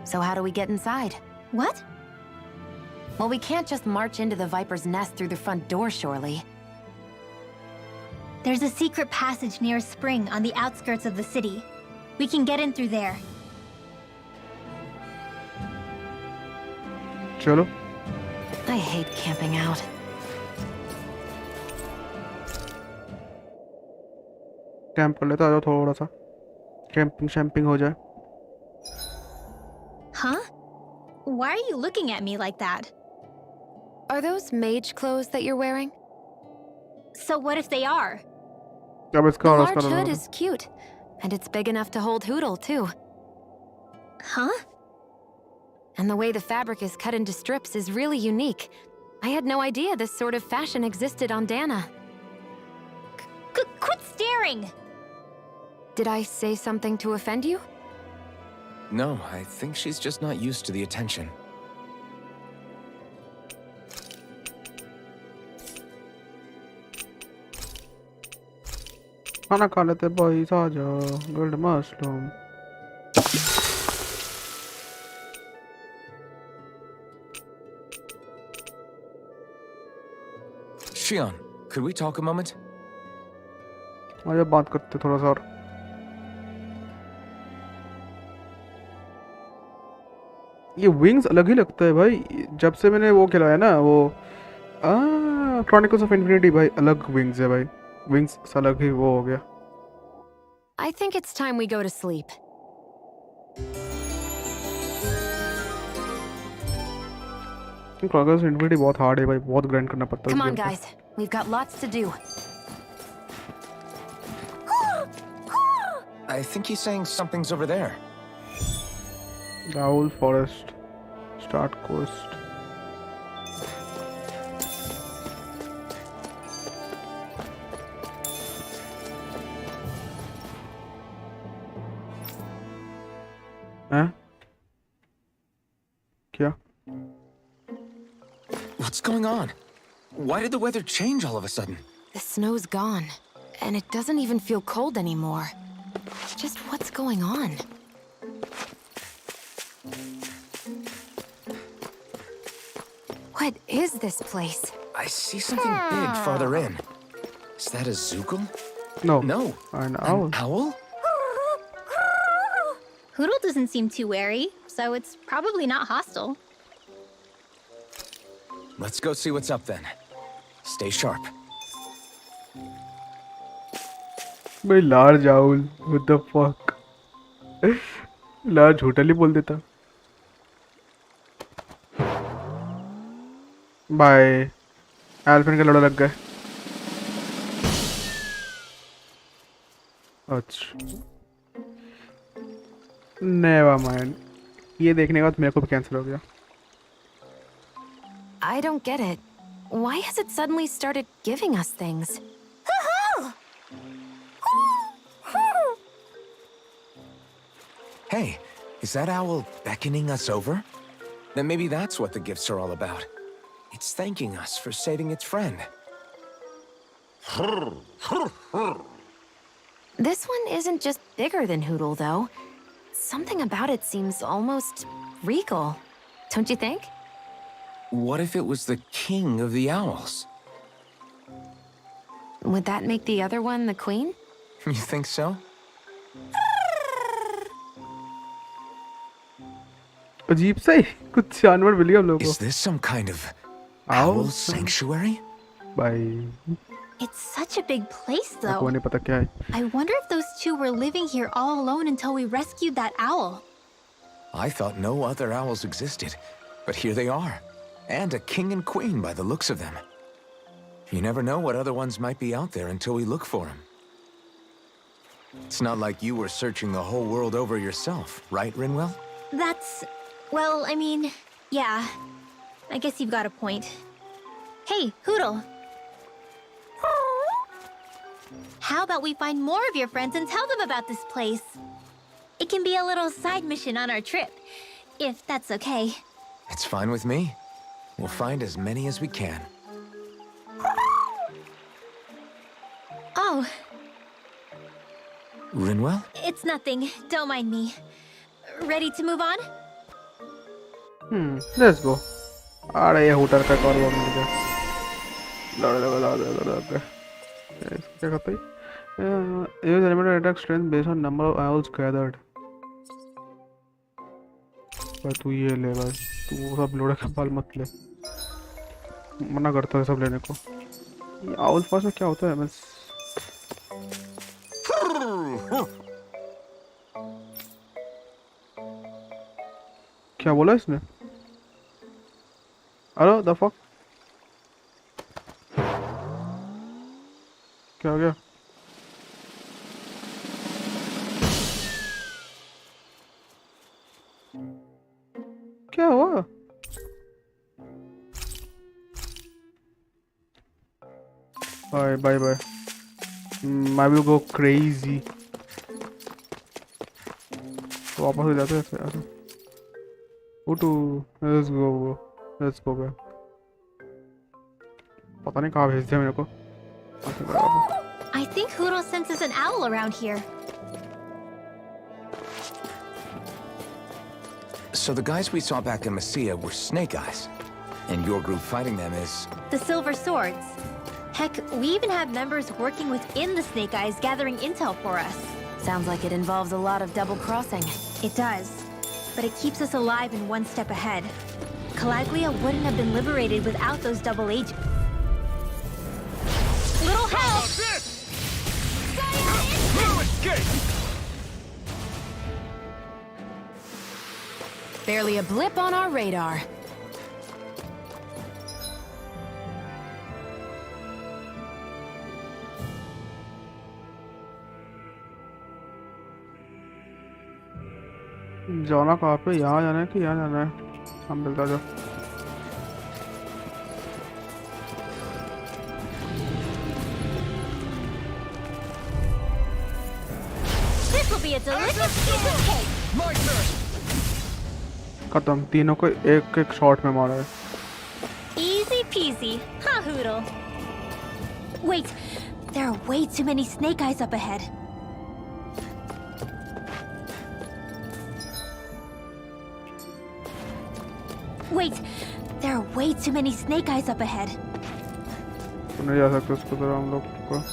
So how do we get inside? What? Well, we can't just march into the Viper's nest through the front door, surely. There's a secret passage near a spring on the outskirts of the city. We can get in through there. चलो I hate camping out. Camp कर लेते हैं, आ जाओ थोड़ा सा camping शैम्पिंग हो जाए. Huh? Why are you looking at me like that? Are those mage clothes that you're wearing? So what if they are? अब इसका The और large उसका hood दोनों. is cute, and it's big enough to hold Hootle, too. Huh? And the way the fabric is cut into strips is really unique. I had no idea this sort of fashion existed on Dana. Quit staring! Did I say something to offend you? No, I think she's just not used to the attention. खाना खा लेते boys, आ जाओ. Grilled mushroom. Shion, could we talk a moment? आ जाओ बात करते थोड़ा सा और. ये विंग्स अलग ही लगता है भाई. जब से मैंने वो खिलाया ना वो क्रॉनिकल्स ऑफ इन्फिनिटी, भाई अलग विंग्स है भाई. विंग्स अलग ही वो हो गया. I think it's time we go to sleep. Chronicles of infinity बहुत हार्ड है भाई. बहुत ग्राइंड करना पड़ता है. Come on, guys. We've got lots to do. I think he's saying something's over there. Owl Forest. Start coast. Huh? क्या? What's going on? Why did the weather change all of a sudden? The snow's gone, and it doesn't even feel cold anymore. Just what's going on? What is this place? I see something big farther in. Is that a Zookle? No. No. An owl. An owl? Hootle doesn't seem too wary, so it's probably not hostile. Let's go see what's up then. Stay sharp. भाई large owl. What the fuck? large hotel ही बोल देता. Bye. एल्फिन का लड़ा लग गए. अच्छा. Never mind. ये देखने के बाद मेरे को भी कैंसिल हो गया. I don't get it. Why has it suddenly started giving us things? Hey, is that owl beckoning us over? Then maybe that's what the gifts are all about. It's thanking us for saving its friend. This one isn't just bigger than Hootle, though. Something about it seems almost regal. Don't you think? What if it was the king of the owls? Would that make the other one the queen? You think so? अजीब सा ही कुछ जानवर मिल गया हम लोगों को. Is this some kind of owl sanctuary? भाई. It's such a big place, मेरे को though. नहीं पता क्या है. I wonder if those two were living here all alone until we rescued that owl. I thought no other owls existed, but here they are. And a king and queen by the looks of them. You never know what other ones might be out there until we look for them. It's not like you were searching the whole world over yourself, right, Rinwell? That's... well, I mean, yeah. I guess you've got a point. Hey, Hootle. How about we find more of your friends and tell them about this place? It can be a little side mission on our trip, if that's okay. It's fine with me. We'll find as many as we can. Oh, Rinwell? it's nothing. Don't mind me. Ready to move on? Let's go. अरे ये hooter का call बंद हो गया. लड़. क्या कहते हैं? Use elemental attack strength based on number of owls gathered. भाई तू ये ले भाई. तू सब लोड़े का बाल मत ले. मना करता है सब लेने को. ये आउल पास में क्या होता है? मैं क्या बोला इसने? अरे द फक क्या हो गया? क्या हुआ? Bye bye bye. I will go crazy. तो वापस हो जाते हैं ऐसे. उठो. Let's go bro. Let's go back. पता नहीं कहाँ भेज दिया मेरे को. I think Hoodle senses an owl around here. So the guys we saw back in Messia were Snake Eyes, and your group fighting them is... The Silver Swords. Heck, we even have members working within the Snake Eyes gathering intel for us. Sounds like it involves a lot of double crossing. It does. But it keeps us alive and one step ahead. Calaglia wouldn't have been liberated without those double agents. Little help! Barely a blip on our radar. जाना कहाँ पे? यहाँ जाना है कि यहाँ जाना है? हम मिलता जाओ. This will be a delicious piece of cake. My turn. खत्म. तीनों को एक एक शॉट में मारा है. Easy peasy, huh, Hoodle? Wait, there are way too many Snake Eyes up ahead. Wait, there are way too many Snake Eyes up ahead. तो नहीं जा सकते उसको तरह हम लोग को.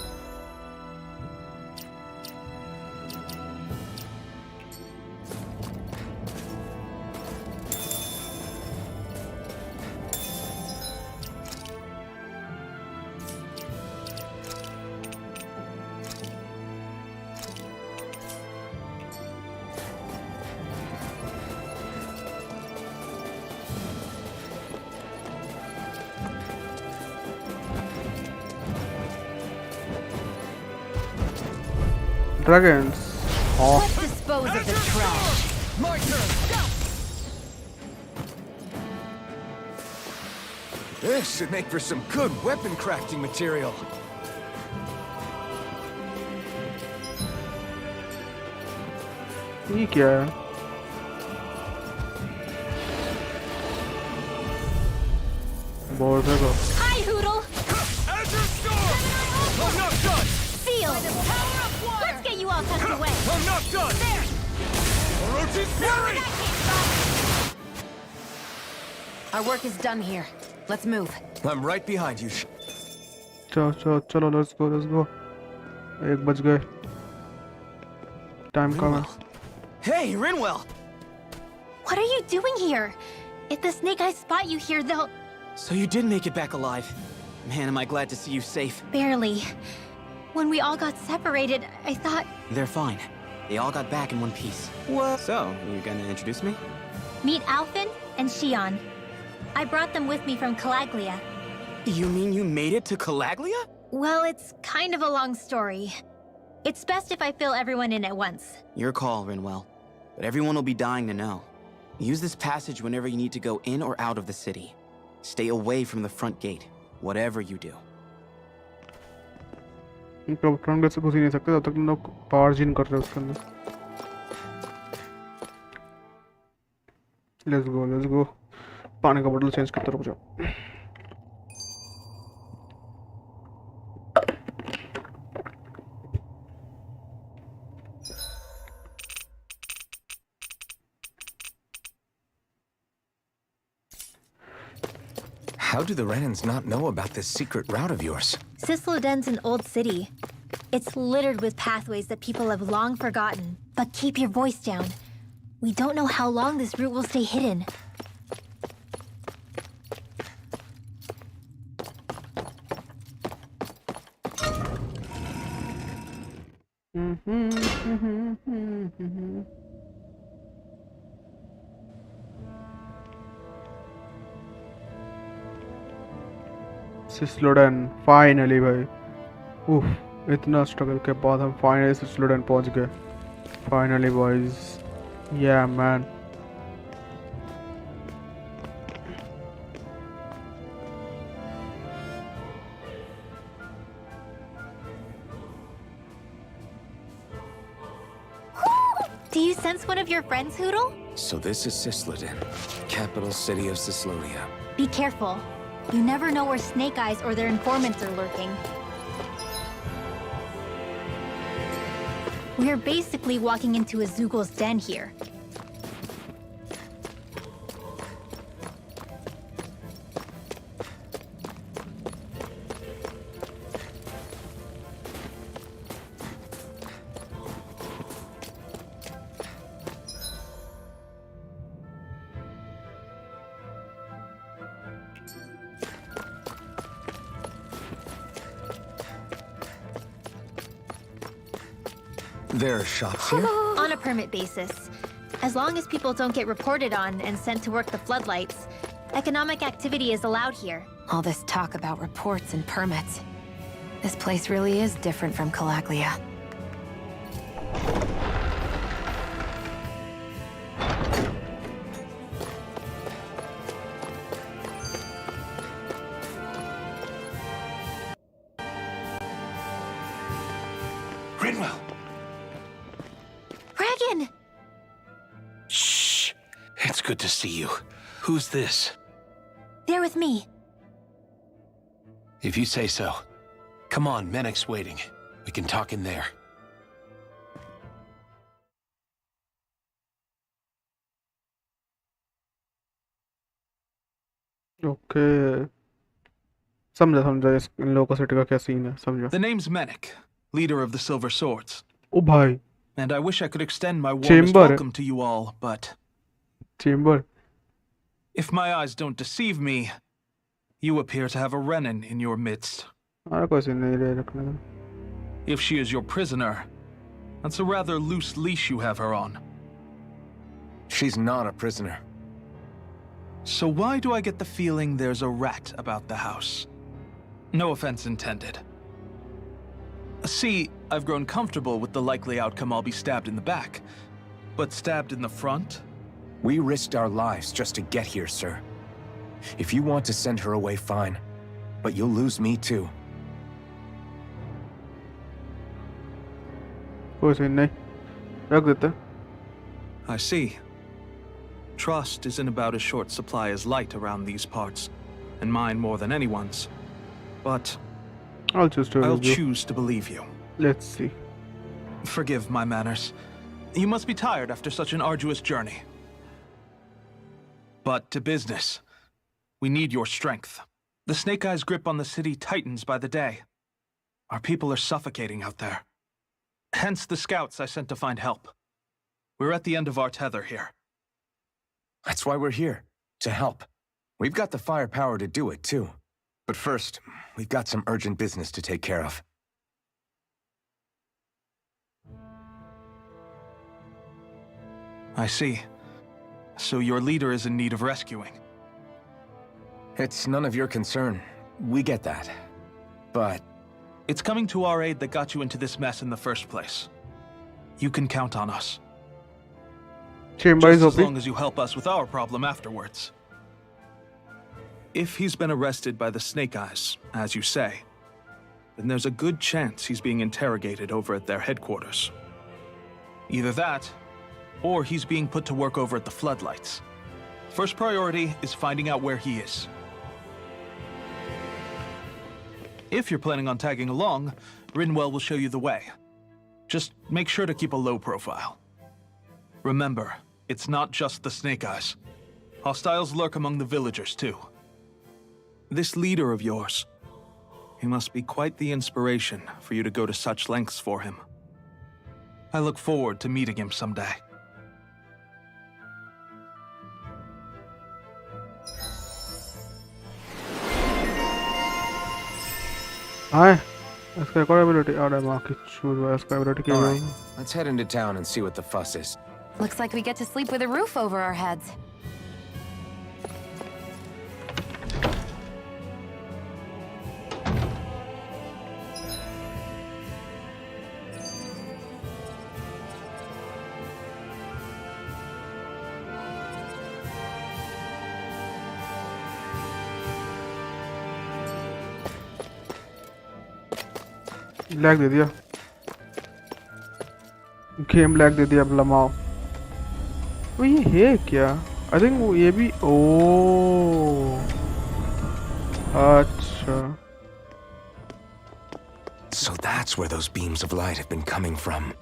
Dragons. Oh. Let's dispose of the trash. My turn. This should make for some good weapon crafting material. ये क्या है? बोल रहे को. Hi, Hoodle! Azure Storm! I'm not done! Sealed! Let's get you all tucked away! I'm not done! There! Orochi's Fury! Our work is done here. Let's move. I'm right behind you. चलो let's go. एक बज गए. Time कम है. Hey, Rinwell! What are you doing here? If the Snake Eyes spot you here, they'll... So you did make it back alive. Man, am I glad to see you safe. Barely. When we all got separated, I thought... They're fine. They all got back in one piece. What? So, you gonna introduce me? Meet Alphen and Shion. I brought them with me from Calaglia. You mean you made it to Calaglia? Well, it's kind of a long story. It's best if I fill everyone in at once. Your call, Rinwell. But everyone will be dying to know. Use this passage whenever you need to go in or out of the city. Stay away from the front gate, whatever you do. Electron से घुस ही नहीं सकते तब तक लोग power gene कर रहे हैं उसके अंदर. Let's go. पानी का बोतल चेंज करते रुक जाओ. How do the Renans not know about this secret route of yours? Cisloden's an old city. It's littered with pathways that people have long forgotten. But keep your voice down. We don't know how long this route will stay hidden. सिस्लोडन finally भाई. उफ, इतना struggle के बाद हम finally सिस्लोडन पहुंच गए. Finally boys. या man. Do you sense one of your friends, Hoodle? So this is Cisloden, capital city of Cislodia. Be careful. You never know where Snake Eyes or their informants are lurking. We're basically walking into a Zoogel's den here. There are shops here? On a permit basis. As long as people don't get reported on and sent to work the floodlights, economic activity is allowed here. All this talk about reports and permits. This place really is different from Calaglia. Rinwell! Regan! Shh! It's good to see you. Who's this? They're with me. If you say so. Come on, Menek's waiting. We can talk in there. Okay. समझा इस इन लोगों का city का क्या scene है. समझा. The name's Menek, leader of the Silver Swords. ओ भाई. And I wish I could extend my warmest Chamber. welcome to you all, but Chamber. if my eyes don't deceive me, you appear to have a Renan in your midst. हमारा कोई scene नहीं रहे रखने का. If she is your prisoner, that's a rather loose leash you have her on. She's not a prisoner. So why do I get the feeling there's a rat about the house? No offense intended. See, I've grown comfortable with the likely outcome I'll be stabbed in the back. But stabbed in the front? We risked our lives just to get here, sir. If you want to send her away, fine. But you'll lose me too. कोई scene नहीं. रख देते. I see. Trust is in about as short supply as light around these parts, and mine more than anyone's. But I'll choose to I'll believe you. choose to believe you. Let's see. Forgive my manners. You must be tired after such an arduous journey. But to business. We need your strength. The Snake Eyes' grip on the city tightens by the day. Our people are suffocating out there. Hence the scouts I sent to find help. We're at the end of our tether here. That's why we're here. To help. We've got the firepower to do it, too. But first, we've got some urgent business to take care of. I see. So your leader is in need of rescuing. It's none of your concern. We get that. But it's coming to our aid that got you into this mess in the first place. You can count on us. Chamber is Just as OP. long as you help us with our problem afterwards. If he's been arrested by the Snake Eyes, as you say, then there's a good chance he's being interrogated over at their headquarters. Either that, or he's being put to work over at the Floodlights. First priority is finding out where he is. If you're planning on tagging along, Rinwell will show you the way. Just make sure to keep a low profile. Remember, it's not just the Snake Eyes. Hostiles lurk among the villagers, too. This leader of yours, he must be quite the inspiration for you to go to such lengths for him. I look forward to meeting him someday. Hi. Escape ability. All right, mark it. Choose escape ability. All right, let's head into town and see what the fuss is. Looks like we get to sleep with a roof over our heads. Lag दे दिया game lag दे दिया लमाओ वो ये है क्या I think वो ये भी ओ अच्छा So that's where those beams of light have been coming from.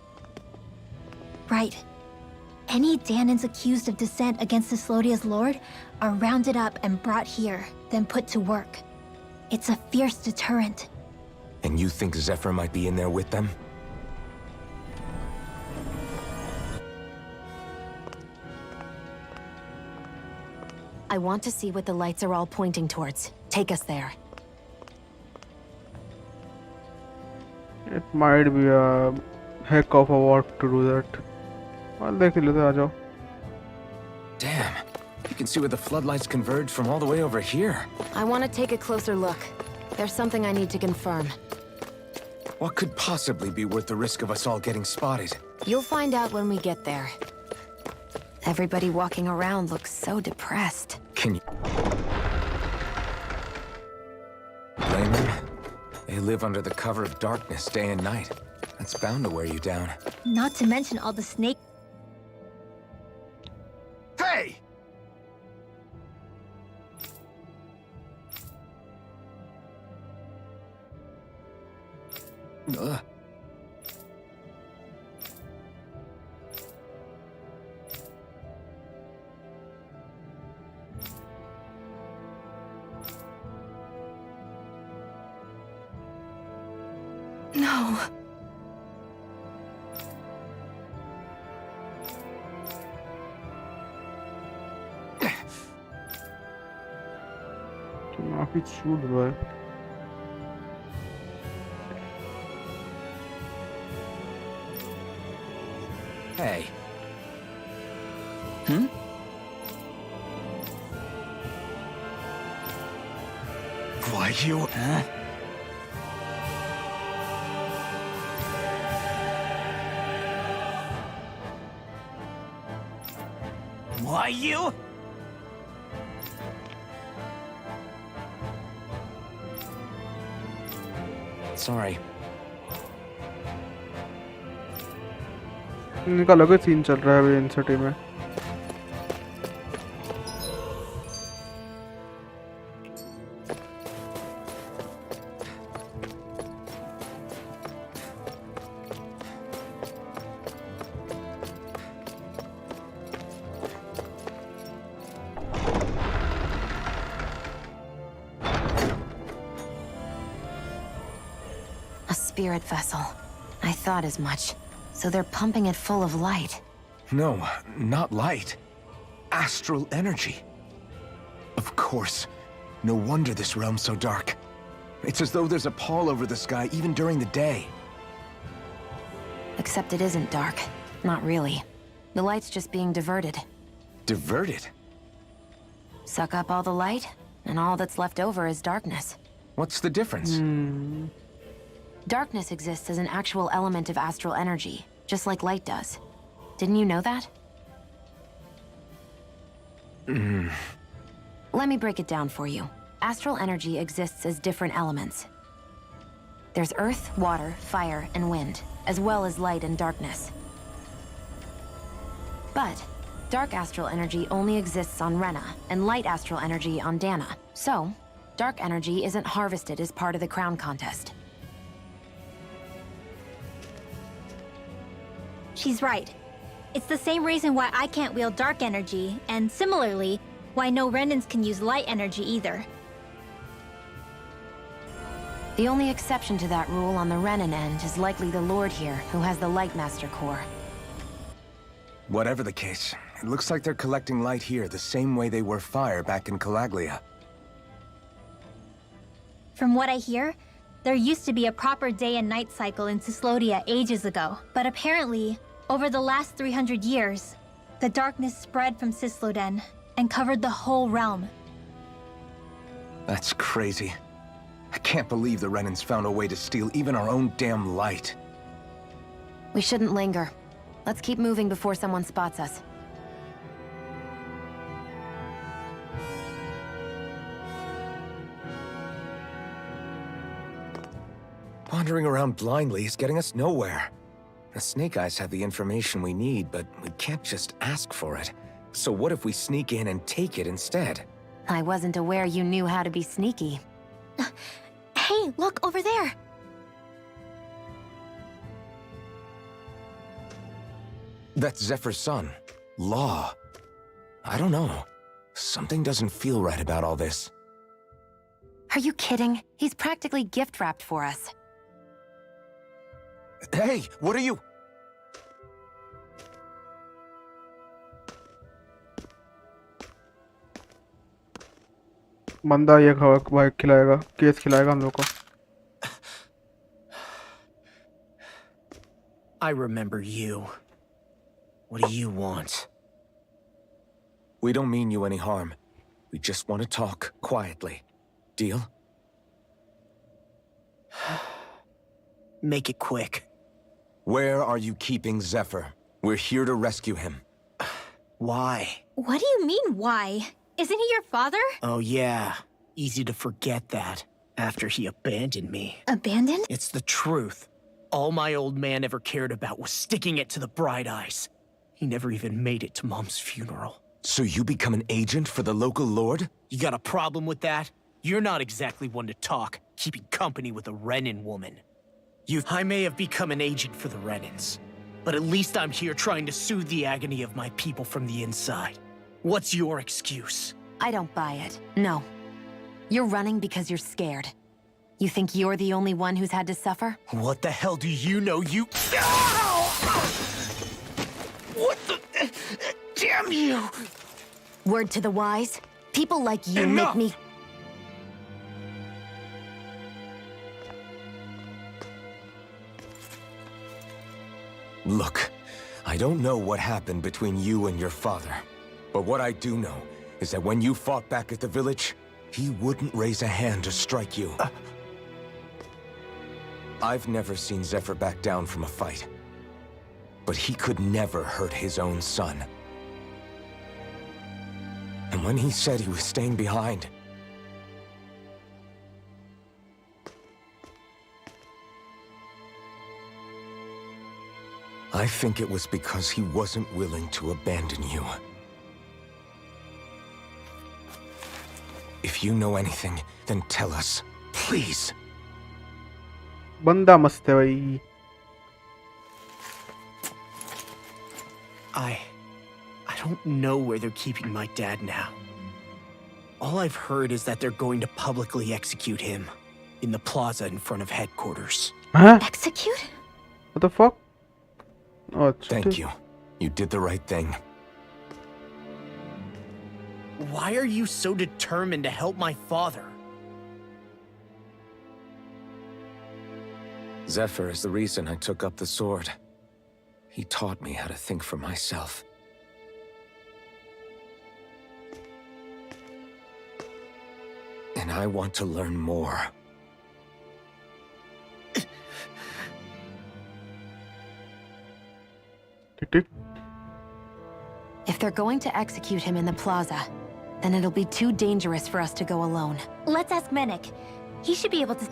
Right. Any Danans accused of dissent against Cyslodia's lord are rounded up and brought here, then put to work. It's a fierce deterrent. And you think Zephyr might be in there with them? I want to see what the lights are all pointing towards. Take us there. It might be a heck of a work to do that. Well, देख लेते हैं, आ जाओ. Damn, you can see where the floodlights converge from all the way over here. I want to take a closer look. There's something I need to confirm. What could possibly be worth the risk of us all getting spotted? You'll find out when we get there. Everybody walking around looks so depressed. Can you blame them? They live under the cover of darkness day and night. That's bound to wear you down. Not to mention all the snake... Hey! No. काफी छूट रहा है. Hey. Why you... Huh? Why you? Sorry. इनका अलग ही scene चल रहा है अभी इन सिटी में. A spirit vessel. I thought as much. So they're pumping it full of light. No, not light. Astral energy. Of course. No wonder this realm's so dark. It's as though there's a pall over the sky even during the day. Except it isn't dark. Not really. The light's just being diverted. Diverted? Suck up all the light, and all that's left over is darkness. What's the difference? Darkness exists as an actual element of astral energy, just like light does. Didn't you know that? Let me break it down for you. Astral energy exists as different elements. There's earth, water, fire, and wind, as well as light and darkness. But dark astral energy only exists on Rena, and light astral energy on Dana. So, dark energy isn't harvested as part of the crown contest. She's right. It's the same reason why I can't wield dark energy, and similarly, why no Renans can use light energy either. The only exception to that rule on the Renan end is likely the Lord here, who has the Light Master core. Whatever the case, it looks like they're collecting light here the same way they were fire back in Calaglia. From what I hear, there used to be a proper day and night cycle in Cyslodia ages ago, but apparently, over the last 300 years, the darkness spread from Cysloden and covered the whole realm. That's crazy. I can't believe the Renans found a way to steal even our own damn light. We shouldn't linger. Let's keep moving before someone spots us. Wandering around blindly is getting us nowhere. The Snake Eyes have the information we need, but we can't just ask for it. So what if we sneak in and take it instead? I wasn't aware you knew how to be sneaky. Hey, look over there! That's Zephyr's son, Law. I don't know. Something doesn't feel right about all this. Are you kidding? He's practically gift-wrapped for us. Hey, what are you? बंदा ये खिलाएगा, case खिलाएगा हम लोग को. I remember you. What do you want? We don't mean you any harm. We just want to talk quietly. Deal? Make it quick. Where are you keeping Zephyr? We're here to rescue him. Why? What do you mean, why? Isn't he your father? Oh yeah, easy to forget that, after he abandoned me. Abandoned? It's the truth. All my old man ever cared about was sticking it to the Bright Eyes. He never even made it to Mom's funeral. So you become an agent for the local lord? You got a problem with that? You're not exactly one to talk, keeping company with a Renan woman. I may have become an agent for the Renans, but at least I'm here trying to soothe the agony of my people from the inside. What's your excuse? I don't buy it. No. You're running because you're scared. You think you're the only one who's had to suffer? What the hell do you know, you... What the... Damn you! Word to the wise, people like you Enough! make me... Look, I don't know what happened between you and your father. But what I do know is that when you fought back at the village, he wouldn't raise a hand to strike you. I've never seen Zephyr back down from a fight. But he could never hurt his own son. And when he said he was staying behind, I think it was because he wasn't willing to abandon you. If you know anything, then tell us, please. बंदा मस्त है भाई. I don't know where they're keeping my dad now. All I've heard is that they're going to publicly execute him in the plaza in front of headquarters. Huh? Execute? What the fuck? Oh, thank you. You did the right thing. Why are you so determined to help my father? Zephyr is the reason I took up the sword. He taught me how to think for myself. And I want to learn more. If they're going to execute him in the plaza, then it'll be too dangerous for us to go alone. Let's ask Menik. He should be able to...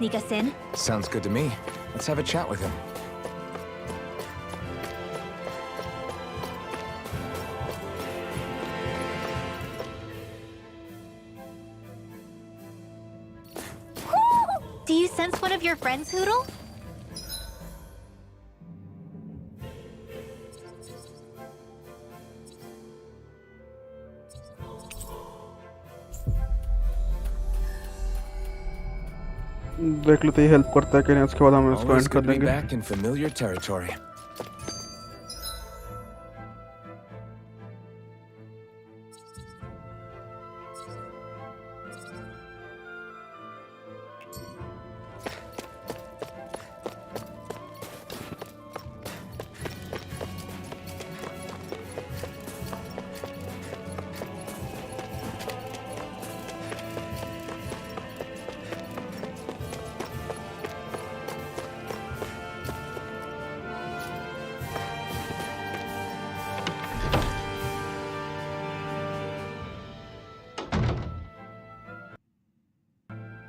sneak us in. Sounds good to me. Let's have a chat with him. Do you sense one of your friends, Hoodle? देख लेते ही help करता है कि नहीं, उसके बाद हम इसको Always एंड कर good to be देंगे. back in familiar territory.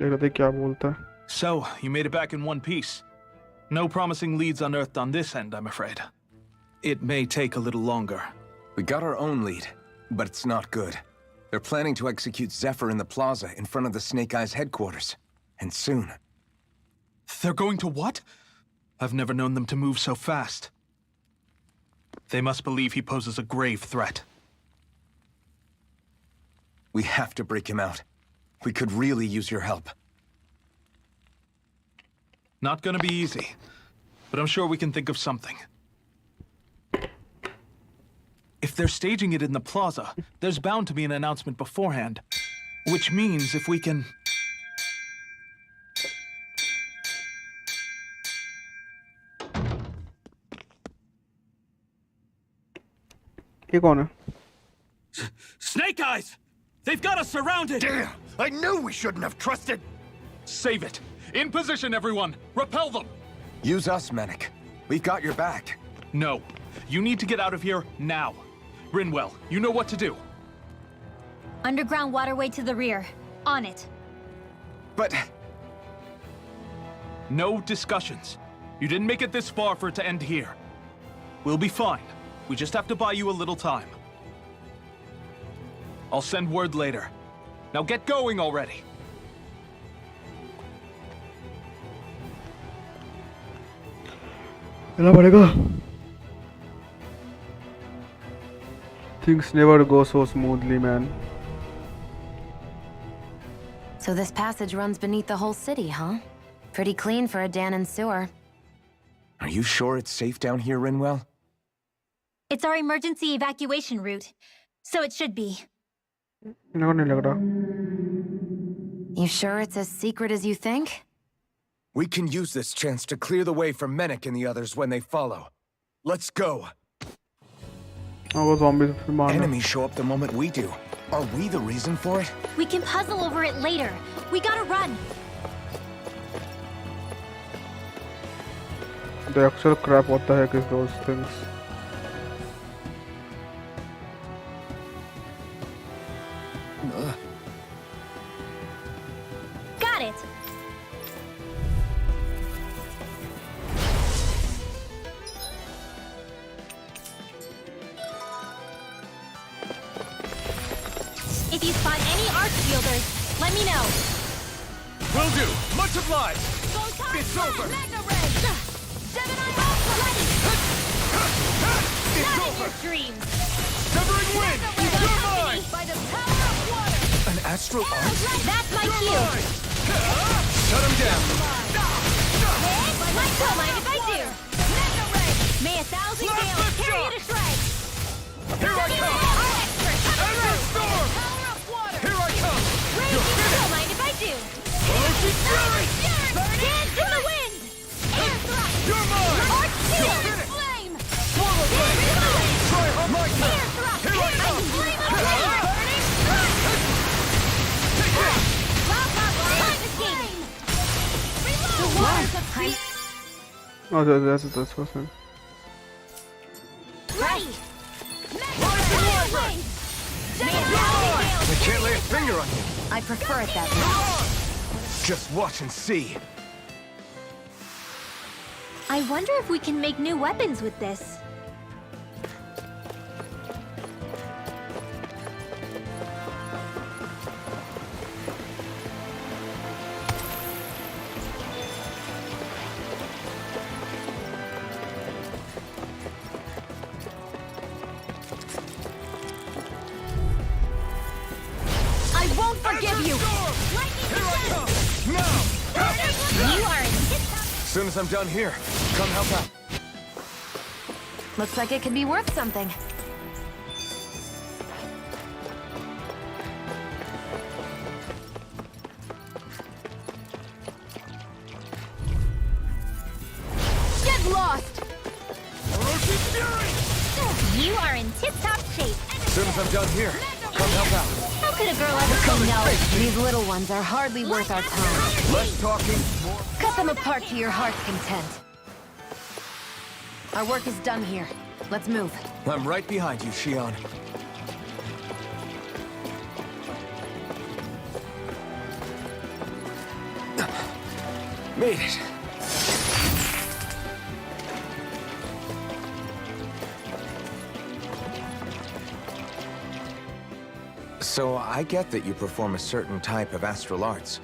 देख लेते हैं क्या बोलता है. So, you made it back in one piece. No promising leads unearthed on this end, I'm afraid. It may take a little longer. We got our own lead, but it's not good. They're planning to execute Zephyr in the plaza in front of the Snake Eyes headquarters. And soon. They're going to what? I've never known them to move so fast. They must believe he poses a grave threat. We have to break him out. We could really use your help. Not gonna be easy, but I'm sure we can think of something. If they're staging it in the plaza, there's bound to be an announcement beforehand. Which means if we can... ये कौन है? Snake Eyes! They've got us surrounded! Damn! I knew we shouldn't have trusted! Save it! In position, everyone! Repel them! Use us, Mennick. We've got your back. No. You need to get out of here now. Rinwell, you know what to do. Underground waterway to the rear. On it. But... No discussions. You didn't make it this far for it to end here. We'll be fine. We just have to buy you a little time. I'll send word later. Now get going already. चलना पड़ेगा. Things never go so smoothly, man. So this passage runs beneath the whole city, huh? Pretty clean for a Danon sewer. Are you sure it's safe down here, Rinwell? It's our emergency evacuation route, so it should be. नहीं लग रहा. You sure it's as secret as you think? We can use this chance to clear the way for Mennick and the others when they follow. Let's go. वो zombies फिर मारना. Enemies show up the moment we do. Are we the reason for it? We can puzzle over it later. We gotta run. The actual crap, what the heck is those things? Got it. If you spot any arc wielders, let me know. Will do! Much obliged! It's over! It's over! Dreams. Severing wind! You're mine! By the power of water! An astral arc? That's my cue. Shut him down! Don't mind if I do. May 1,000 gales carry you to shreds. Here I come! Endless storm! Here I come! Don't mind if I do. Ocean fury! Dance in the wind. Air thrust. You're mine! Arc shield. Flame! Forward flame! Try on my turn! Air thrust. Here I come! Burning thrust. Take it! The waters of time. Oh, that's awesome. Ready. I can't lay a finger on you. I prefer it that way. Just watch and see. I wonder if we can make new weapons with this. I won't forgive you! You are in As soon as I'm done here, come help out. Looks like it could be worth something. Get lost! You are in tip-top shape. As soon as I'm done here, come help out. How could a girl ever say no? These little ones are hardly worth our time. Less talking, more... Cut them apart to your heart's content. Our work is done here. Let's move. I'm right behind you, Shion. Made it. So I get that you perform a certain type of astral arts,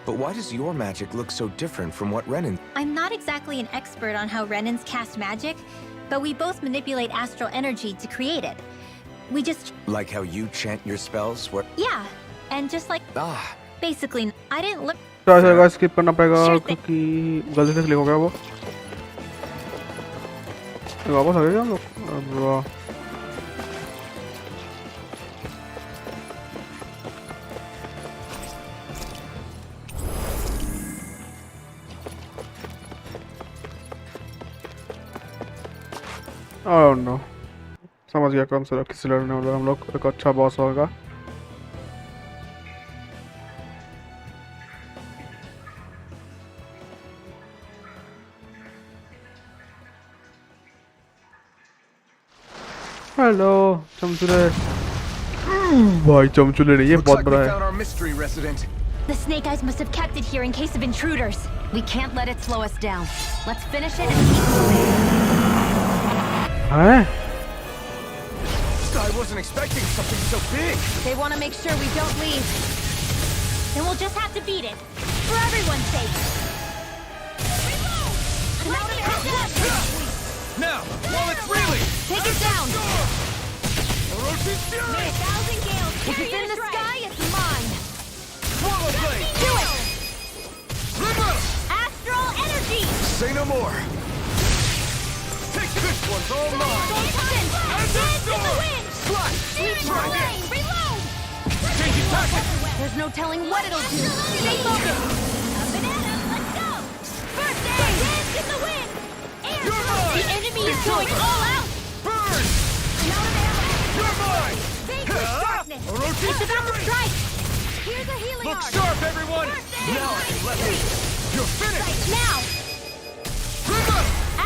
but why does your magic look so different from what Renin... I'm not exactly an expert on how Renins cast magic, but we both manipulate astral energy to create it. We just... Like how you chant your spells? What? Yeah, and just like... Basically, I didn't look... तो ऐसा होगा skip करना पड़ेगा क्योंकि गलती से click हो गया वो वापस आ गए हम लोग अब I don't know. समझ गया कौन सा किसी लड़ने वाला हम लोग एक अच्छा बॉस होगा हेलो चमचुले भाई चमचुले नहीं ये बहुत बड़ा है The Snake Eyes must have kept it here in case of intruders. We can't let it slow us down. Let's finish it and keep moving. Huh? I wasn't expecting something so big. They want to make sure we don't leave. Then we'll just have to beat it. For everyone's sake. Now, while it's reeling! Take it down! May 1,000 gales If it's in the sky, it's mine! Swallow blade! Do it! Astral energy! Say no more! Take this one's all mine! Dance in the wind! Slash! Right in! Reload! Changing tactics! There's no telling what it'll do! Stay focused! A banana, let's go! First aid! Dance in the wind! You're mine! The enemy is going all out! Burn! You're mine! Vagrant darkness! It's about to strike! Here's a healing Look arc! sharp, everyone! Now, let me... You're finished! Now!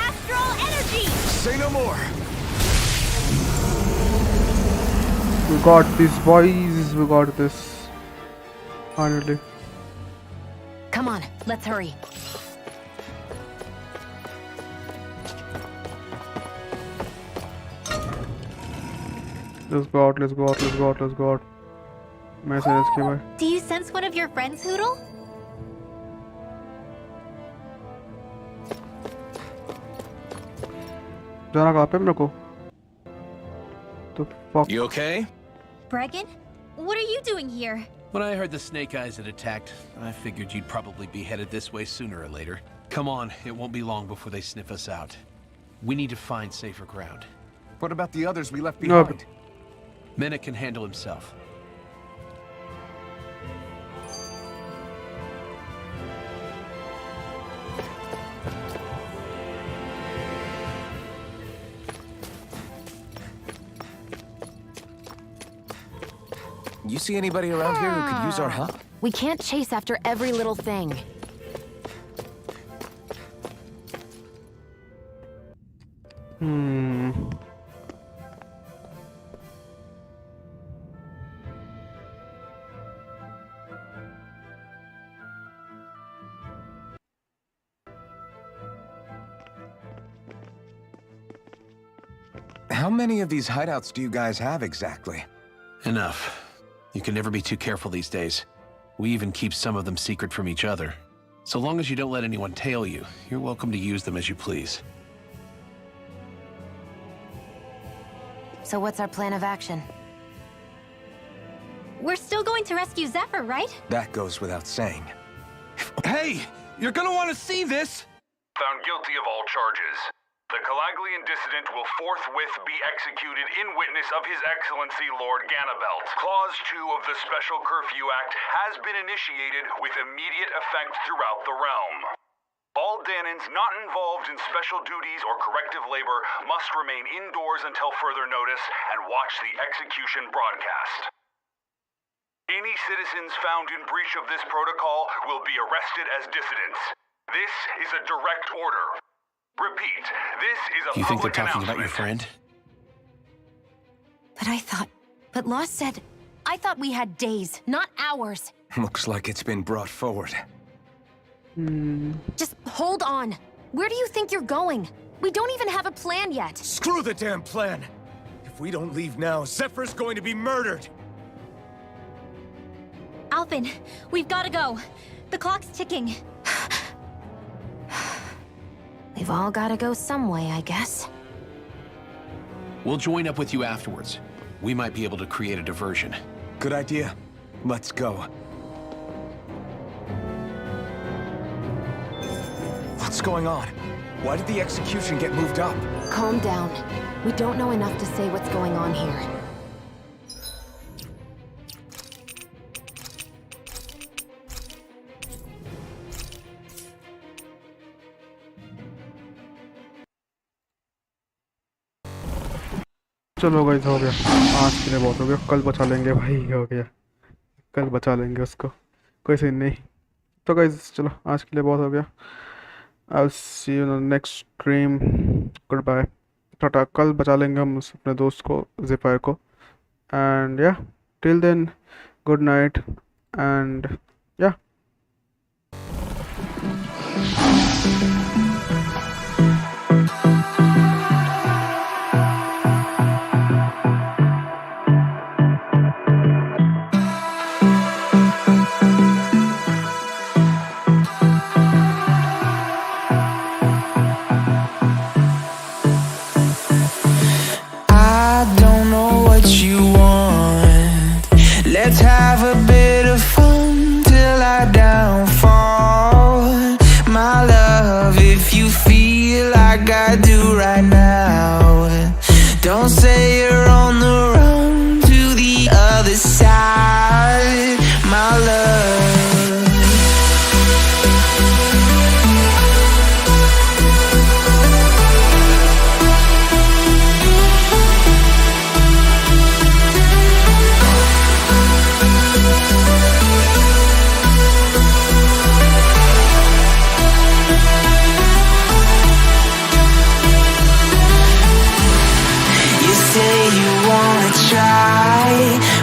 Astral energy! Say no more! We got this, boys. We got this. Finally. Come on, let's hurry. Let's go out, let's go out, let's go out, let's go out. Message के भाई. Do you sense one of your friends, Hoodle? जाना कहाँ पे मेरे को? The fuck? You okay? Bregan? What are you doing here? When I heard the Snake Eyes had attacked, I figured you'd probably be headed this way sooner or later. Come on, it won't be long before they sniff us out. We need to find safer ground. What about the others we left behind? Menek can handle himself. You see anybody around here who could use our help? We can't chase after every little thing. How many of these hideouts do you guys have exactly? Enough. You can never be too careful these days. We even keep some of them secret from each other. So long as you don't let anyone tail you, you're welcome to use them as you please. So what's our plan of action? We're still going to rescue Zephyr, right? That goes without saying. Hey! You're gonna want to see this! Found guilty of all charges. The Calaglian dissident will forthwith be executed in witness of His Excellency Lord Ganabelt. Clause 2 of the Special Curfew Act has been initiated with immediate effect throughout the realm. All Danans not involved in special duties or corrective labor must remain indoors until further notice and watch the execution broadcast. Any citizens found in breach of this protocol will be arrested as dissidents. This is a direct order. Repeat, this is a You think they're public talking about announcement. your friend? But Law said, I thought we had days, not hours. Looks like it's been brought forward. Just hold on. Where do you think you're going? We don't even have a plan yet. Screw the damn plan! If we don't leave now, Zephyr's going to be murdered! Alphen, we've got to go. The clock's ticking. We've all got to go some way, I guess. We'll join up with you afterwards. We might be able to create a diversion. Good idea. Let's go. What's going on? Why did the execution get moved up? Calm down. We don't know enough to say what's going on here. चलो guys हो गया, आज के लिए बहुत हो गया, कल बचा लेंगे भाई, हो गया, कल बचा लेंगे उसको, कोई सीन नहीं। तो गाइस चलो आज के लिए बहुत हो गया, I will see you in the next stream, good bye, tata. कल बचा लेंगे हम उस अपने दोस्त को, ज़ेफायर को, and yeah till then good night and yeah Let's have a bit of fun till I downfall. My love, if you feel like I do right now, don't say you're on the run to the other side, my love.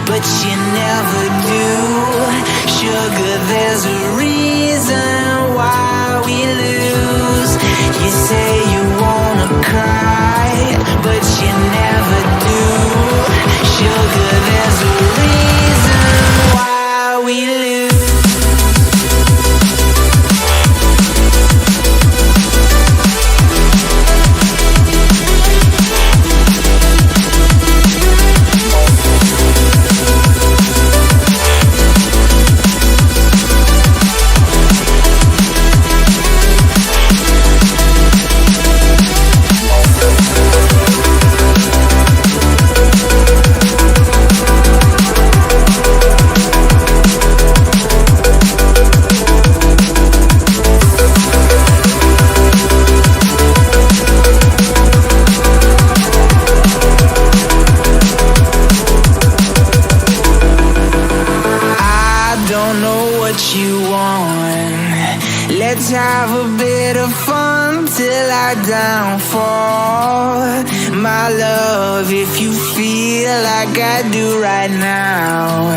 But you never do. Sugar, there's a reason why we lose. You say you wanna cry, but you never do. Sugar, there's a reason why we lose. Let's have a bit of fun till I downfall. My love, if you feel like I do right now,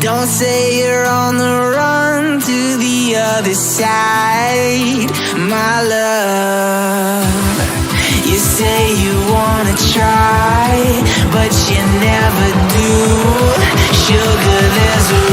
don't say you're on the run to the other side, my love. You say you wanna try, never do. Sugar, there's a